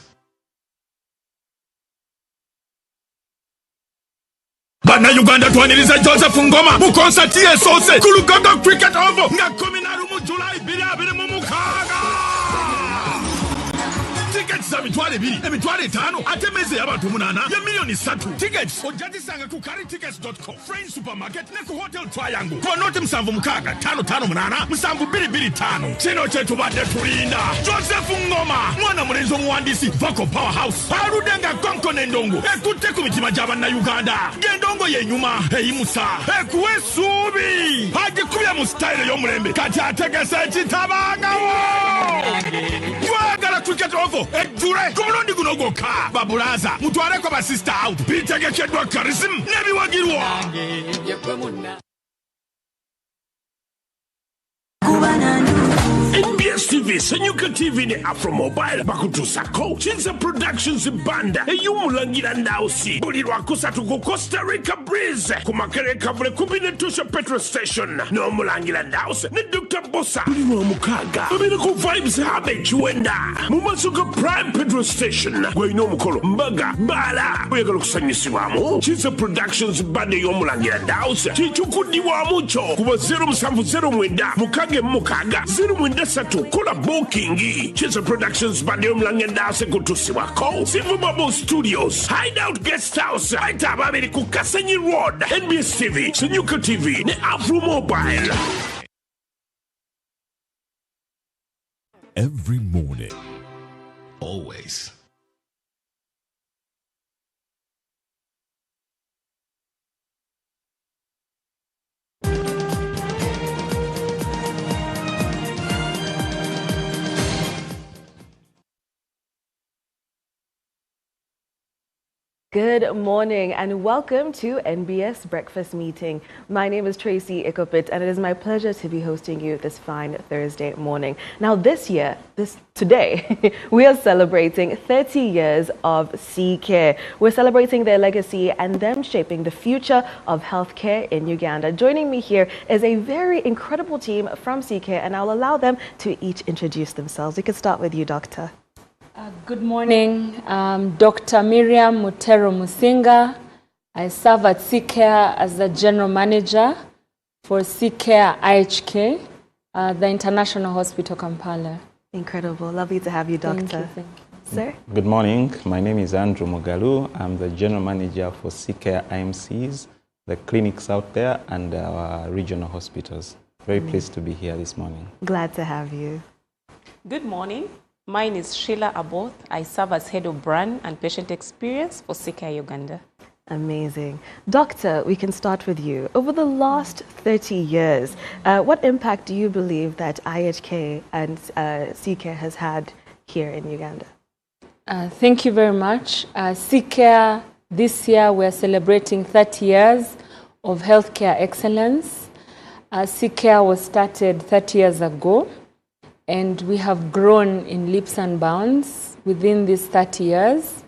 Bana Uganda twaniriza Joseph Ngoma mu concert yesose ku Lugogo Cricket Oval nga 10 mu July 2026. Tickets za mitwale 2, emitwale 5, atemeze y'abantu 8 ya milioni 3. Tickets ojazisanga ku caritickets.com, Friends Supermarket ne ku Hotel Triangle. Kwa noti 756 555 Chino chetu bade tulinda. Joseph Ngoma, mwana mulenzo muhandisi, Vocal Powerhouse. Arudenga konko nendongo. Ekute ku mitima j'abana Uganda. Gendongo yenyuma, eyimusa. Ekuwe subi. Haje kubya mu style y'omulembe. Kati ategese kitabanga wo. Twagala cricket oval. Ejure kumulondi gunogoka babulaza mutware kwa sister out bitegekedwa charism nebiwagirwa NBS TV, Senyuka TV ne Afro Mobile bakutusako Chinza Productions banda eyumulangira ndausi buli lwakusatu ku Costa Rica Breeze ku Makerere Kavule kubine tusha petrol station no mulangira ndausi ne Dr. Bossa buli lwamukaga babine ku Vibes Hub ekiwenda mu Masuka Prime petrol station gweyina omukolo mbaga bala oyagala okusanyusibwamu Chinza Productions banda ey'omulangira ndausi kikyukudibwamu kyo kuba 0709 mukage mukaga 0 kola booking Chinza Productions bande omulangenda se kutusibwako Silver Bubble Studios Hideout Guest House aita babiri ku Kasenyi Road NBS TV Senyuka TV ne Afro Mobile. Every morning, always. Good morning and welcome to NBS Breakfast Meeting. My name is Tracy Ikopit and it is my pleasure to be hosting you this fine Thursday morning. Now today, we are celebrating 30 years of C-Care. We're celebrating their legacy and them shaping the future of healthcare in Uganda. Joining me here is a very incredible team from C-Care and I'll allow them to each introduce themselves. We can start with you, Doctor. Good morning. I'm Dr. Miriam Mutero Musinga. I serve at C-Care as the General Manager for C-Care IHK, the International Hospital Kampala. Incredible. Lovely to have you, Doctor. Thank you. Sir? Good morning. My name is Andrew Mogalu. I'm the General Manager for CCare IMCs, the clinics out there, and our regional hospitals. Very pleased to be here this morning. Glad to have you. Good morning. Mine is Sheila Aboth. I serve as Head of Brand and Patient Experience for CCare Uganda. Amazing. Doctor, we can start with you. Over the last 30 years, what impact do you believe that IHK and CCare has had here in Uganda? Thank you very much. CCare, this year we're celebrating 30 years of healthcare excellence. CCare was started 30 years ago, and we have grown in leaps and bounds within these 30 years.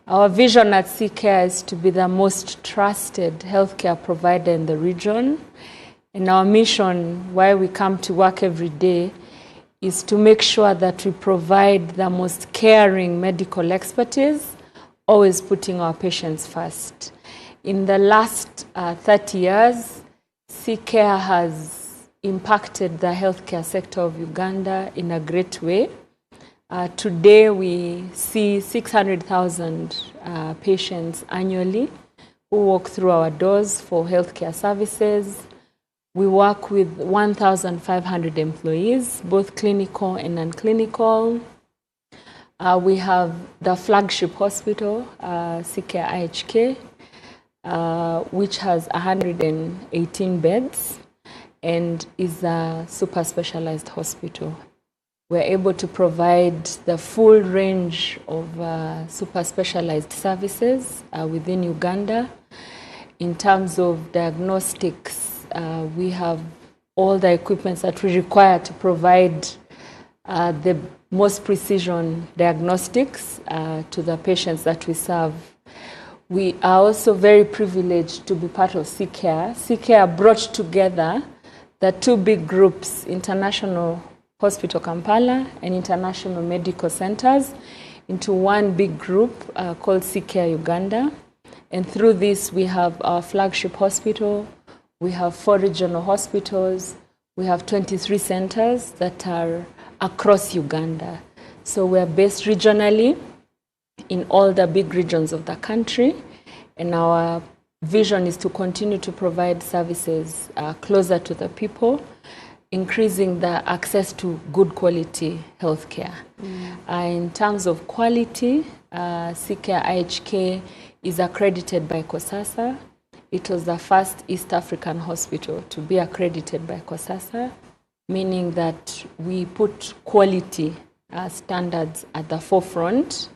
Our vision at CCare is to be the most trusted healthcare provider in the region. And our mission, why we come to work every day, is to make sure that we provide the most caring medical expertise, always putting our patients first. In the last 30 years, CCare has impacted the healthcare sector of Uganda in a great way. Today, we see 600,000 patients annually who walk through our doors for healthcare services. We work with 1,500 employees, both clinical and non-clinical. We have the flagship hospital, CCare IHK, which has 118 beds and is a super specialized hospital. We're able to provide the full range of super specialized services within Uganda. In terms of diagnostics, we have all the equipment that we require to provide the most precision diagnostics to the patients that we serve. We are also very privileged to be part of CCare. CCare brought together the two big groups, International Hospital Kampala and International Medical Centers, into one big group called CCare Uganda. And through this, we have our flagship hospital, we have 4 regional hospitals, we have 23 centers that are across Uganda. So we're based regionally in all the big regions of the country, and our vision is to continue to provide services closer to the people, increasing the access to good quality healthcare. In terms of quality, CCare IHK is accredited by COSASA. It was the first East African hospital to be accredited by COSASA, meaning that we put quality standards at the forefront.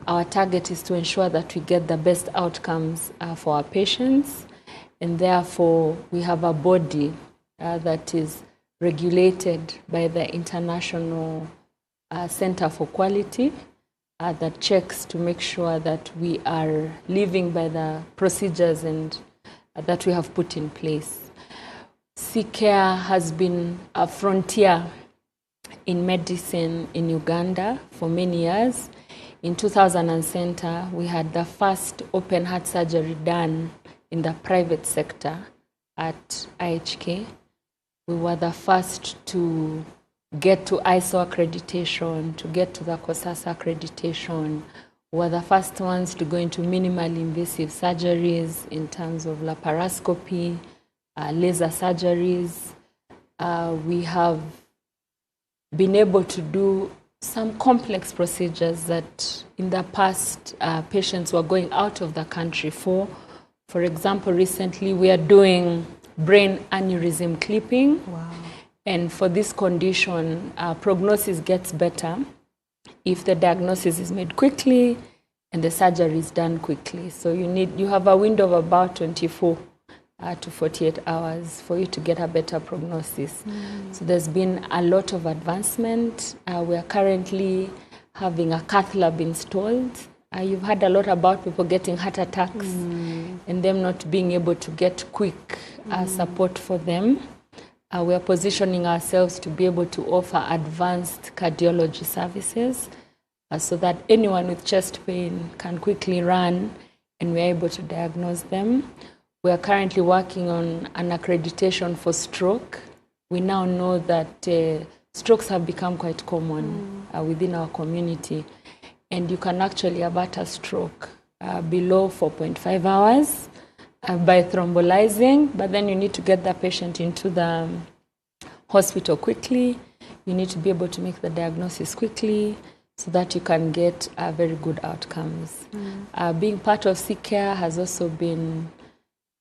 Our target is to ensure that we get the best outcomes for our patients, and therefore we have a body that is regulated by the International Center for Quality that checks to make sure that we are living by the procedures and that we have put in place. CCare has been a frontier in medicine in Uganda for many years. In 2000, we had the first open heart surgery done in the private sector at IHK. We were the first to get to ISO accreditation, to get to the COSASA accreditation. We were the first ones to go into minimally invasive surgeries in terms of laparoscopy, laser surgeries. We have been able to do some complex procedures that in the past patients were going out of the country for. For example, recently we are doing brain aneurysm clipping. Wow. And for this condition, prognosis gets better if the diagnosis is made quickly and the surgery is done quickly. So you have a window of about 24 to 48 hours for you to get a better prognosis. So there's been a lot of advancement. We are currently having a cath lab installed. You've heard a lot about people getting heart attacks and them not being able to get quick support for them. We are positioning ourselves to be able to offer advanced cardiology services so that anyone with chest pain can quickly run and we're able to diagnose them. We are currently working on an accreditation for stroke. We now know that strokes have become quite common within our community. and you can actually avert a stroke below 4.5 hours by thrombolizing, but then you need to get the patient into the hospital quickly. You need to be able to make the diagnosis quickly so that you can get very good outcomes. Being part of CCare has also been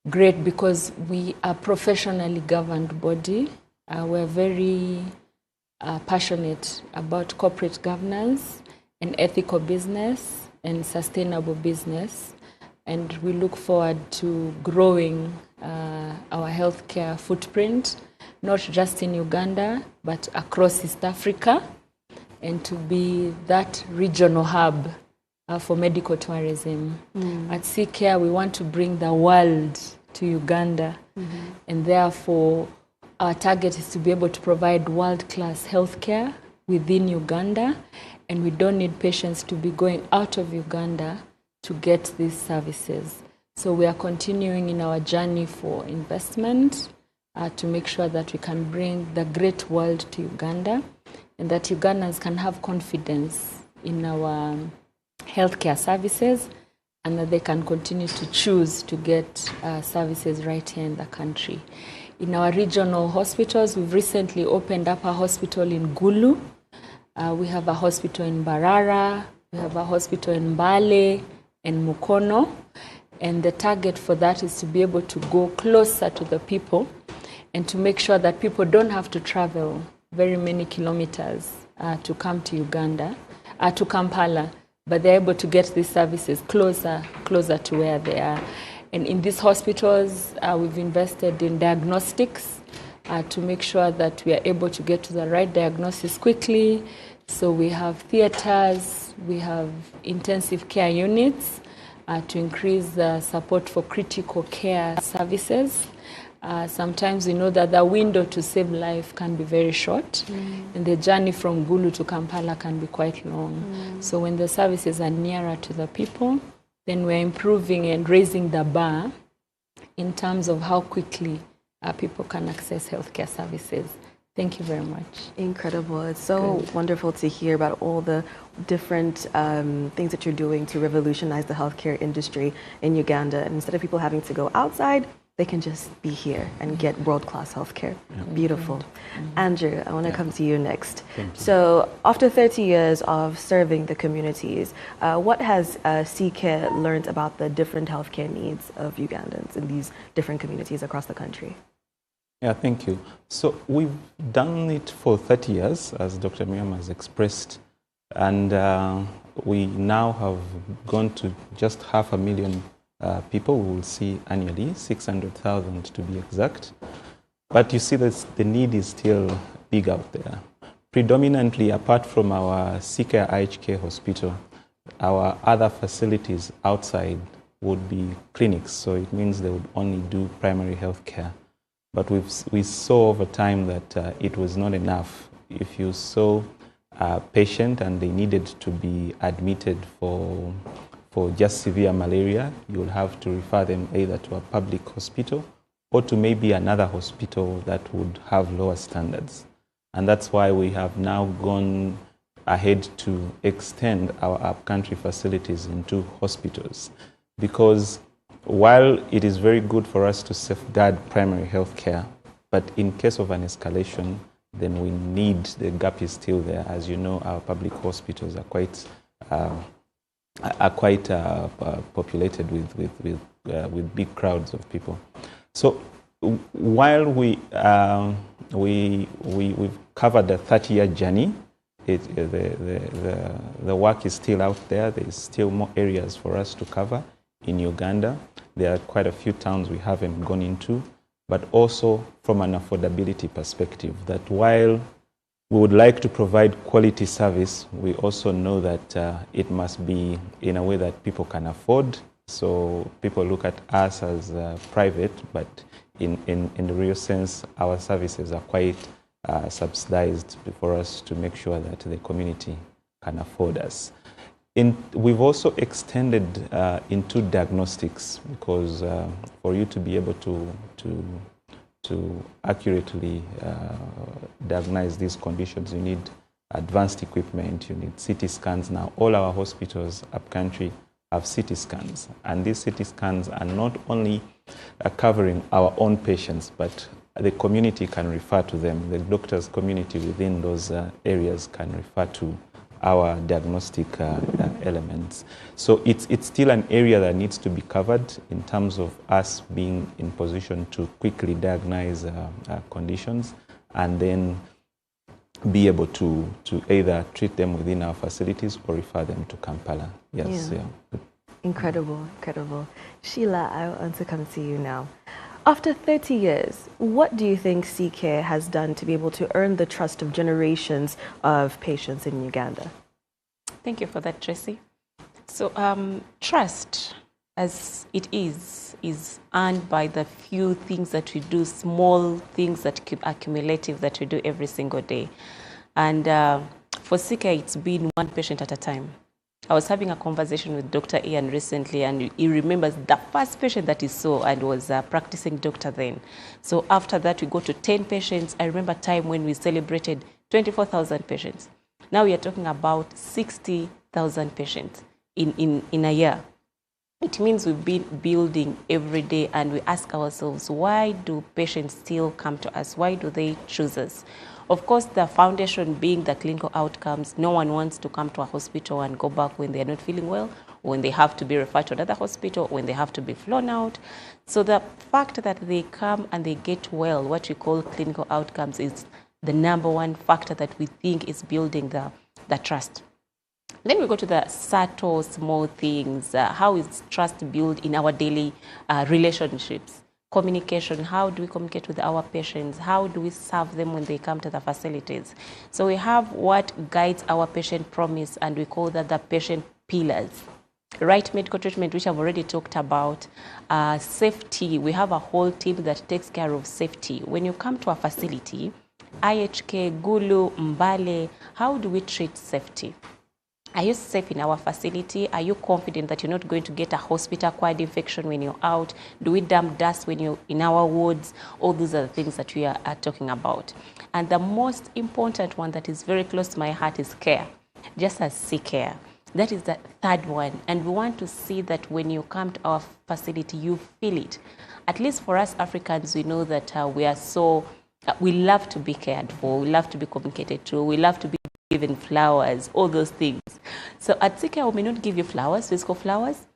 great because we are professionally governed body. We're very passionate about corporate governance and ethical business and sustainable business. And we look forward to growing our healthcare footprint, not just in Uganda, but across East Africa, and to be that regional hub for medical tourism. At CCare, we want to bring the world to Uganda, and therefore our target is to be able to provide world-class healthcare within Uganda, and we don't need patients to be going out of Uganda to get these services. So we are continuing in our journey for investment to make sure that we can bring the great world to Uganda, and that Ugandans can have confidence in our healthcare services, and that they can continue to choose to get services right here in the country. In our regional hospitals, we've recently opened up a hospital in Gulu. We have a hospital in Barara. We have a hospital in Mbale and Mukono. And the target for that is to be able to go closer to the people and to make sure that people don't have to travel very many kilometers to come to Uganda, to Kampala, but they're able to get these services closer to where they are. And in these hospitals, we've invested in diagnostics to make sure that we are able to get to the right diagnosis quickly. So we have theaters, we have intensive care units to increase the support for critical care services. Sometimes we know that the window to save life can be very short, and the journey from Gulu to Kampala can be quite long. So when the services are nearer to the people, then we're improving and raising the bar in terms of how quickly people can access healthcare services. Thank you very much. Incredible. It's so wonderful to hear about all the different things that you're doing to revolutionize the healthcare industry in Uganda. And instead of people having to go outside, they can just be here and get world-class healthcare. Beautiful. Andrew, I want to come to you next. So after 30 years of serving the communities, what has CCare learned about the different healthcare needs of Ugandans in these different communities across the country? Yeah, thank you. So we've done it for 30 years, as Dr. Miriam has expressed, and we now have gone to just 500,000 people we will see annually, 600,000 to be exact. But you see that the need is still big out there. Predominantly, apart from our CCare IHK hospital, our other facilities outside would be clinics, so it means they would only do primary health care. But we saw over time that it was not enough. If you saw a patient and they needed to be admitted for just severe malaria, you'll have to refer them either to a public hospital or to maybe another hospital that would have lower standards. And that's why we have now gone ahead to extend our upcountry facilities into hospitals. Because while it is very good for us to safeguard primary health care, but in case of an escalation, then we need, the gap is still there. As you know, our public hospitals are quite populated with big crowds of people. So while we've covered the 30-year journey, the work is still out there. There's still more areas for us to cover in Uganda. There are quite a few towns we haven't gone into, but also from an affordability perspective, that while we would like to provide quality service, we also know that it must be in a way that people can afford. So people look at us as private, but in the real sense, our services are quite subsidized for us to make sure that the community can afford us. We've also extended into diagnostics, because for you to be able to accurately diagnose these conditions, you need advanced equipment, you need CT scans. Now, all our hospitals upcountry have CT scans, and these CT scans are not only covering our own patients, but the community can refer to them. The doctors' community within those areas can refer to our diagnostic elements. So it's still an area that needs to be covered in terms of us being in position to quickly diagnose conditions and then be able to either treat them within our facilities or refer them to Kampala. Yes, yeah. Incredible, incredible. Sheila, I want to come to you now. After 30 years, what do you think CCare has done to be able to earn the trust of generations of patients in Uganda? Thank you for that, Tracy. So trust, as it is earned by the few things that we do, small things that are cumulative that we do every single day. And for CCare, it's been one patient at a time. I was having a conversation with Dr. Ian recently, and he remembers the first patient that he saw and was a practicing doctor then. So after that, we go to 10 patients. I remember a time when we celebrated 24,000 patients. Now we are talking about 60,000 patients in a year. It means we've been building every day, and we ask ourselves, why do patients still come to us? Why do they choose us? Of course, the foundation being the clinical outcomes. No one wants to come to a hospital and go back when they're not feeling well, or when they have to be referred to another hospital, or when they have to be flown out. So the fact that they come and they get well, what we call clinical outcomes, is the number one factor that we think is building the trust. Then we go to the subtle, small things. How is trust built in our daily relationships? Communication, how do we communicate with our patients? How do we serve them when they come to the facilities? So we have what guides our patient promise, and we call that the patient pillars. Right medical treatment, which I've already talked about. Safety, we have a whole team that takes care of safety. When you come to a facility, IHK, Gulu, Mbale, how do we treat safety? Are you safe in our facility? Are you confident that you're not going to get a hospital-acquired infection when you're out? Do we dump dust when you're in our wards? All those are the things that we are talking about. And the most important one that is very close to my heart is care, just as CCare. That is the third one. And we want to see that when you come to our facility, you feel it. At least for us Africans, we know that we love to be cared for, we love to be communicated to, we love to be given flowers, all those things. So at CCare, we may not give you flowers, physical flowers,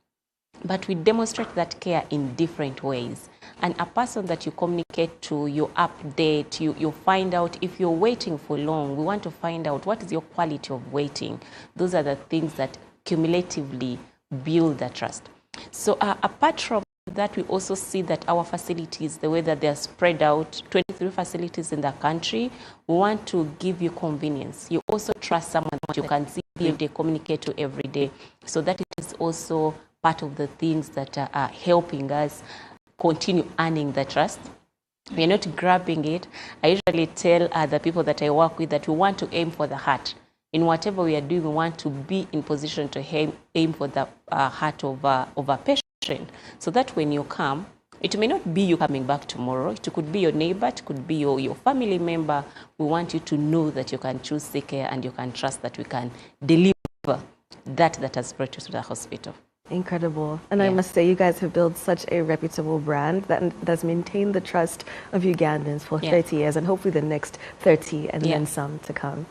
but we demonstrate that care in different ways. And a person that you communicate to, you update, you find out if you're waiting for long. We want to find out what is your quality of waiting. Those are the things that cumulatively build the trust. So apart from that, we also see that our facilities, the way that they're spread out, 23 facilities in the country, we want to give you convenience. You also trust someone that you can see if they communicate to every day. So that is also part of the things that are helping us continue earning the trust. We're not grabbing it. I usually tell the people that I work with that we want to aim for the heart. In whatever we are doing, we want to be in position to aim for the heart of a patient. So that when you come, it may not be you coming back tomorrow. It could be your neighbor, it could be your family member. We want you to know that you can choose CCare and you can trust that we can deliver that has brought you to the hospital. Incredible. And I must say, you guys have built such a reputable brand that has maintained the trust of Ugandans for 30 years, and hopefully the next 30 and then some to come.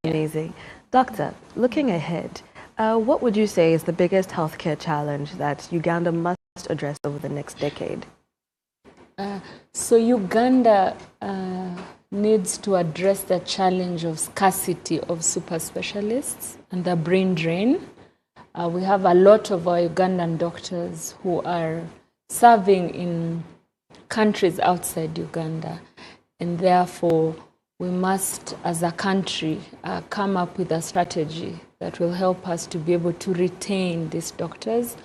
Amazing. Doctor, looking ahead, what would you say is the biggest healthcare challenge that Uganda must address over the next decade? So Uganda needs to address the challenge of scarcity of super specialists and the brain drain. We have a lot of our Ugandan doctors who are serving in countries outside Uganda, and therefore we must, as a country, come up with a strategy that will help us to be able to retain these doctors,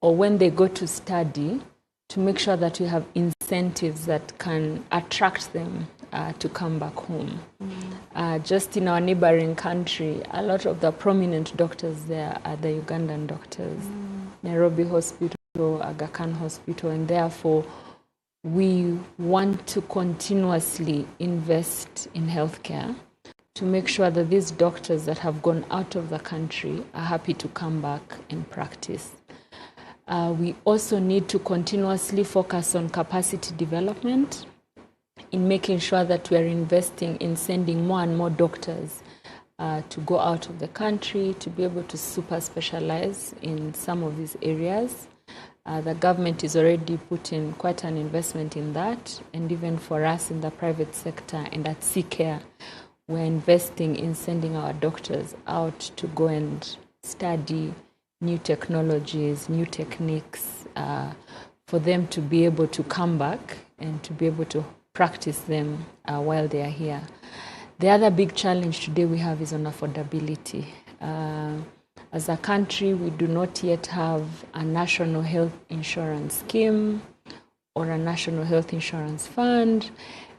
or when they go to study, to make sure that we have incentives that can attract them to come back home. Just in our neighboring country, a lot of the prominent doctors there are the Ugandan doctors. Nairobi Hospital, Aga Khan Hospital, and therefore we want to continuously invest in healthcare to make sure that these doctors that have gone out of the country are happy to come back and practice. We also need to continuously focus on capacity development in making sure that we are investing in sending more and more doctors to go out of the country, to be able to super specialize in some of these areas. The government is already putting quite an investment in that, and even for us in the private sector and at CCare, we're investing in sending our doctors out to go and study new technologies, new techniques, for them to be able to come back and to be able to practice them while they are here. The other big challenge today we have is on affordability. As a country, we do not yet have a national health insurance scheme or a national health insurance fund,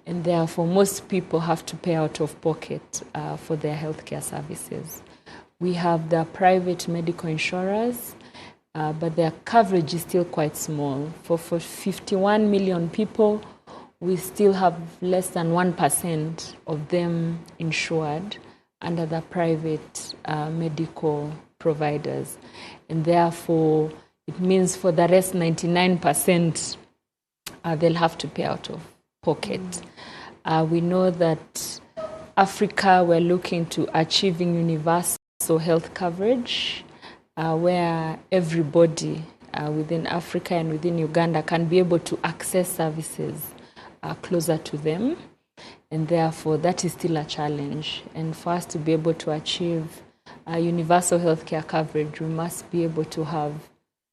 and therefore most people have to pay out of pocket for their healthcare services. We have the private medical insurers, but their coverage is still quite small. For 51 million people, we still have less than 1% of them insured under the private medical providers. And therefore, it means for the rest 99%, they'll have to pay out of pocket. We know that Africa, we're looking to achieving universal health coverage, where everybody within Africa and within Uganda can be able to access services closer to them. And therefore, that is still a challenge. And for us to be able to achieve universal healthcare coverage, we must be able to have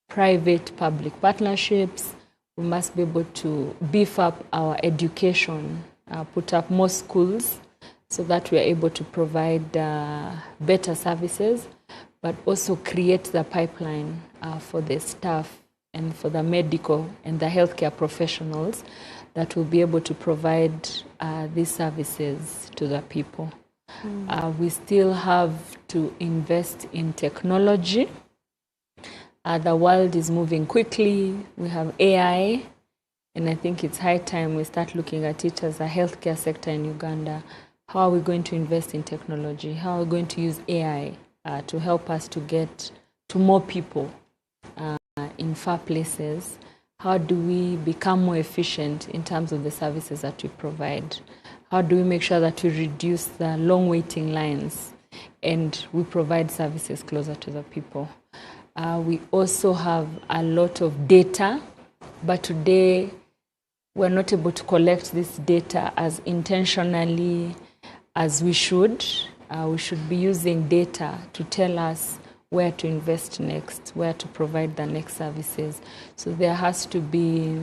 private-public partnerships. We must be able to beef up our education, put up more schools so that we are able to provide better services, but also create the pipeline for the staff and for the medical and the healthcare professionals that will be able to provide these services to the people. We still have to invest in technology. The world is moving quickly. We have AI, and I think it's high time we start looking at it as a healthcare sector in Uganda. How are we going to invest in technology? How are we going to use AI to help us to get to more people in far places? How do we become more efficient in terms of the services that we provide? How do we make sure that we reduce the long waiting lines and we provide services closer to the people? We also have a lot of data, but today we're not able to collect this data as intentionally as we should. We should be using data to tell us where to invest next, where to provide the next services. So there has to be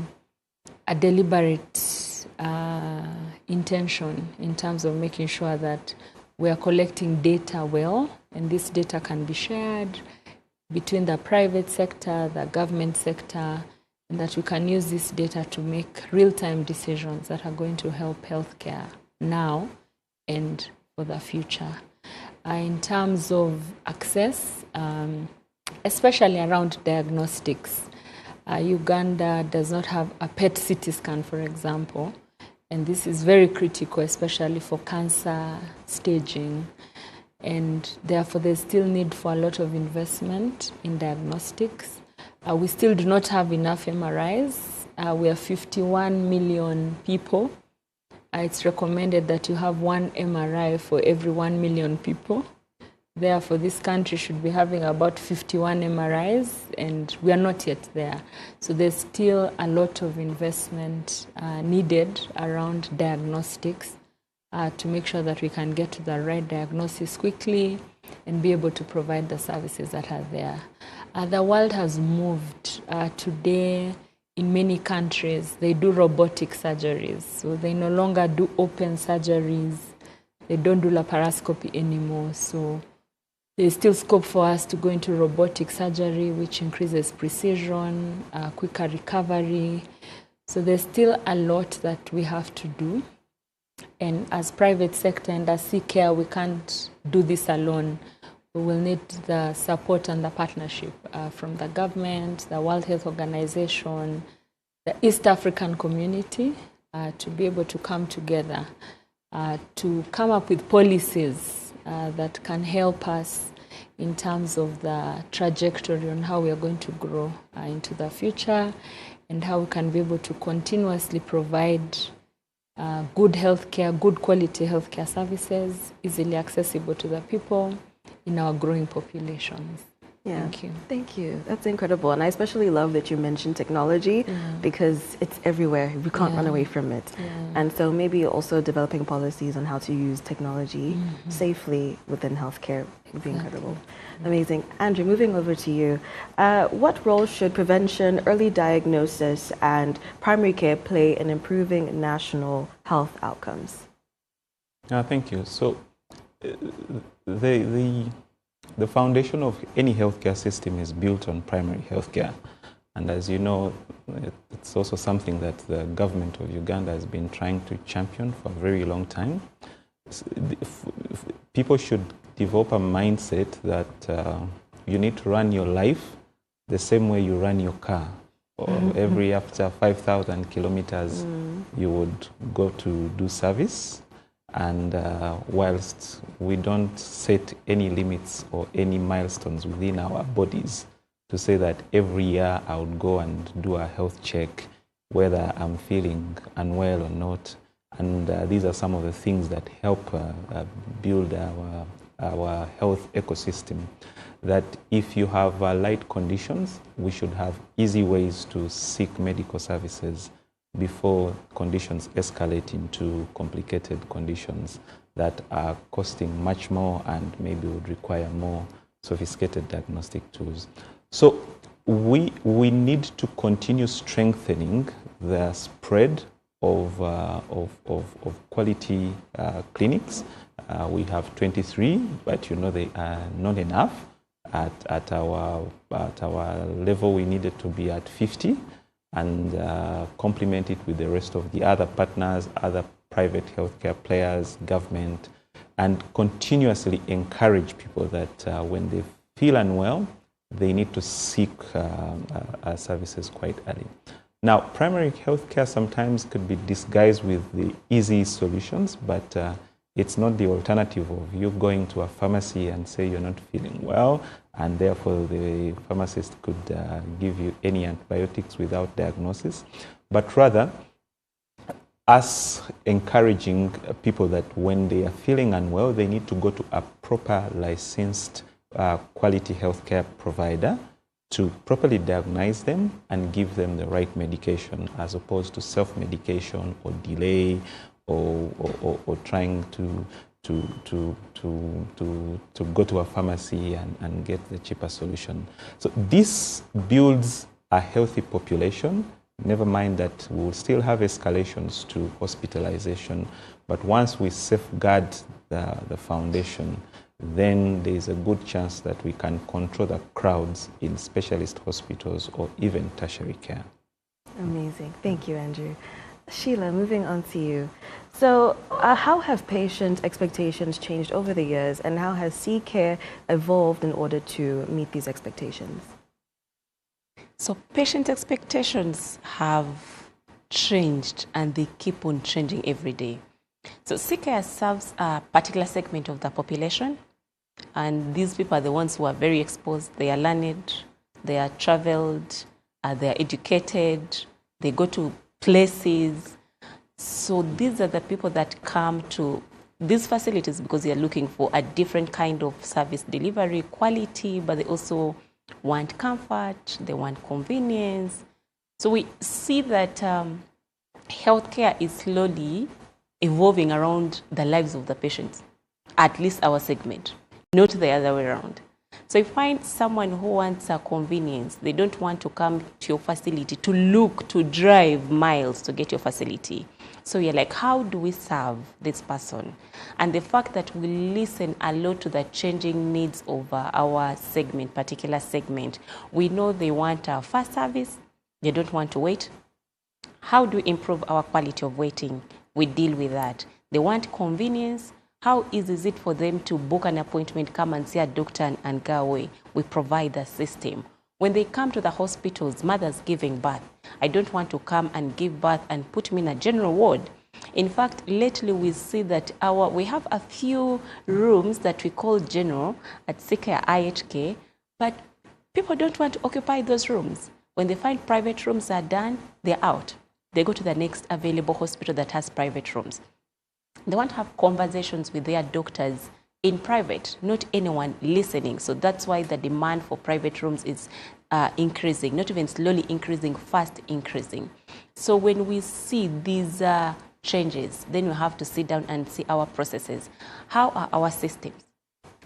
a deliberate intention in terms of making sure that we are collecting data well, and this data can be shared between the private sector, the government sector, and that we can use this data to make real-time decisions that are going to help healthcare now and for the future. In terms of access, especially around diagnostics, Uganda does not have a PET CT scan, for example, and this is very critical, especially for cancer staging, and therefore there's still need for a lot of investment in diagnostics. We still do not have enough MRIs. We are 51 million people. It's recommended that you have one MRI for every 1 million people. Therefore, this country should be having about 51 MRIs, and we are not yet there. So there's still a lot of investment needed around diagnostics to make sure that we can get to the right diagnosis quickly and be able to provide the services that are there. The world has moved. Today, in many countries, they do robotic surgeries. So they no longer do open surgeries. They don't do laparoscopy anymore. So there's still scope for us to go into robotic surgery, which increases precision, quicker recovery. So there's still a lot that we have to do. And as private sector and as CCare, we can't do this alone. We will need the support and the partnership from the government, the World Health Organization, the East African community to be able to come together to come up with policies that can help us in terms of the trajectory on how we are going to grow into the future and how we can be able to continuously provide good healthcare, good quality healthcare services, easily accessible to the people in our growing populations. Yeah. Thank you. Thank you. That's incredible. And I especially love that you mentioned technology because it's everywhere. We can't run away from it. And so maybe also developing policies on how to use technology safely within healthcare would be incredible. Amazing. Andrew, moving over to you. What role should prevention, early diagnosis, and primary care play in improving national health outcomes? Thank you. So the foundation of any healthcare system is built on primary healthcare. And as you know, it's also something that the government of Uganda has been trying to champion for a very long time. People should develop a mindset that you need to run your life the same way you run your car. Or every after 5,000 kilometers, you would go to do service. And whilst we don't set any limits or any milestones within our bodies to say that every year I would go and do a health check, whether I'm feeling unwell or not. And these are some of the things that help build our health ecosystem. That if you have light conditions, we should have easy ways to seek medical services before conditions escalate into complicated conditions that are costing much more and maybe would require more sophisticated diagnostic tools. So we need to continue strengthening the spread of quality clinics. We have 23, but you know they are not enough. At our level, we needed to be at 50. And complement it with the rest of the other partners, other private healthcare players, government, and continuously encourage people that when they feel unwell, they need to seek services quite early. Now, primary healthcare sometimes could be disguised with the easy solutions, but it's not the alternative of you going to a pharmacy and say you're not feeling well, and therefore the pharmacist could give you any antibiotics without diagnosis, but rather us encouraging people that when they are feeling unwell, they need to go to a proper licensed quality healthcare provider to properly diagnose them and give them the right medication, as opposed to self-medication or delay or trying to go to a pharmacy and get the cheaper solution. So this builds a healthy population. Never mind that we will still have escalations to hospitalization, but once we safeguard the foundation, then there is a good chance that we can control the crowds in specialist hospitals or even tertiary care. Amazing. Thank you, Andrew. Sheila, moving on to you. So how have patient expectations changed over the years, and how has C-Care evolved in order to meet these expectations? So patient expectations have changed, and they keep on changing every day. So C-Care serves a particular segment of the population, and these people are the ones who are very exposed. They are learned, they are traveled, they are educated, they go to places. So these are the people that come to these facilities because they are looking for a different kind of service delivery, quality, but they also want comfort, they want convenience. So we see that healthcare is slowly evolving around the lives of the patients, at least our segment, not the other way around. So you find someone who wants a convenience. They don't want to come to your facility to look, to drive miles to get your facility. So you're like, how do we serve this person? And the fact that we listen a lot to the changing needs of our segment, particular segment. We know they want a fast service. They don't want to wait. How do we improve our quality of waiting? We deal with that. They want convenience. How easy is it for them to book an appointment, come and see a doctor and go away? We provide the system. When they come to the hospitals, mothers giving birth, I don't want to come and give birth and put me in a general ward. In fact, lately we see that we have a few rooms that we call general at Sikaya IHK, but people don't want to occupy those rooms. When they find private rooms are done, they're out. They go to the next available hospital that has private rooms. They want to have conversations with their doctors in private, not anyone listening. So that's why the demand for private rooms is increasing, not even slowly increasing, fast increasing. So when we see these changes, then we have to sit down and see our processes. How are our systems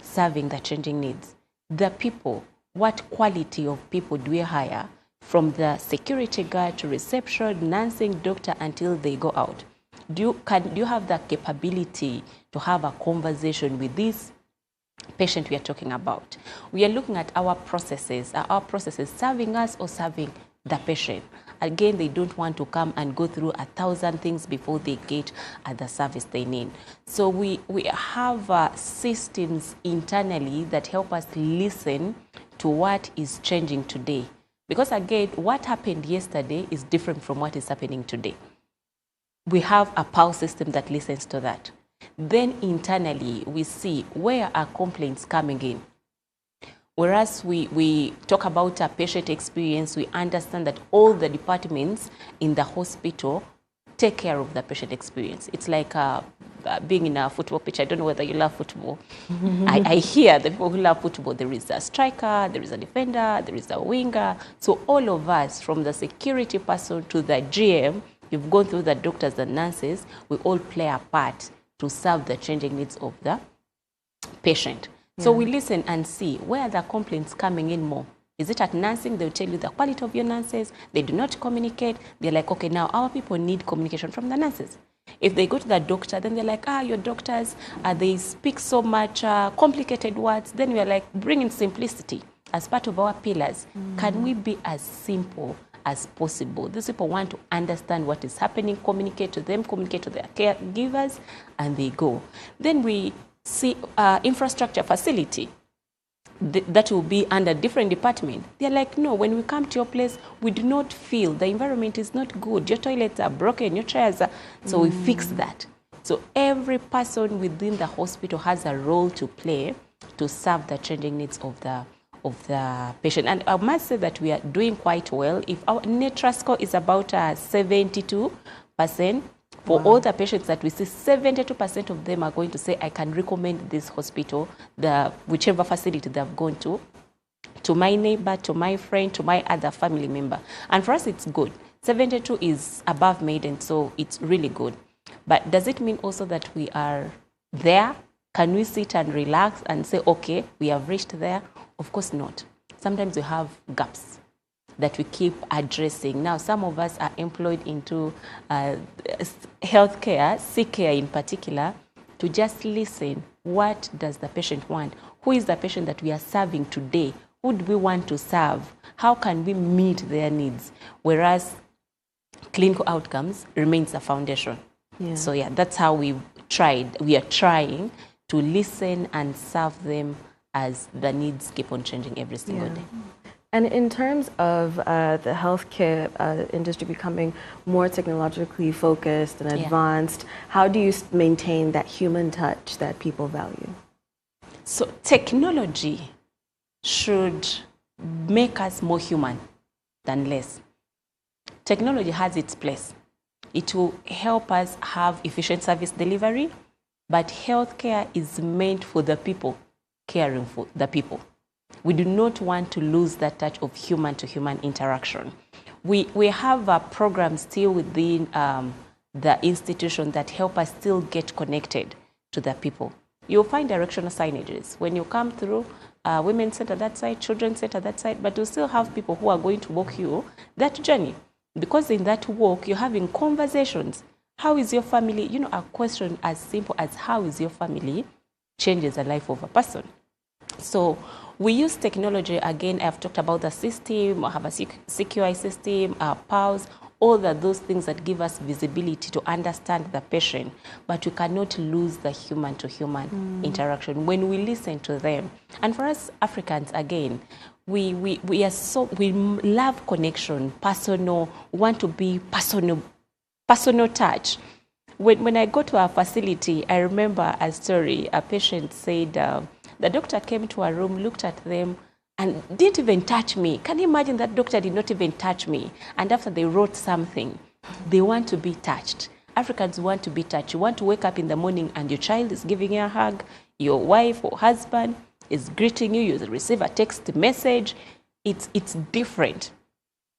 serving the changing needs? The people, what quality of people do we hire, from the security guard to reception, nursing, doctor, until they go out? Do you have the capability to have a conversation with this patient we are talking about? We are looking at our processes. Are our processes serving us or serving the patient? Again, they don't want to come and go through 1,000 things before they get at the service they need. So we have systems internally that help us listen to what is changing today. Because again, what happened yesterday is different from what is happening today. We have a pulse system that listens to that. Then internally, we see where are complaints coming in. Whereas we talk about a patient experience, we understand that all the departments in the hospital take care of the patient experience. It's like being in a football pitch. I don't know whether you love football. I hear the people who love football, there is a striker, there is a defender, there is a winger. So all of us, from the security person to the GM, you've gone through the doctors and nurses, we all play a part to serve the changing needs of the patient. So we listen and see where are the complaints coming in more. Is it at nursing? They'll tell you the quality of your nurses. They do not communicate. They're like, okay, now our people need communication from the nurses. If they go to the doctor, then they're like, your doctors, they speak so much complicated words. Then we're like, bring in simplicity as part of our pillars. Can we be as simple as possible? These people want to understand what is happening, communicate to them, communicate to their caregivers, and they go. Then we see infrastructure facility that will be under different department. They're like, no, when we come to your place, we do not feel the environment is not good. Your toilets are broken, your chairs are... So we fix that. So every person within the hospital has a role to play to serve the changing needs of the patient. And I must say that we are doing quite well. If our net trust score is about 72%, for all the patients that we see, 72% of them are going to say, I can recommend this hospital, whichever facility they've gone to my neighbor, to my friend, to my other family member. And for us, it's good. 72 is above maiden, so it's really good. But does it mean also that we are there? Can we sit and relax and say, okay, we have reached there? Of course not. Sometimes we have gaps that we keep addressing. Now, some of us are employed into healthcare, sick care in particular, to just listen. What does the patient want? Who is the patient that we are serving today? Who do we want to serve? How can we meet their needs? Whereas clinical outcomes remains a foundation. Yeah. So yeah, that's how we are trying to listen and serve them as the needs keep on changing every single day. And in terms of the healthcare industry becoming more technologically focused and advanced, how do you maintain that human touch that people value? So technology should make us more human than less. Technology has its place. It will help us have efficient service delivery, but healthcare is meant for the people, caring for the people. We do not want to lose that touch of human-to-human interaction. We have a program still within the institution that help us still get connected to the people. You'll find directional signages. When you come through, women's center that side, children's center that side, but you'll still have people who are going to walk you that journey. Because in that walk, you're having conversations. How is your family? You know, a question as simple as how is your family changes the life of a person. So we use technology. Again, I've talked about the system, I have a CQI system, PALS, all those things that give us visibility to understand the patient, but we cannot lose the human-to-human interaction when we listen to them. And for us Africans, again, we love connection, personal, want to be personal touch. when I go to our facility, I remember a story. A patient said the doctor came to our room, looked at them, and didn't even touch me. Can you imagine that doctor did not even touch me? And after they wrote something, they want to be touched. Africans want to be touched. You want to wake up in the morning and your child is giving you a hug, your wife or husband is greeting you, you receive a text message. It's different.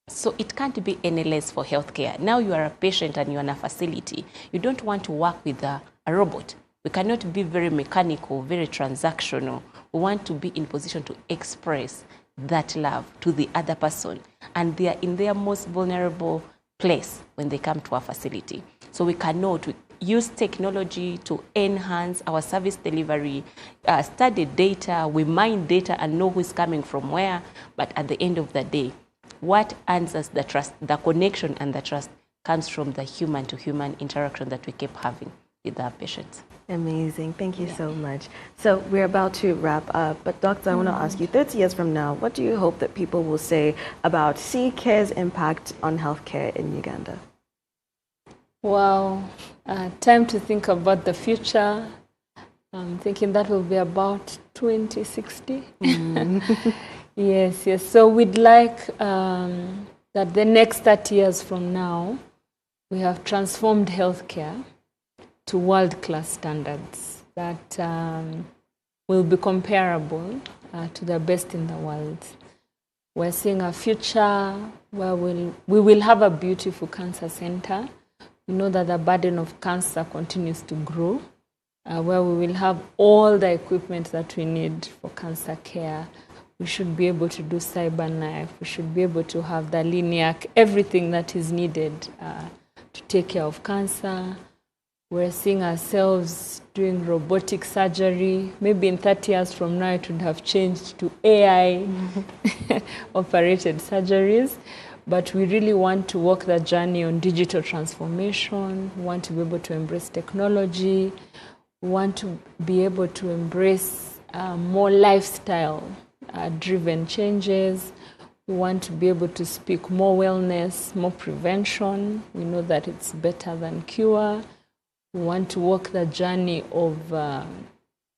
So it can't be any less for healthcare. Now you are a patient and you're in a facility. You don't want to work with a robot. We cannot be very mechanical, very transactional. We want to be in position to express that love to the other person. And they are in their most vulnerable place when they come to our facility. So we cannot use technology to enhance our service delivery, study data, we mine data and know who's coming from where. But at the end of the day, what earns us the trust, the connection and the trust comes from the human-to-human interaction that we keep having with our patients. Amazing. Thank you so much. So we're about to wrap up, but Doctor, I want to ask you, 30 years from now, what do you hope that people will say about CCare's impact on healthcare in Uganda? Wow, time to think about the future. I'm thinking that will be about 2060. Yes. So we'd like that the next 30 years from now, we have transformed healthcare to world-class standards that will be comparable to the best in the world. We're seeing a future where we will have a beautiful cancer center. We know that the burden of cancer continues to grow, where we will have all the equipment that we need for cancer care. We should be able to do cyberknife. We should be able to have the LINIAC, everything that is needed to take care of cancer. We're seeing ourselves doing robotic surgery. Maybe in 30 years from now, it would have changed to AI-operated surgeries. But we really want to walk the journey on digital transformation. We want to be able to embrace technology. We want to be able to embrace more lifestyle-driven changes. We want to be able to speak more wellness, more prevention. We know that it's better than cure. We want to walk the journey of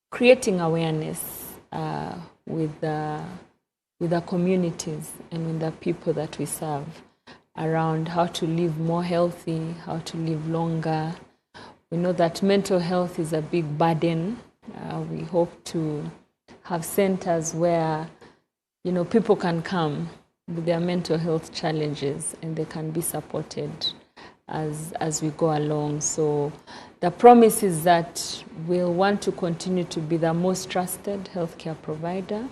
creating awareness with the communities and with the people that we serve around how to live more healthy, how to live longer. We know that mental health is a big burden. We hope to have centers where people can come with their mental health challenges and they can be supported as we go along. So the promise is that we'll want to continue to be the most trusted healthcare provider,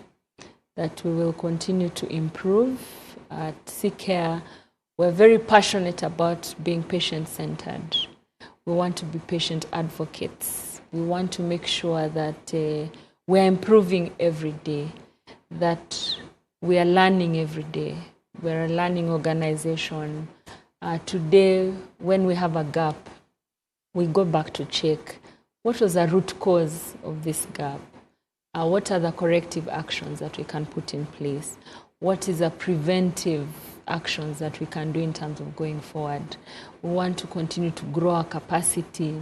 that we will continue to improve. At CCare, we're very passionate about being patient-centered. We want to be patient advocates. We want to make sure that we're improving every day, that we are learning every day. We're a learning organization. Today, when we have a gap, we go back to check what was the root cause of this gap. What are the corrective actions that we can put in place? What is the preventive actions that we can do in terms of going forward? We want to continue to grow our capacity.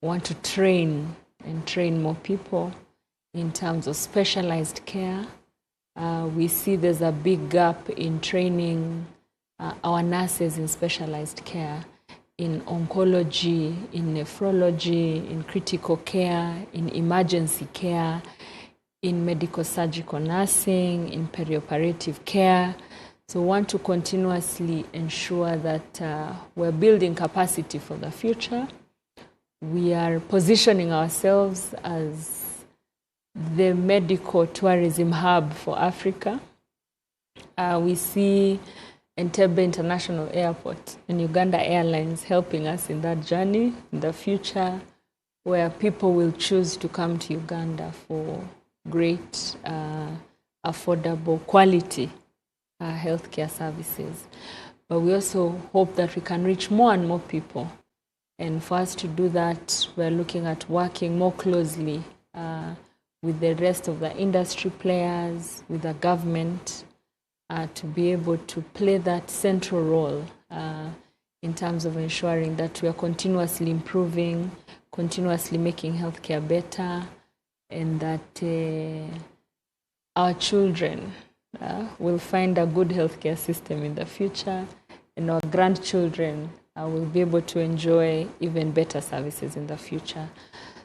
We want to train more people in terms of specialized care. We see there's a big gap in training our nurses in specialized care, in oncology, in nephrology, in critical care, in emergency care, in medical surgical nursing, in perioperative care. So we want to continuously ensure that we're building capacity for the future. We are positioning ourselves as the medical tourism hub for Africa. We see Entebbe International Airport and Uganda Airlines helping us in that journey in the future, where people will choose to come to Uganda for great, affordable, quality healthcare services. But we also hope that we can reach more and more people. And for us to do that, we're looking at working more closely with the rest of the industry players, with the government, to be able to play that central role in terms of ensuring that we are continuously improving, continuously making healthcare better, and that our children will find a good healthcare system in the future, and our grandchildren will be able to enjoy even better services in the future.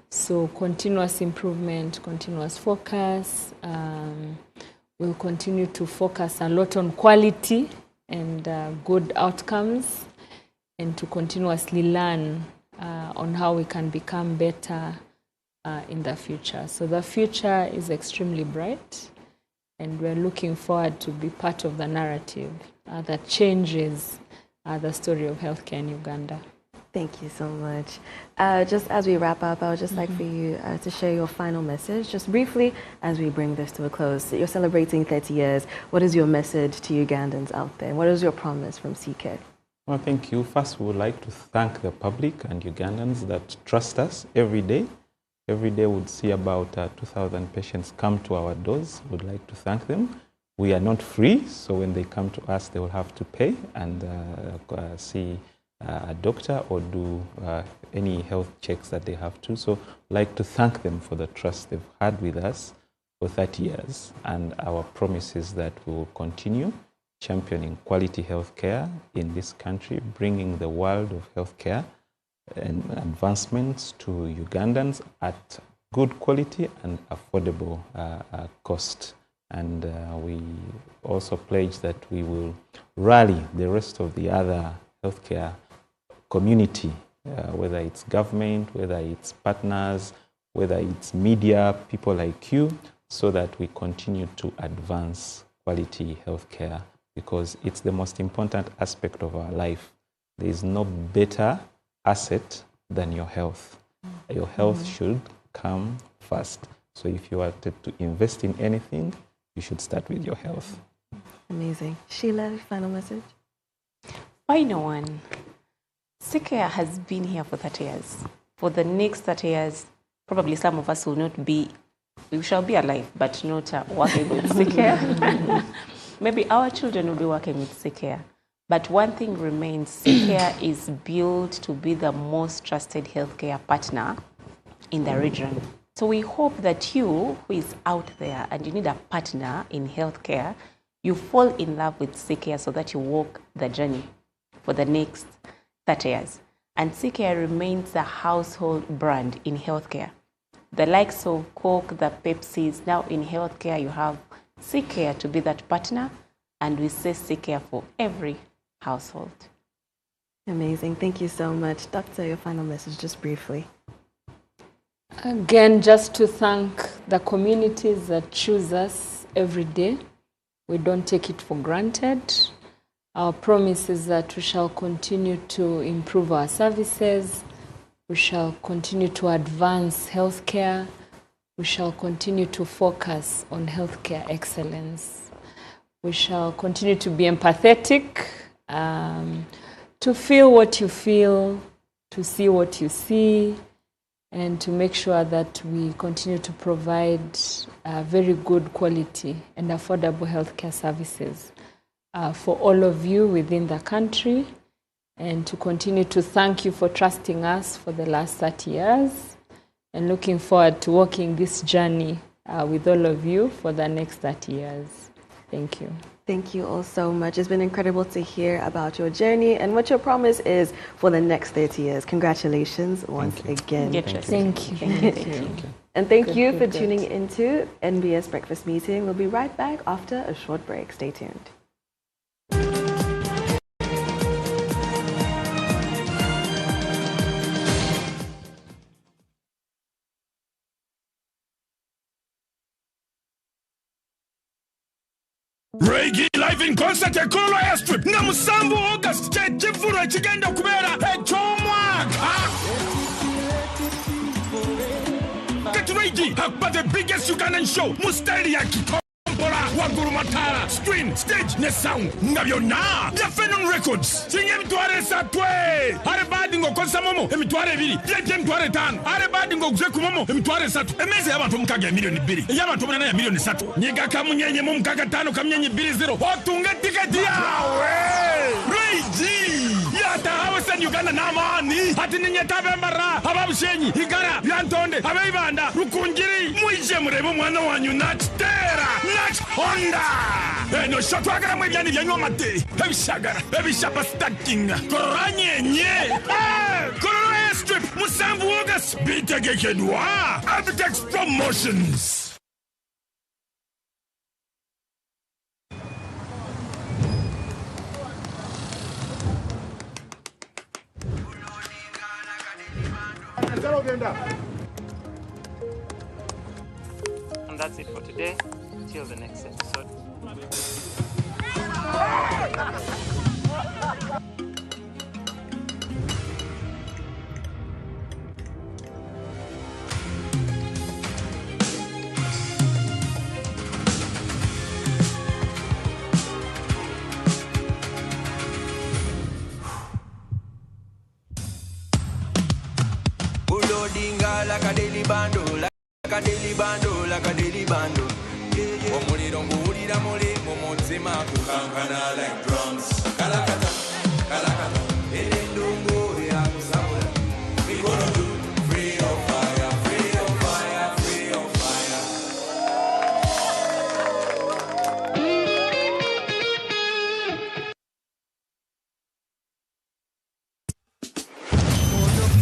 So continuous improvement, continuous focus. We'll continue to focus a lot on quality and good outcomes, and to continuously learn on how we can become better in the future. So the future is extremely bright, and we're looking forward to be part of the narrative that changes the story of healthcare in Uganda. Thank you so much. Just as we wrap up, I would just like for you to share your final message, just briefly, as we bring this to a close. You're celebrating 30 years. What is your message to Ugandans out there? What is your promise from CK? Well, thank you. First, we would like to thank the public and Ugandans that trust us every day. Every day we'd see about 2,000 patients come to our doors. We'd like to thank them. We are not free, so when they come to us, they will have to pay and see a doctor or do any health checks that they have to. So I'd like to thank them for the trust they've had with us for 30 years. And our promise is that we will continue championing quality healthcare in this country, bringing the world of healthcare and advancements to Ugandans at good quality and affordable cost. And we also pledge that we will rally the rest of the other healthcare community, whether it's government, whether it's partners, whether it's media, people like you, so that we continue to advance quality healthcare, because it's the most important aspect of our life. There is no better asset than your health. Your health should come first. So if you wanted to invest in anything, you should start with your health. Amazing. Sheila, final message? Final one. CCare has been here for 30 years. For the next 30 years, probably some of us will not be, we shall be alive, but not working with CCare. Maybe our children will be working with CCare. But one thing remains, CCare is built to be the most trusted healthcare partner in the region. So we hope that you, who is out there and you need a partner in healthcare, you fall in love with CCare so that you walk the journey for the next 30 years. And CCare remains a household brand in healthcare. The likes of Coke, the Pepsis, now in healthcare you have CCare to be that partner, and we say CCare for every household. Amazing. Thank you so much. Doctor, your final message, just briefly. Again, just to thank the communities that choose us every day. We don't take it for granted. Our promise is that we shall continue to improve our services. We shall continue to advance healthcare. We shall continue to focus on healthcare excellence. We shall continue to be empathetic, to feel what you feel, to see what you see, and to make sure that we continue to provide very good quality and affordable healthcare services for all of you within the country, and to continue to thank you for trusting us for the last 30 years, and looking forward to walking this journey with all of you for the next 30 years. Thank you. Thank you all so much. It's been incredible to hear about your journey and what your promise is for the next 30 years. Congratulations once again. Thank you. And thank you for tuning into NBS Breakfast Meeting. We'll be right back after a short break. Stay tuned. Reggae live in concert at Kolo Airstrip. Na Musambu August. Chifuro chigenda kubera. Get ready. But the biggest Ugandan show. Mustali Kombola. Waguru Matala. Screen, stage, ne sound. Ngabyona. Ya Fenon Records. Sinye mtuare satwe. Hare badi ngo konsa momo. Mtuare vili. Jeje mtuare tano. Hare badi ngo kuzeku momo. Mtuare satu. Emeze yabantu mukage milioni 2. Yabantu munana ya milioni 3. Nyiga kamunyenye mu mukage 5 kamnyenye 2-0. Otunga tiketi yawe. Reiji. Yata Western Uganda namani ati ninyetabembara ababushenyi igara yantonde abaibanda rukungiri mwije murebe mwana wanyu natera nat Honda eno shotwagara mwebyani byanywa mate ebishagara ebishapa stacking koranyenye Kololo Strip Musambu August bitegekedwa Abitex Promotions. And that's it for today. Till the next episode. Like a daily bando, like a daily bando, like a daily bando. Omuliro nguwulira muli mu mutima kukankana like drums. Kalakata, kalakata, endungu ya kusabula. We gonna do free on fire, free on fire, free on fire.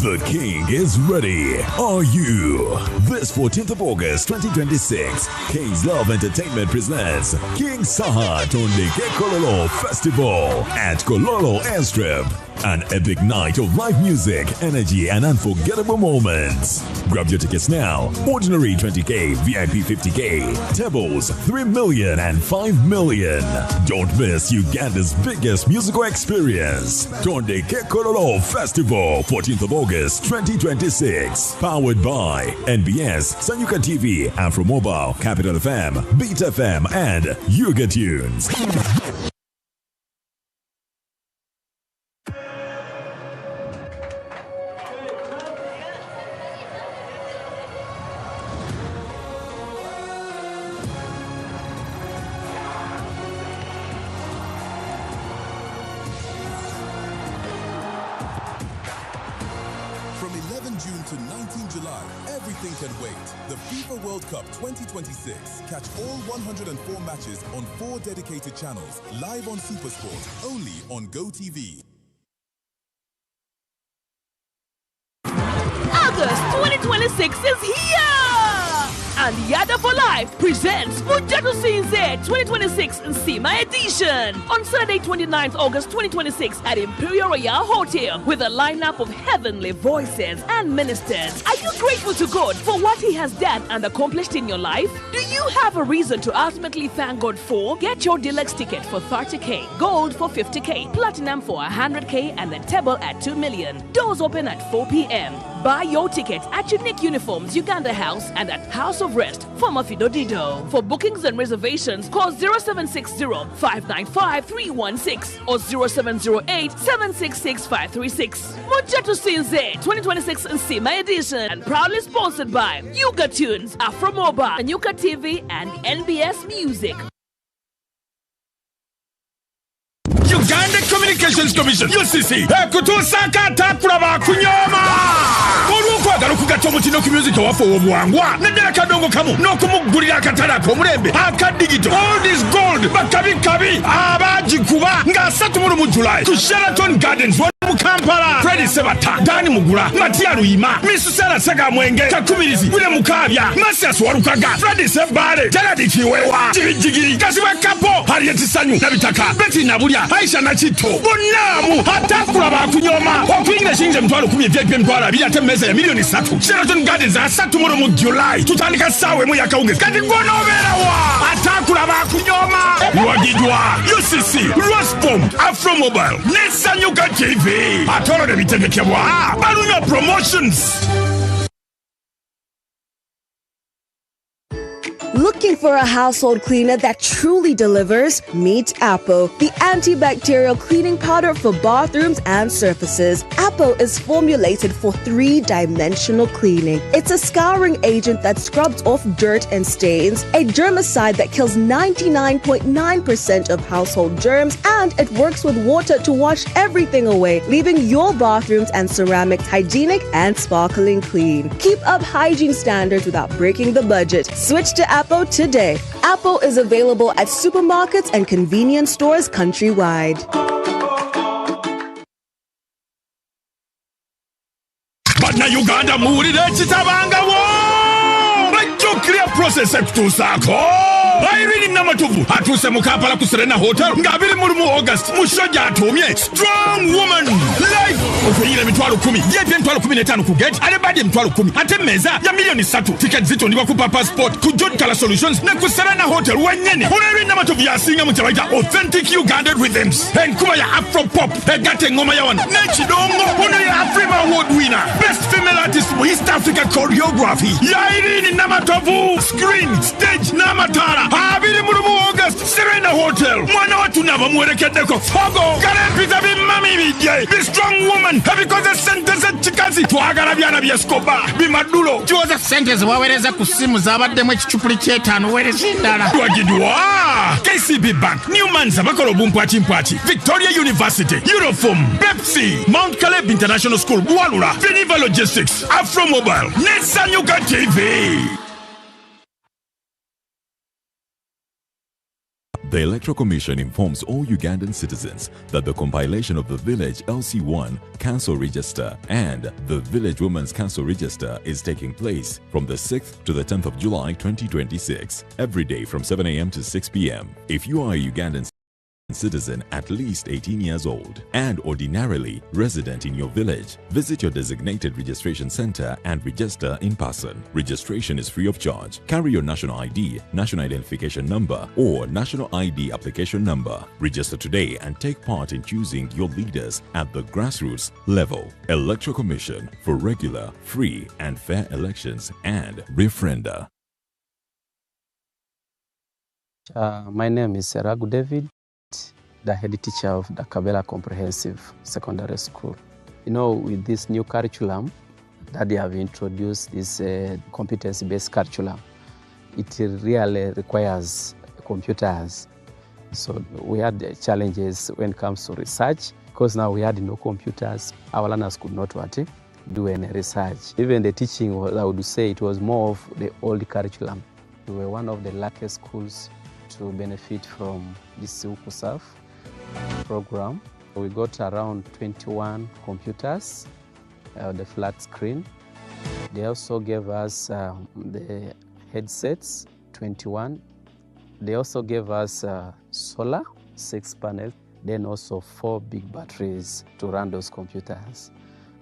The King is ready. Are you? This 14th of August 2026, King's Love Entertainment presents King Saha Tondeke Kololo Festival at Kololo Airstrip. An epic night of live music, energy, and unforgettable moments. Grab your tickets now. Ordinary 20K, VIP 50K, tables 3 million and 5 million. Don't miss Uganda's biggest musical experience. Tondeke Kololo Festival, 14th of August 2026. Powered by NBS, Sanyuka TV, Afro Mobile, Capital FM, Beat FM, and Yuga Tunes. From 11 June to 19 July, everything can wait. The FIFA World Cup 2026. Catch all 104 matches on 4 dedicated channels, live on SuperSport, only on GoTV. August 2026 is here! And Yada for Life presents Mujadu Sinze 2026 Nsima Edition on Saturday 29th August 2026 at Imperial Royal Hotel with a lineup of heavenly voices and ministers. Are you grateful to God for what He has done and accomplished in your life? Do you have a reason to ultimately thank God for? Get your deluxe ticket for 30K, gold for 50K, platinum for 100K, and the table at 2 million. Doors open at 4 p.m. Buy your ticket at Unique Uniforms, Uganda House, and at House of Rest, former Fido Dido. For bookings and reservations, call 0760-595-316 or 0708-766-536. Mujatu Sinze 2026 Nsima Edition, and proudly sponsored by Yuga Tunes, Afro Mobile, Yuga TV, and NBS Music. Uganda Communications Commission UCC kutusaka takuraba kunyoma olwokwagala okugatta omutino ku music waffe obuwangwa naddala kadongo kamu n'okumugulira akatale ak'omulembe aka digital all is gold bakabikabi abagikuba nga 3 mu July ku Sheraton Gardens mu Kampala. Freddy Sebata, Dani Mugula, Matia Ruima, Miss Sarah Saga Mwenge, Takumirizi, William Mukabya, Masias Warukaga, Freddy Sebare, Jaladi Chiwewa, Jigi, Kasiwa Kapo, Harriet Sanyu, Nabitaka, Betty Nabuya, Aisha Nachito, Bonamu, Hatakura Kunyoma, Okwinga Shinja Mtwalo Kumi Vietnam Mtwala, Biate Meza ya milioni 3. Sheraton Gardens asa tomorrow mu July. Tutanika sawe mu yakaunge. Kati ngono berawa. Hatakura Kunyoma. Wagidwa, UCC, Rospom, Afro Mobile, Nesanyuka TV. Atoro de Bitegekwa, Balunya Promotions. Look Looking for a household cleaner that truly delivers? Meet Appo, the antibacterial cleaning powder for bathrooms and surfaces. Appo is formulated for 3-dimensional cleaning. It's a scouring agent that scrubs off dirt and stains, a germicide that kills 99.9% of household germs, and it works with water to wash everything away, leaving your bathrooms and ceramics hygienic and sparkling clean. Keep up hygiene standards without breaking the budget. Switch to Appo today. Appo is available at supermarkets and convenience stores countrywide. But now Uganda moved it chitabanga wo. But you clear process to sako. Irene Namatuvu atuse mukapala ku Serena Hotel ngabiri muri mu August mushoja atumye strong woman live ofeyire mitwalo 10 yebye mitwalo 15 ku gate alebadi mitwalo 10 ate meza ya milioni 3 ticket zito ndiba ku passport ku John Kala Solutions na ku Serena Hotel wenyene Irene Namatuvu yasinga mu chabaita authentic Ugandan rhythms and kuba ya Afro pop egate ngoma ya wana nechidongo una ya Afrima award winner best female artist mu East Africa choreography ya Irene Namatuvu screen stage Namatara Abiri Murumu August Serena Hotel mwana watu naba mwerekedeko fogo karepita bimami bijye be strong woman because the sentence chikazi twagala byana byeskoba bimadulo tuoza sentence wawereza ku simu zabadde mu ekicupuli ky'etaano wereza endala twagidwa KCB Bank Newman's bakolo bumpwachi Victoria University Euroform Pepsi Mount Caleb International School Bualula Finiva Logistics Afro Mobile Netsanyuka TV. The Electoral Commission informs all Ugandan citizens that the compilation of the Village LC1 Council Register and the Village Women's Council Register is taking place from the 6th to the 10th of July 2026, every day from 7 a.m. to 6 p.m. If you are a Ugandan citizen at least 18 years old and ordinarily resident in your village, visit your designated registration center and register in person. Registration is free of charge. Carry your national ID, national identification number, or national ID application number. Register today and take part in choosing your leaders at the grassroots level. Electoral Commission for regular, free, and fair elections and referenda. My name is Seragu David, the head teacher of the Kabela Comprehensive Secondary School. You know, with this new curriculum that they have introduced, this competency-based curriculum, it really requires computers. So we had challenges when it comes to research, because now we had no computers. Our learners could not do any research. Even the teaching, I would say, it was more of the old curriculum. We were one of the luckiest schools to benefit from this UKUSAF program. We got around 21 computers, the flat screen. They also gave us the headsets, 21. They also gave us solar, 6 panels, then also 4 big batteries to run those computers.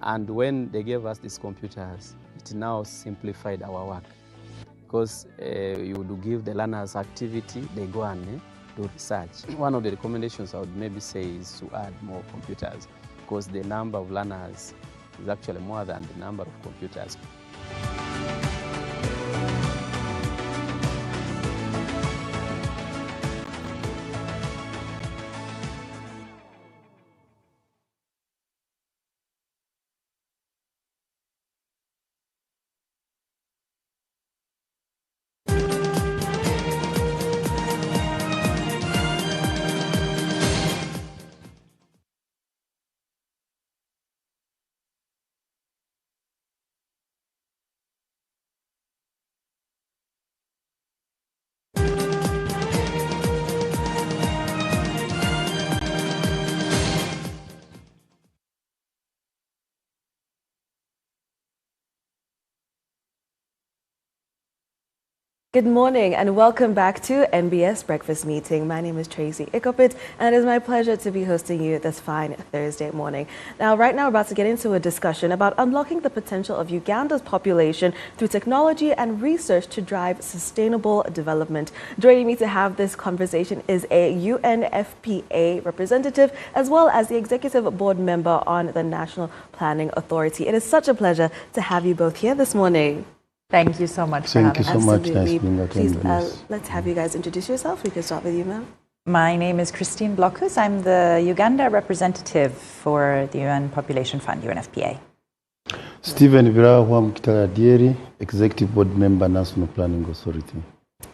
And when they gave us these computers, it now simplified our work. Because you would give the learners activity, they go and do research. One of the recommendations I would maybe say is to add more computers, because the number of learners is actually more than the number of computers. Good morning and welcome back to NBS Breakfast Meeting. My name is Tracy Ikopit and it is my pleasure to be hosting you this fine Thursday morning. Now, right now we're about to get into a discussion about unlocking the potential of Uganda's population through technology and research to drive sustainable development. Joining me to have this conversation is a UNFPA representative as well as the executive board member on the National Planning Authority. It is such a pleasure to have you both here this morning. Thank you so much Thank you for so having much. us. Nice being at Please, NBS. let's have you guys introduce yourself. We can start with you, ma'am. My name is Christine Blokhus. I'm the Uganda representative for the UN Population Fund, UNFPA. Stephen Virahuam Kitaradieri, Executive Board Member, National Planning Authority.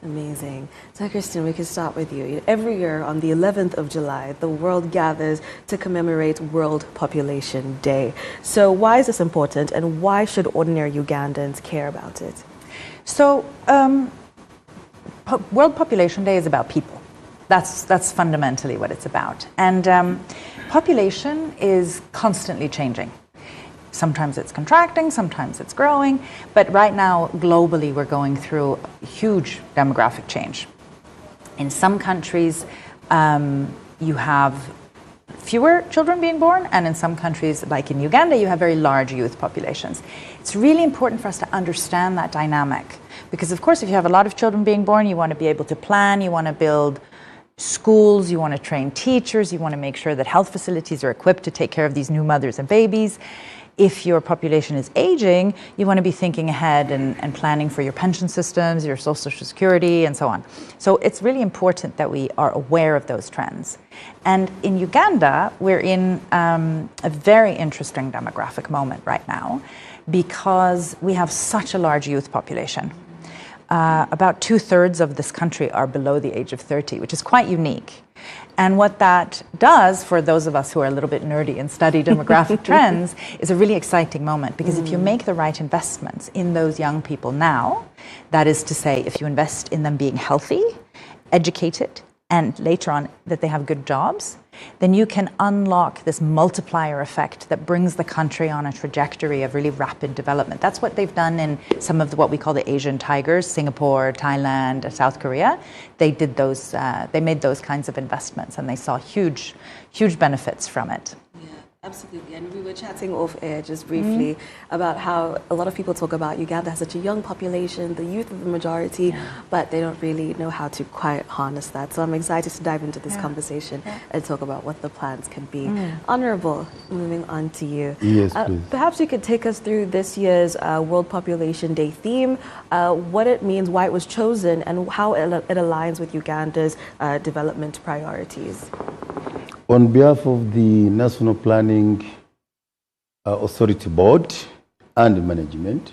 Amazing. So, Christine, we can start with you. Every year on the 11th of July, the world gathers to commemorate World Population Day. So, why is this important, and why should ordinary Ugandans care about it? So, World Population Day is about people. That's fundamentally what it's about. And population is constantly changing. Sometimes it's contracting, sometimes it's growing, but right now, globally, we're going through huge demographic change. In some countries, you have fewer children being born, and in some countries, like in Uganda, you have very large youth populations. It's really important for us to understand that dynamic, because of course, if you have a lot of children being born, you want to be able to plan, you want to build schools, you want to train teachers, you want to make sure that health facilities are equipped to take care of these new mothers and babies. If your population is aging, you want to be thinking ahead and planning for your pension systems, your social security, and so on. So it's really important that we are aware of those trends. And in Uganda, we're in a very interesting demographic moment right now because we have such a large youth population. About 2/3 of this country are below the age of 30, which is quite unique. And what that does for those of us who are a little bit nerdy and study demographic trends is a really exciting moment, because if you make the right investments in those young people now, that is to say, if you invest in them being healthy, educated, and later on that they have good jobs, then you can unlock this multiplier effect that brings the country on a trajectory of really rapid development. That's what they've done in some of what we call the Asian tigers, Singapore, Thailand, South Korea. They did those, they made those kinds of investments, and they saw huge benefits from it. Absolutely, and we were chatting off air just briefly about how a lot of people talk about Uganda has such a young population, the youth of the majority, but they don't really know how to quite harness that. So I'm excited to dive into this conversation and talk about what the plans can be. Honorable, moving on to you. Yes, please. Perhaps you could take us through this year's World Population Day theme, what it means, why it was chosen, and how it aligns with Uganda's development priorities. On behalf of the National Planning Authority Board and management,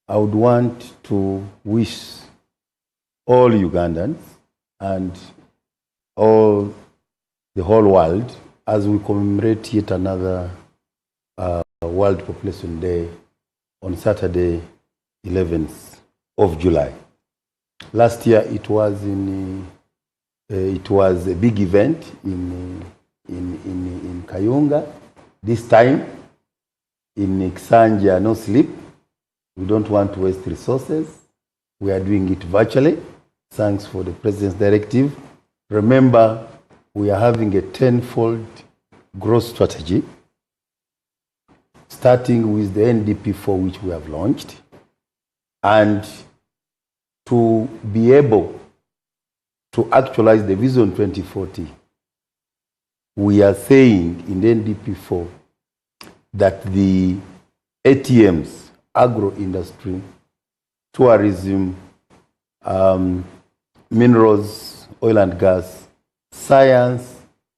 I would want to wish all Ugandans and the whole world, as we commemorate yet another World Population Day on Saturday, 11th of July. Last year it was a big event in Kayunga. This time in Kisanja, no sleep. We don't want to waste resources. We are doing it virtually. Thanks for the President's directive. Remember, we are having a 10-fold growth strategy, starting with the NDP4, which we have launched, and to be able to actualize the Vision 2040, we are saying in the NDP4 that the ATMs, agro-industry, tourism, minerals, oil and gas, science,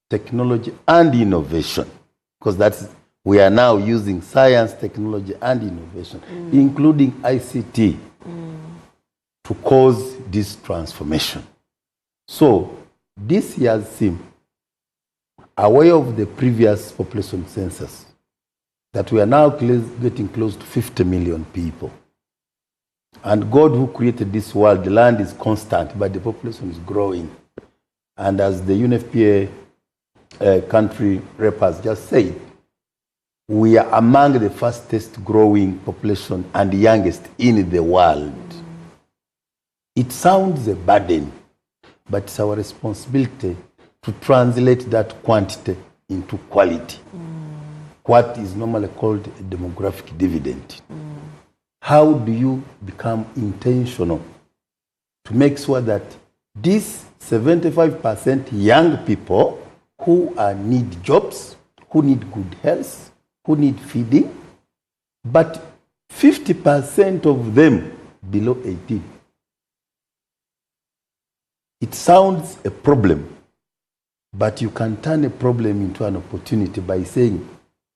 technology, and innovation, because we are now using science, technology, and innovation, including ICT, to cause this transformation. So, this year's theme, aware of the previous population census, that we are now getting close to 50 million people. And God who created this world, the land is constant, but the population is growing. And as the UNFPA country rep has just said, we are among the fastest growing population and the youngest in the world. It sounds a burden, but it's our responsibility to translate that quantity into quality. What is normally called a demographic dividend. How do you become intentional to make sure that these 75% young people who need jobs, who need good health, who need feeding, but 50% of them below 18. It sounds a problem, but you can turn a problem into an opportunity by saying,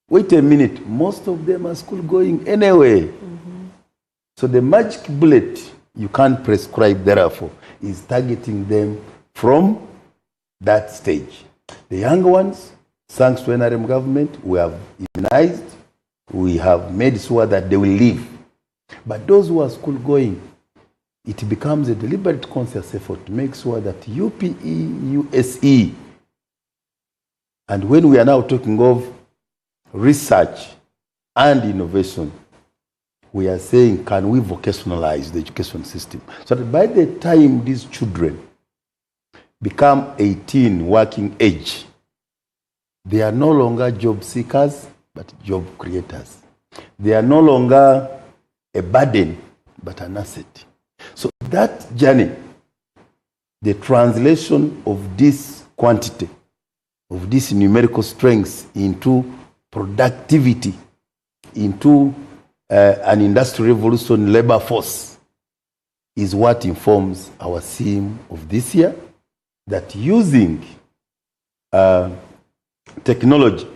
wait a minute, most of them are school going anyway. So the magic bullet you can't prescribe, therefore, is targeting them from that stage. The younger ones, thanks to NRM government, we have immunized, we have made sure that they will leave. But those who are school going, it becomes a deliberate conscious effort to make sure that UPE, USE, and when we are now talking of research and innovation, we are saying, can we vocationalize the education system? So that by the time these children become 18, working age, they are no longer job seekers, but job creators. They are no longer a burden, but an asset. So that journey, the translation of this quantity, of this numerical strength into productivity, into an industrial revolution labor force, is what informs our theme of this year, that using technology,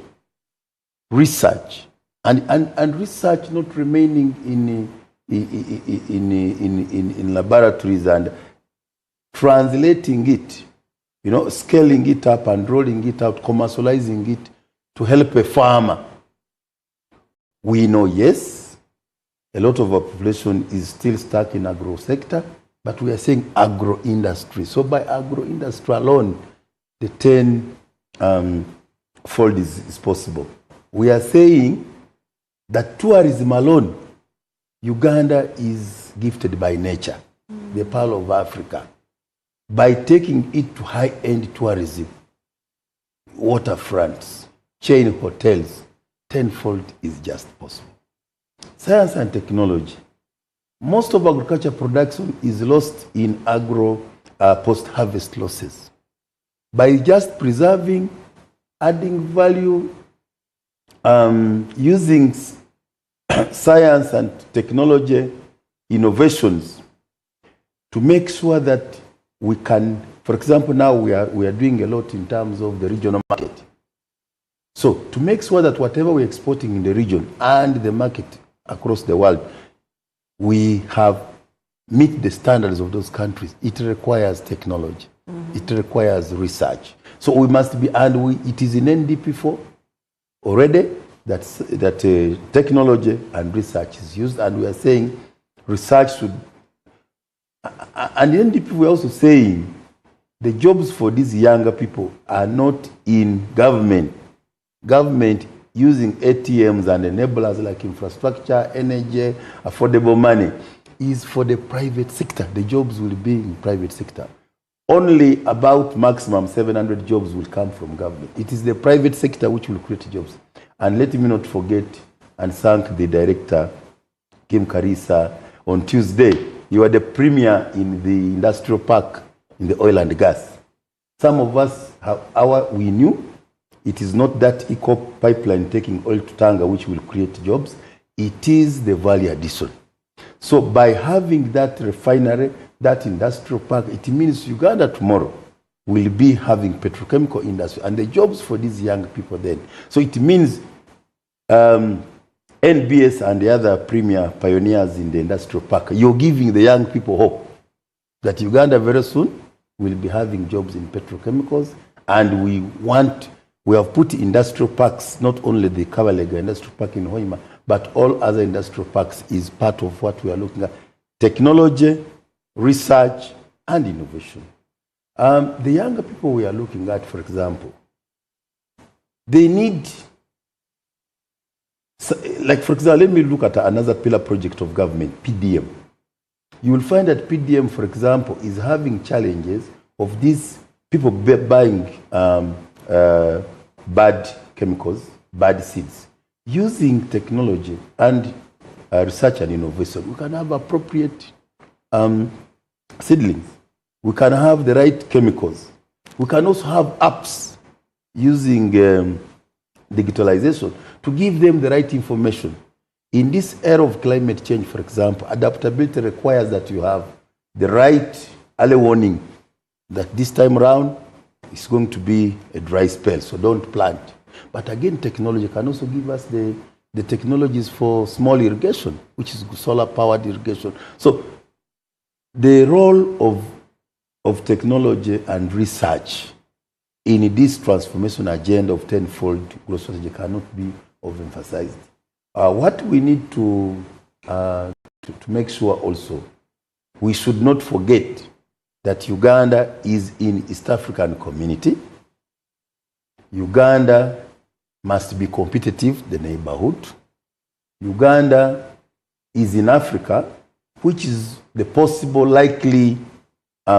research, and research not remaining in laboratories and translating it, scaling it up and rolling it out, commercializing it to help a farmer. We know, yes, a lot of our population is still stuck in agro sector, but we are saying agro-industry. So by agro-industry alone, the 10-fold is possible. We are saying that tourism alone, Uganda is gifted by nature, the pearl of Africa. By taking it to high-end tourism, waterfronts, chain hotels, 10-fold is just possible. Science and technology. Most of agriculture production is lost in agro post-harvest losses. By just preserving, adding value, using science and technology innovations to make sure that we can, for example, now we are doing a lot in terms of the regional market. So to make sure that whatever we're exporting in the region and the market across the world, we have meet the standards of those countries, it requires technology. It requires research. So we must be, and it is in NDP4 already that technology and research is used, and we are saying research should, and in NDP we're also saying the jobs for these younger people are not in government. Government using ATMs and enablers like infrastructure, energy, affordable money is for the private sector. The jobs will be in private sector. Only about maximum 700 jobs will come from government. It is the private sector which will create jobs. And let me not forget and thank the director, Kim Karisa, on Tuesday. You are the premier in the industrial park in the oil and gas. Some of us, we knew it is not that eco pipeline taking oil to Tanga which will create jobs. It is the value addition. So by having that refinery, that industrial park, it means Uganda tomorrow will be having petrochemical industry and the jobs for these young people then. So it means NBS and the other premier pioneers in the industrial park, you're giving the young people hope that Uganda very soon will be having jobs in petrochemicals, and we have put industrial parks, not only the Kabalega industrial park in Hoima, but all other industrial parks is part of what we are looking at. Technology, research, and innovation. The younger people we are looking at, for example, they need, like for example, let me look at another pillar project of government, PDM. You will find that PDM, for example, is having challenges of these people buying bad chemicals, bad seeds. Using technology and research and innovation, we can have appropriate seedlings. We can have the right chemicals. We can also have apps using digitalization to give them the right information. In this era of climate change, for example, adaptability requires that you have the right early warning that this time around it's going to be a dry spell, so don't plant. But again, technology can also give us the technologies for small irrigation, which is solar-powered irrigation. So the role of technology and research in this transformation agenda of tenfold growth strategy cannot be overemphasized. What we need to make sure also, we should not forget that Uganda is in East African community. Uganda must be competitive, the neighborhood. Uganda is in Africa, which is the possible likely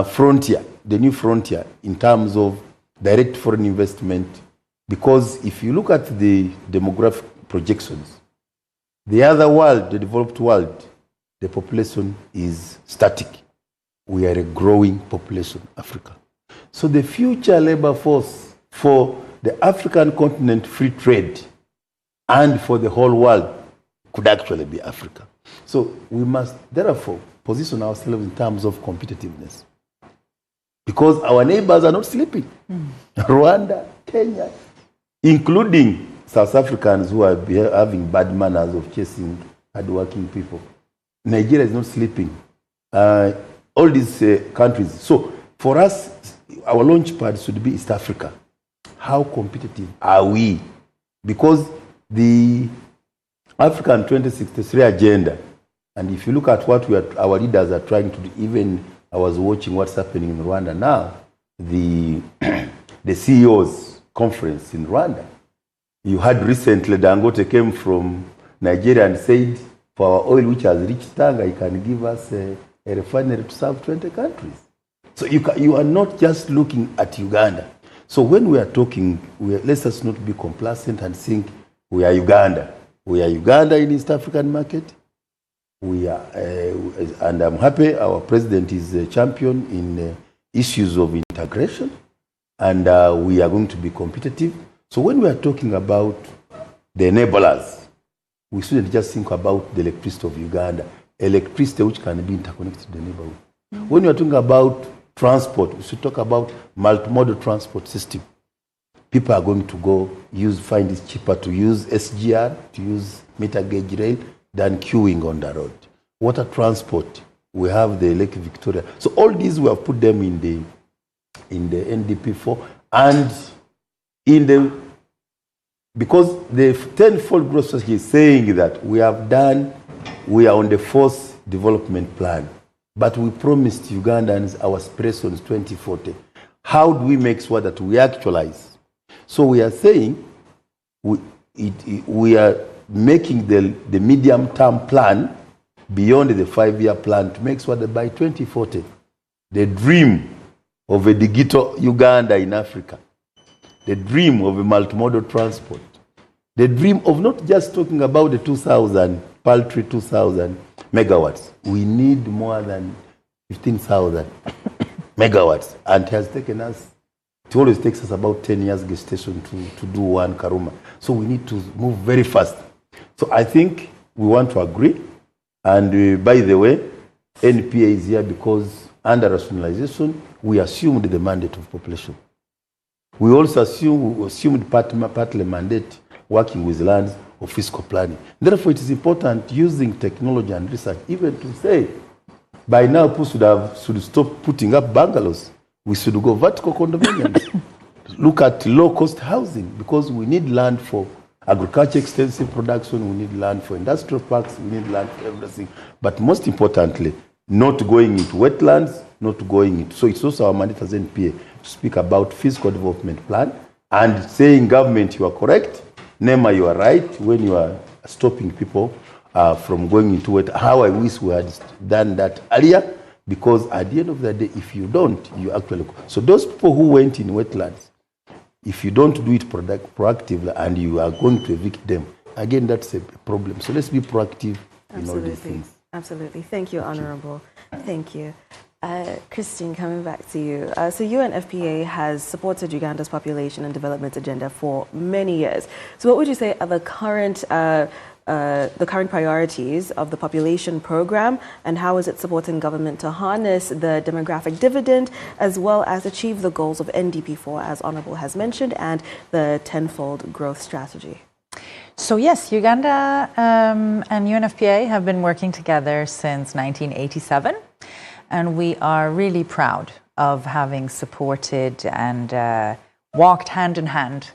frontier, the new frontier in terms of direct foreign investment. Because if you look at the demographic projections, the other world, the developed world, the population is static. We are a growing population, Africa. So the future labor force for the African continent free trade and for the whole world could actually be Africa. So we must therefore position ourselves in terms of competitiveness. Because our neighbors are not sleeping. Rwanda, Kenya, including South Africans who are having bad manners of chasing hardworking people. Nigeria is not sleeping. All these countries. So for us, our launch pad should be East Africa. How competitive are we? Because the African 2063 agenda, and if you look at what our leaders are trying to do, even I was watching what's happening in Rwanda now, the CEOs conference in Rwanda. You had recently Dangote came from Nigeria and said, for our oil which has reached Tanga, you can give us a refinery to serve 20 countries. So you are not just looking at Uganda. So when we are talking, let us not be complacent and think we are Uganda. We are Uganda in East African market. We are, and I'm happy our president is a champion in issues of integration, and we are going to be competitive. So when we are talking about the enablers, we shouldn't just think about the electricity of Uganda, electricity which can be interconnected to the neighborhood. When we are talking about transport, we should talk about multimodal transport system. People are going to find it cheaper to use SGR, to use meter gauge rail, than queuing on the road. Water transport, we have the Lake Victoria. So all these we have put them in the NDP4, and because the tenfold growth strategy is saying that we are on the fourth development plan, but we promised Ugandans our aspirations 2040. How do we make sure that we actualize? So we are saying we are making the medium-term plan beyond the 5-year plan to make sure that by 2040, the dream of a digital Uganda in Africa, the dream of a multimodal transport, the dream of not just talking about the paltry 2,000 megawatts. We need more than 15,000 megawatts, and it has taken us, it always takes us about 10 years gestation to do one Karuma. So we need to move very fast. So I think we want to agree, and by the way, NPA is here because under rationalization, we assumed the mandate of population. We also assumed partly mandate working with lands of fiscal planning. Therefore, it is important using technology and research even to say, by now, people should stop putting up bungalows. We should go vertical condominiums. Look at low-cost housing, because we need land for agriculture extensive production, we need land for industrial parks, we need land for everything. But most importantly, not going into wetlands, not going into. So it's also our mandate as NPA to speak about fiscal development plan and saying, government, you are correct. NEMA, you are right when you are stopping people from going into it. How I wish we had done that earlier, because at the end of the day, if you don't, you actually. So those people who went in wetlands, if you don't do it proactively and you are going to evict them, again, that's a problem. So let's be proactive in all these things. Absolutely. Thank you, Honorable. Thank you. Christine, coming back to you. So UNFPA has supported Uganda's population and development agenda for many years. So what would you say are the current the current priorities of the population program, and how is it supporting government to harness the demographic dividend as well as achieve the goals of NDP4, as Honorable has mentioned, and the tenfold growth strategy? So yes, Uganda and UNFPA have been working together since 1987, and we are really proud of having supported and walked hand in hand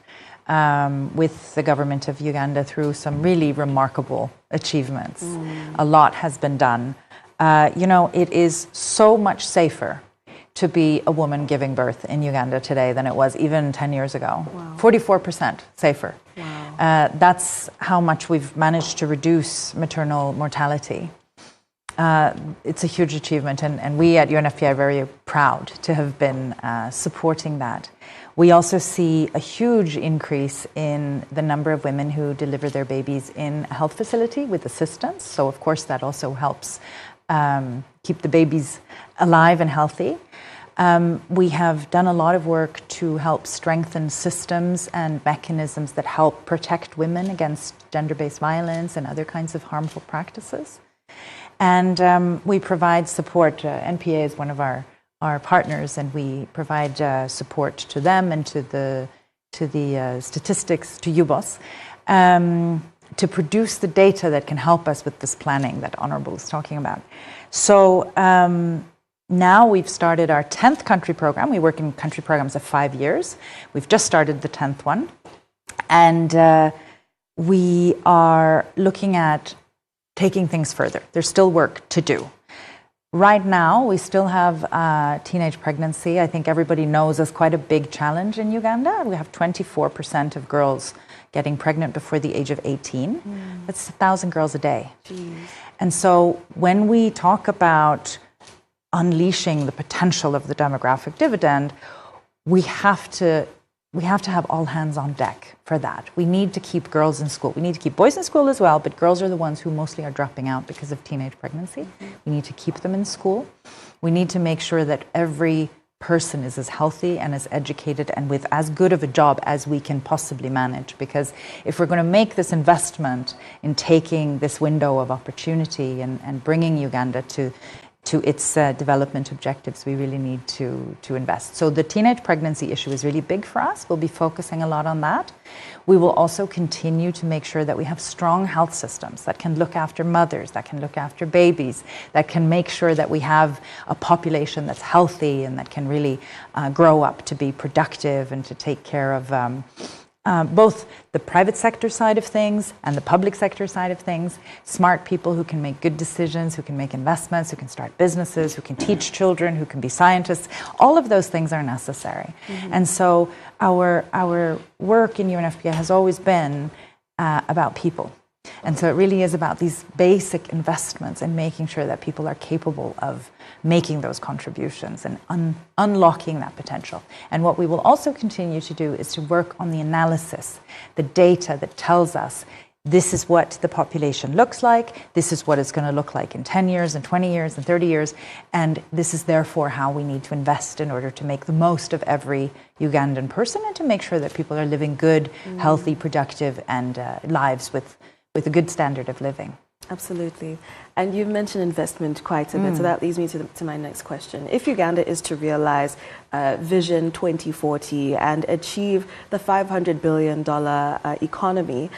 with the government of Uganda through some really remarkable achievements. A lot has been done. You know, it is so much safer to be a woman giving birth in Uganda today than it was even 10 years ago. Wow. 44% safer. Wow. That's how much we've managed to reduce maternal mortality. It's a huge achievement, and we at UNFPA are very proud to have been supporting that. We also see a huge increase in the number of women who deliver their babies in a health facility with assistance. So, of course, that also helps keep the babies alive and healthy. We have done a lot of work to help strengthen systems and mechanisms that help protect women against gender-based violence and other kinds of harmful practices. And we provide support. NPA is one of our partners, and we provide support to them and to the statistics, to UBOS, to produce the data that can help us with this planning that Honorable is talking about. So now we've started our 10th country program. We work in country programs of 5 years. We've just started the 10th one. And we are looking at taking things further. There's still work to do. Right now, we still have teenage pregnancy. I think everybody knows is quite a big challenge in Uganda. We have 24% of girls getting pregnant before the age of 18. That's 1,000 girls a day. Jeez. And so when we talk about unleashing the potential of the demographic dividend, we have to have all hands on deck for that. We need to keep girls in school. We need to keep boys in school as well, but girls are the ones who mostly are dropping out because of teenage pregnancy. We need to keep them in school. We need to make sure that every person is as healthy and as educated and with as good of a job as we can possibly manage. Because if we're going to make this investment in taking this window of opportunity and bringing Uganda to its development objectives, we really need to invest. So the teenage pregnancy issue is really big for us. We'll be focusing a lot on that. We will also continue to make sure that we have strong health systems that can look after mothers, that can look after babies, that can make sure that we have a population that's healthy and that can really grow up to be productive and to take care of both the private sector side of things and the public sector side of things, smart people who can make good decisions, who can make investments, who can start businesses, who can teach children, who can be scientists. All of those things are necessary. And so our work in UNFPA has always been about people. And so it really is about these basic investments and making sure that people are capable of making those contributions and unlocking that potential. And what we will also continue to do is to work on the analysis, the data that tells us this is what the population looks like, this is what it's going to look like in 10 years and 20 years and 30 years, and this is therefore how we need to invest in order to make the most of every Ugandan person and to make sure that people are living good, healthy, productive and lives with a good standard of living. Absolutely. And you've mentioned investment quite a bit, so that leads me to my next question. If Uganda is to realize Vision 2040 and achieve the $500 billion economy,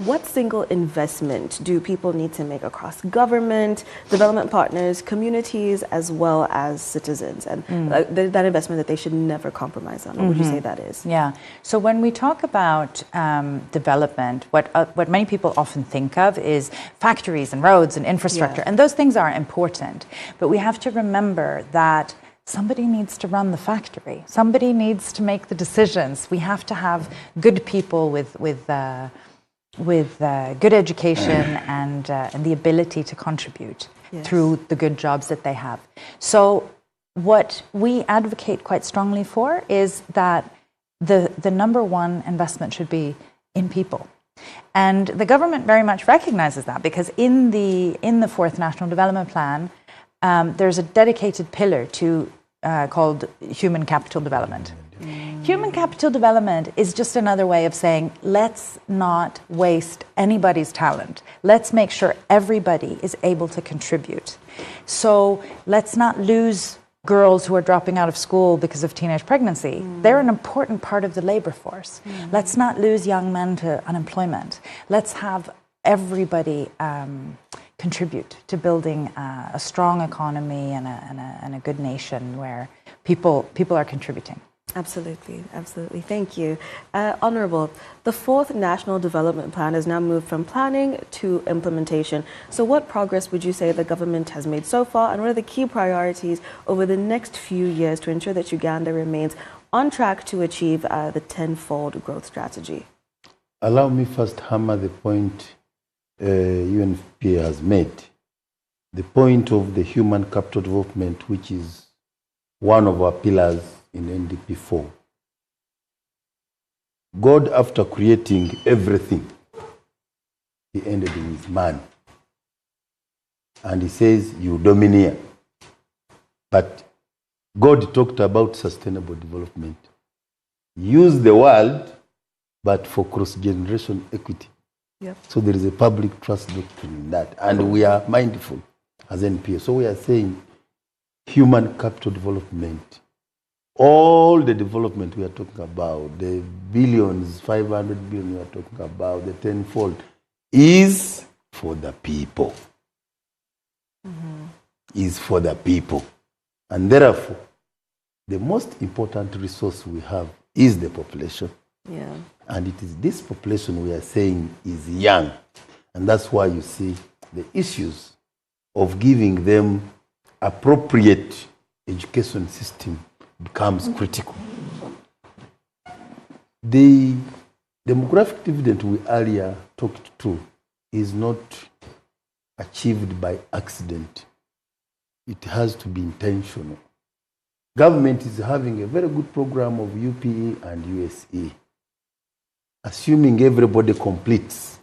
what single investment do people need to make across government, development partners, communities, as well as citizens? And that investment that they should never compromise on. What would you say that is? Yeah. So when we talk about development, what many people often think of is factories and roads and infrastructure. And those things are important. But we have to remember that somebody needs to run the factory. Somebody needs to make the decisions. We have to have good people with good education and the ability to contribute through the good jobs that they have. So what we advocate quite strongly for is that the number one investment should be in people. And the government very much recognizes that, because in the fourth National Development Plan, there's a dedicated pillar called human capital development. Human capital development is just another way of saying, let's not waste anybody's talent. Let's make sure everybody is able to contribute. So let's not lose girls who are dropping out of school because of teenage pregnancy. They're an important part of the labor force. Let's not lose young men to unemployment. Let's have everybody contribute to building a strong economy and a good nation where people are contributing. Absolutely, absolutely. Thank you. Honourable, the 4th National Development Plan has now moved from planning to implementation. So what progress would you say the government has made so far, and what are the key priorities over the next few years to ensure that Uganda remains on track to achieve the 10-fold growth strategy? Allow me first hammer the point UNFPA has made. The point of the human capital development, which is one of our pillars in NDP4. God, after creating everything, he ended with man. And he says, you domineer. But God talked about sustainable development. Use the world, but for cross-generation equity. Yep. So there is a public trust doctrine in that. And we are mindful as NPA. So we are saying human capital development. All the development we are talking about, the billions, 500 billion we are talking about, the 10-fold, is for the people. Is for the people. And therefore, the most important resource we have is the population. Yeah. And it is this population we are saying is young. And that's why you see the issues of giving them appropriate education system becomes critical. The demographic dividend we earlier talked to is not achieved by accident. It has to be intentional. Government is having a very good program of UPE and USE. Assuming everybody completes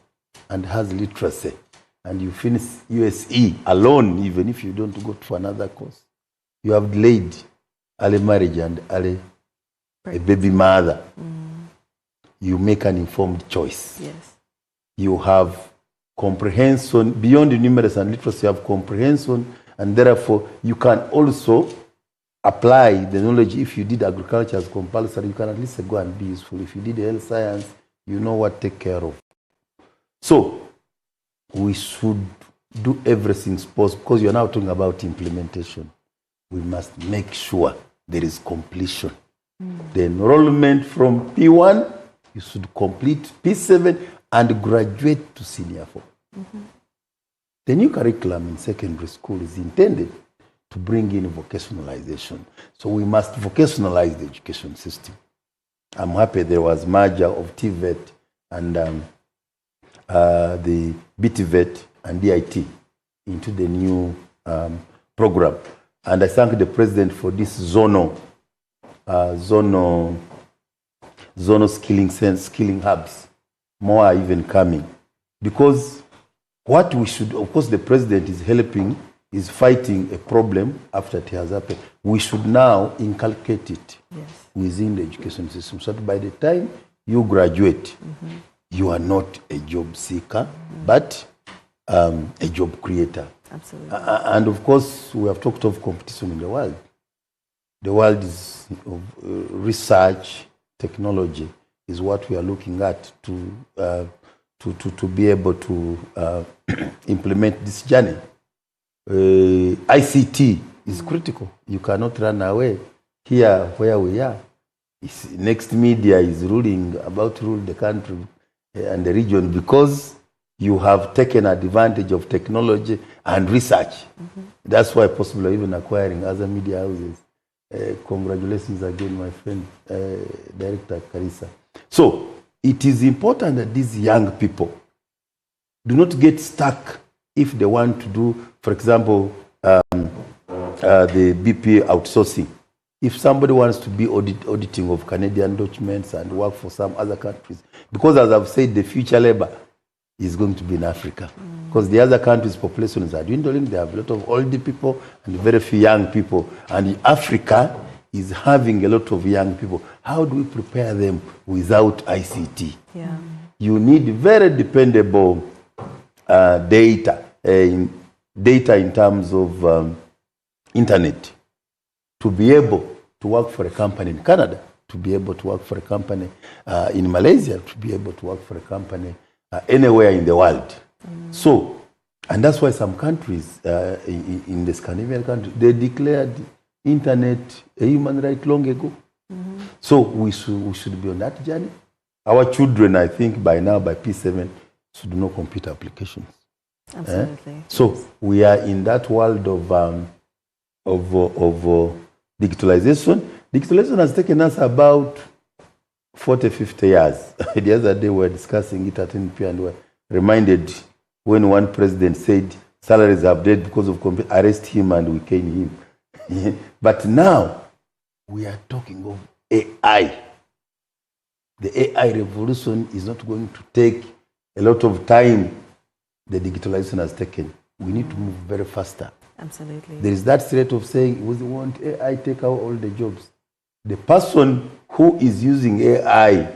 and has literacy, and you finish USE alone, even if you don't go to another course, you have delayed early marriage and early a baby mother. You make an informed choice. Yes. You have comprehension, beyond the numeracy and literacy, you have comprehension, and therefore you can also apply the knowledge. If you did agriculture as compulsory, you can at least go and be useful. If you did health science, you know what to take care of. So we should do everything possible, because you're now talking about implementation. We must make sure there is completion. The enrollment from P1, you should complete P7 and graduate to senior 4. The new curriculum in secondary school is intended to bring in vocationalization. So we must vocationalize the education system. I'm happy there was merger of TVET and the BTVET and DIT into the new program. And I thank the president for this zonal skilling hubs. More are even coming. Because what we should, of course, the president is helping, is fighting a problem after it has happened. We should now inculcate it within the education system, so that by the time you graduate, you are not a job seeker, but a job creator. Absolutely. And of course, we have talked of competition in the world. The world is of research, technology is what we are looking at to be able to implement this journey. ICT is critical. You cannot run away. Here, where we are, next media is about to rule the country and the region, because you have taken advantage of technology and research. That's why possible even acquiring other media houses. Congratulations again, my friend, Director Karisa. So it is important that these young people do not get stuck if they want to do, for example, the BP outsourcing. If somebody wants to be auditing of Canadian documents and work for some other countries, because as I've said, the future labor is going to be in Africa. Because the other countries' populations are dwindling, they have a lot of old people and very few young people. And Africa is having a lot of young people. How do we prepare them without ICT? Yeah. You need very dependable data in terms of internet to be able to work for a company in Canada, to be able to work for a company in Malaysia, to be able to work for a company anywhere in the world. So, and that's why some countries in the Scandinavian countries, they declared internet a human right long ago. So we should be on that journey. Our children, I think by now, by P7, should know computer applications. Absolutely. So we are in that world of digitalization. Digitalization has taken us about 40, 50 years. The other day we were discussing it at NP and we were reminded when one president said salaries are updated because of computer, arrest him and we cane him. But now we are talking of AI. The AI revolution is not going to take a lot of time the digitalization has taken. We need to move very faster. Absolutely. There is that threat of saying, we want AI take out all the jobs. The person who is using AI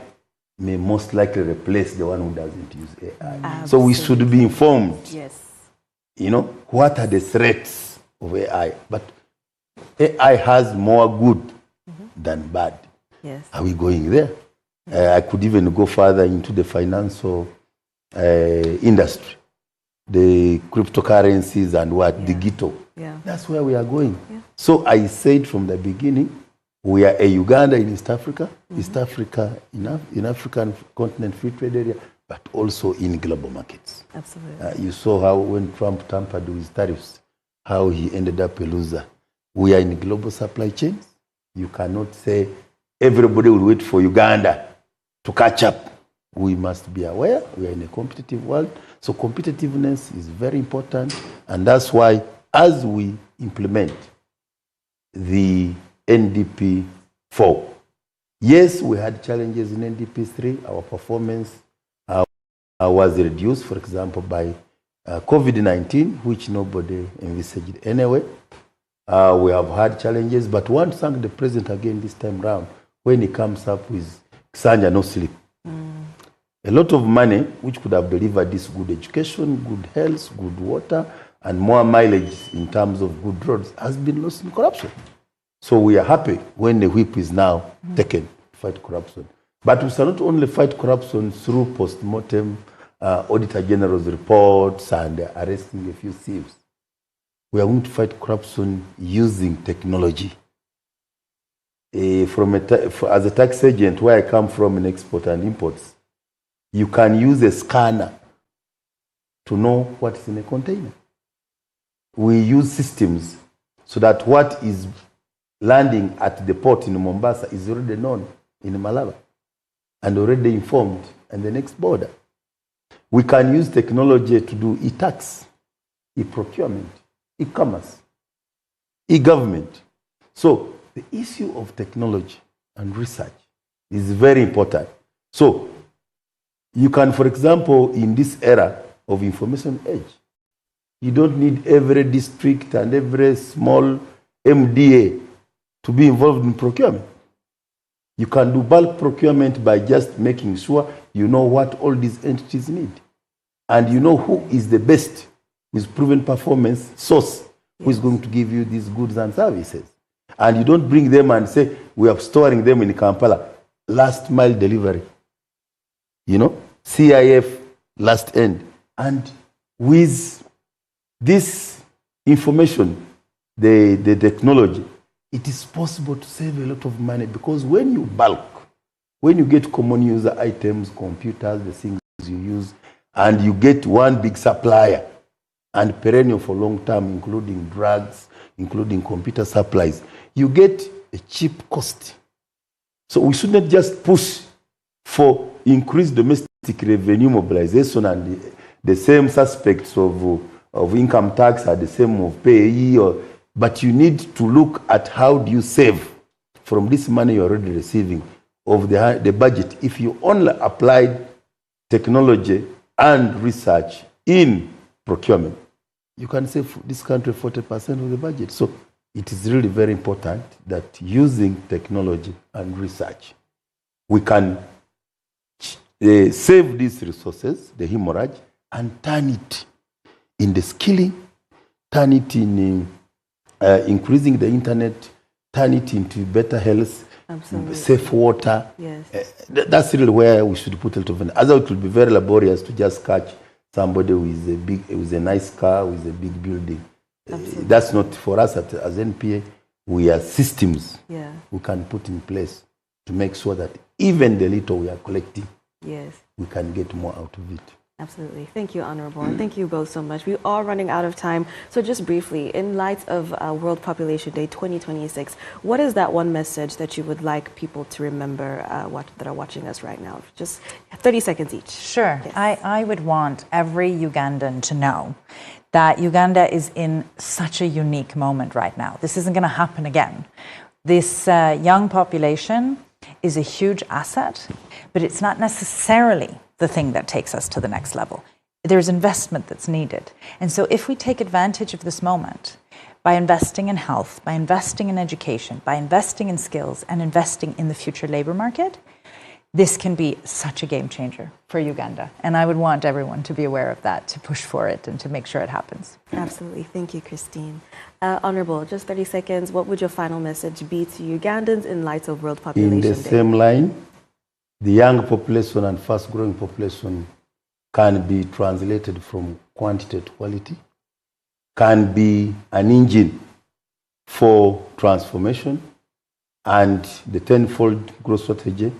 may most likely replace the one who doesn't use AI. Absolutely. So we should be informed. Yes. You know, what are the threats of AI? But AI has more good than bad. Yes. Are we going there? I could even go further into the financial industry, the cryptocurrencies and what, digital. Yeah. That's where we are going. Yeah. So I said from the beginning, we are a Uganda in East Africa, East Africa in African continent free trade area, but also in global markets. Absolutely. You saw how when Trump tampered with tariffs, how he ended up a loser. We are in global supply chains. You cannot say everybody will wait for Uganda to catch up. We must be aware we are in a competitive world. So competitiveness is very important. And that's why as we implement the NDP 4, yes, we had challenges in NDP 3. Our performance was reduced, for example, by COVID-19, which nobody envisaged anyway. We have had challenges, but I want to thank the president again this time round when he comes up with Sanja no sleep. A lot of money which could have delivered this good education, good health, good water, and more mileage in terms of good roads has been lost in corruption. So we are happy when the whip is now taken to fight corruption. But we shall not only fight corruption through post-mortem Auditor General's reports and arresting a few thieves. We are going to fight corruption using technology. As a tax agent, where I come from in export and imports, you can use a scanner to know what is in a container. We use systems so that what is landing at the port in Mombasa is already known in Malaba and already informed at the next border. We can use technology to do e-tax, e-procurement, e-commerce, e-government. So the issue of technology and research is very important. So you can, for example, in this era of information age, you don't need every district and every small MDA to be involved in procurement. You can do bulk procurement by just making sure you know what all these entities need. And you know who is the best with proven performance source who is going to give you these goods and services. And you don't bring them and say, we are storing them in Kampala. Last mile delivery. You know, CIF, last end. And with this information, the technology, it is possible to save a lot of money because when you bulk, when you get common user items, computers, the things you use, and you get one big supplier and perennial for long term, including drugs, including computer supplies, you get a cheap cost. So we should not just push for increased domestic revenue mobilization and the same suspects of income tax are the same of payee, but you need to look at how do you save from this money you're already receiving of the budget. If you only applied technology and research in procurement, you can save this country 40% of the budget. So it is really very important that using technology and research, we can save these resources, the hemorrhage, and turn it in the skilling, turn it in increasing the internet, turn it into better health, safe water. Yes. That's really where we should put a lot of energy. Otherwise, it will be very laborious to just catch somebody with a nice car, with a big building. That's not for us as NPA. We are systems we can put in place to make sure that even the little we are collecting, we can get more out of it. Absolutely. Thank you, Honorable. And thank you both so much. We are running out of time. So just briefly, in light of World Population Day 2026, what is that one message that you would like people to remember that are watching us right now? Just 30 seconds each. Sure. Yes. I would want every Ugandan to know that Uganda is in such a unique moment right now. This isn't going to happen again. This young population is a huge asset, but it's not necessarily the thing that takes us to the next level. There's investment that's needed. And so if we take advantage of this moment by investing in health, by investing in education, by investing in skills, and investing in the future labor market, this can be such a game changer for Uganda. And I would want everyone to be aware of that, to push for it, and to make sure it happens. Absolutely. Thank you, Christine. Honorable, just 30 seconds. What would your final message be to Ugandans in light of World Population Day? In the same line, the young population and fast-growing population can be translated from quantity to quality, can be an engine for transformation, and the tenfold growth strategy,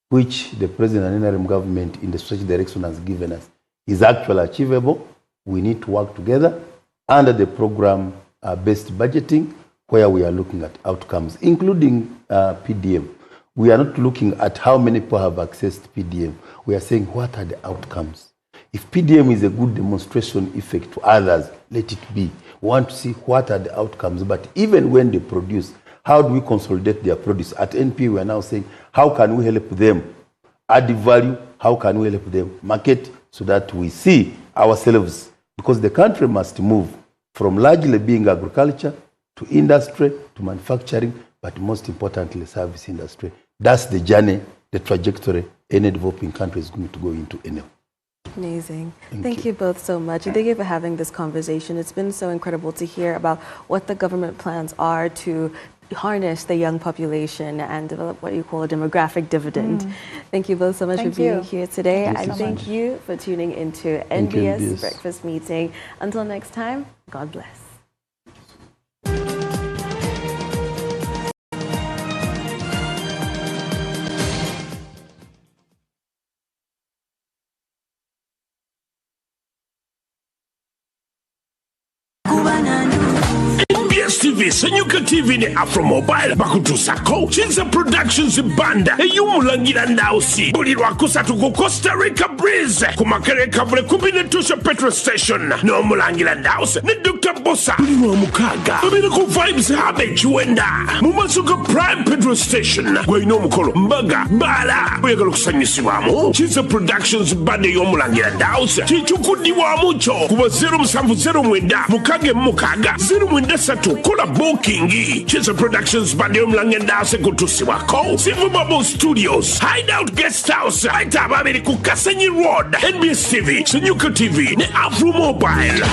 which the President and interim government in the strategic direction has given us, is actually achievable. We need to work together under the program-based budgeting, where we are looking at outcomes, including PDM. We are not looking at how many people have accessed PDM. We are saying, what are the outcomes? If PDM is a good demonstration effect to others, let it be. We want to see what are the outcomes. But even when they produce, how do we consolidate their produce? At NP, we are now saying, how can we help them add value? How can we help them market so that we see ourselves? Because the country must move from largely being agriculture to industry to manufacturing, but most importantly, service industry. That's the journey, the trajectory any developing country is going to go into anyway. Amazing. Thank you both so much. And thank you for having this conversation. It's been so incredible to hear about what the government plans are to harness the young population and develop what you call a demographic dividend. Thank you both so much for being here today. And thank you for tuning into NBS Breakfast Meeting. Until next time, God bless. NBS TV, Senyuka TV ne Afro Mobile bakutusako Chinza Productions banda eyumulangira ndausi buli lwakusatu ku Costa Rica Breeze kumakereka vule kumbine tusha petrol station n'omulangira ndausi ne Dr. Bossa buli lwamukaga babiri ku vibes habe chiwenda mumasuka Prime Petrol Station gweyina omukolo mbaga bala oyagala okusanyusibwamu Chinza Productions banda ey'omulangira ndausi kichukuddibwamu kyo kuba 0709 mukage mukaga 093 kola booking Chinza Productions bande omlange ndase kutusibwako Silver Bubble Studios Hideout Guest House Aita babiri ku Kasenyi Road NBS TV Senyuka TV ne Afro Mobile.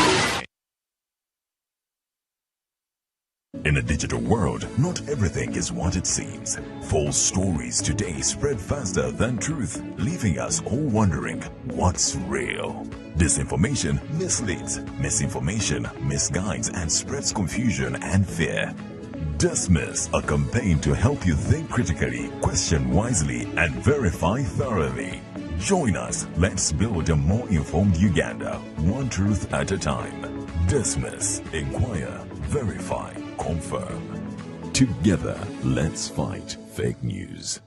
In a digital world, not everything is what it seems. False stories today spread faster than truth, leaving us all wondering what's real. Disinformation misleads, misinformation misguides and spreads confusion and fear. Dismiss, a campaign to help you think critically, question wisely, and verify thoroughly. Join us. Let's build a more informed Uganda, one truth at a time. Dismiss, inquire, verify, confirm. Together, let's fight fake news.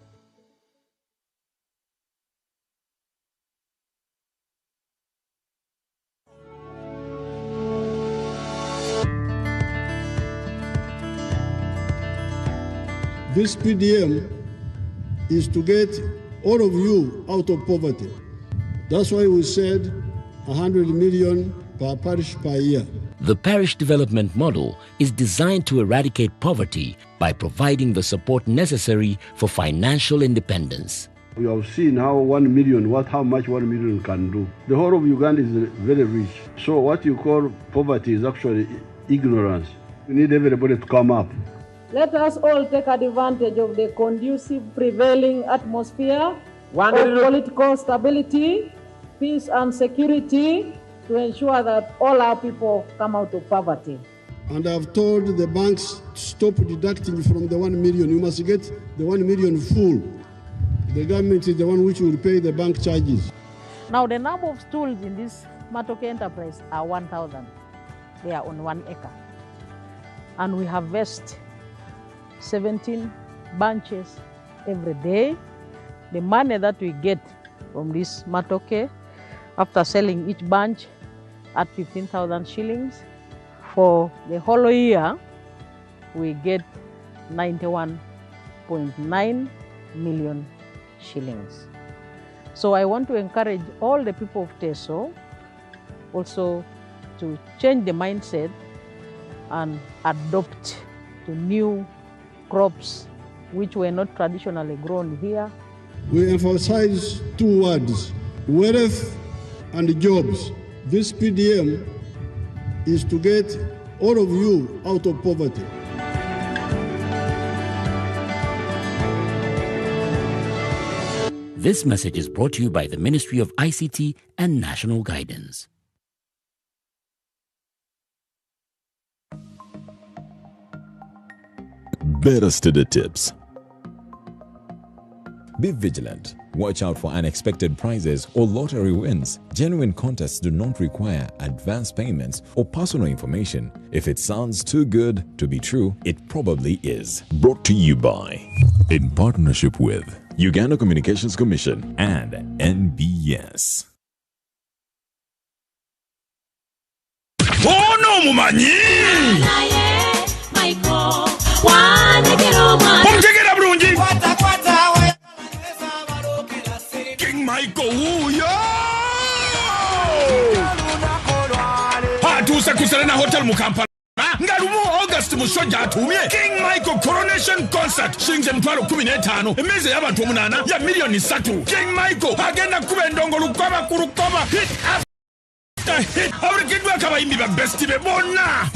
This PDM is to get all of you out of poverty. That's why we said 100 million per parish per year. The parish development model is designed to eradicate poverty by providing the support necessary for financial independence. We have seen how 1 million, how much 1 million can do. The whole of Uganda is very rich. So what you call poverty is actually ignorance. We need everybody to come up. Let us all take advantage of the conducive prevailing atmosphere of political stability, peace and security to ensure that all our people come out of poverty. And I've told the banks to stop deducting from the 1 million. You must get the 1 million full. The government is the one which will pay the bank charges. Now the number of stools in this Matoke enterprise are 1,000. They are on 1 acre. And we harvest 17 bunches every day. The money that we get from this Matoke, after selling each bunch at 15,000 shillings, for the whole year, we get 91.9 million shillings. So I want to encourage all the people of Teso also to change the mindset and adopt to new crops which were not traditionally grown here. We emphasize 2 words, wealth and jobs. This PDM is to get all of you out of poverty. This message is brought to you by the Ministry of ICT and National Guidance. Better study tips. Be vigilant. Watch out for unexpected prizes or lottery wins. Genuine contests do not require advance payments or personal information. If it sounds too good to be true, it probably is. Brought to you by, in partnership with, Uganda Communications Commission and NBS. Oh no, mumanyi! King Michael Wuyo! Atusa kuserena hotel mukampala. Ngalumu August mushoja atumye King Michael Coronation Concert shinze mtwalo 15 emeze y'abantu 8 ya milioni 3. King Michael agenda kubendongo lukoba kurukoba hit after hit. Aurikidwa kabayimbi ba best be bona.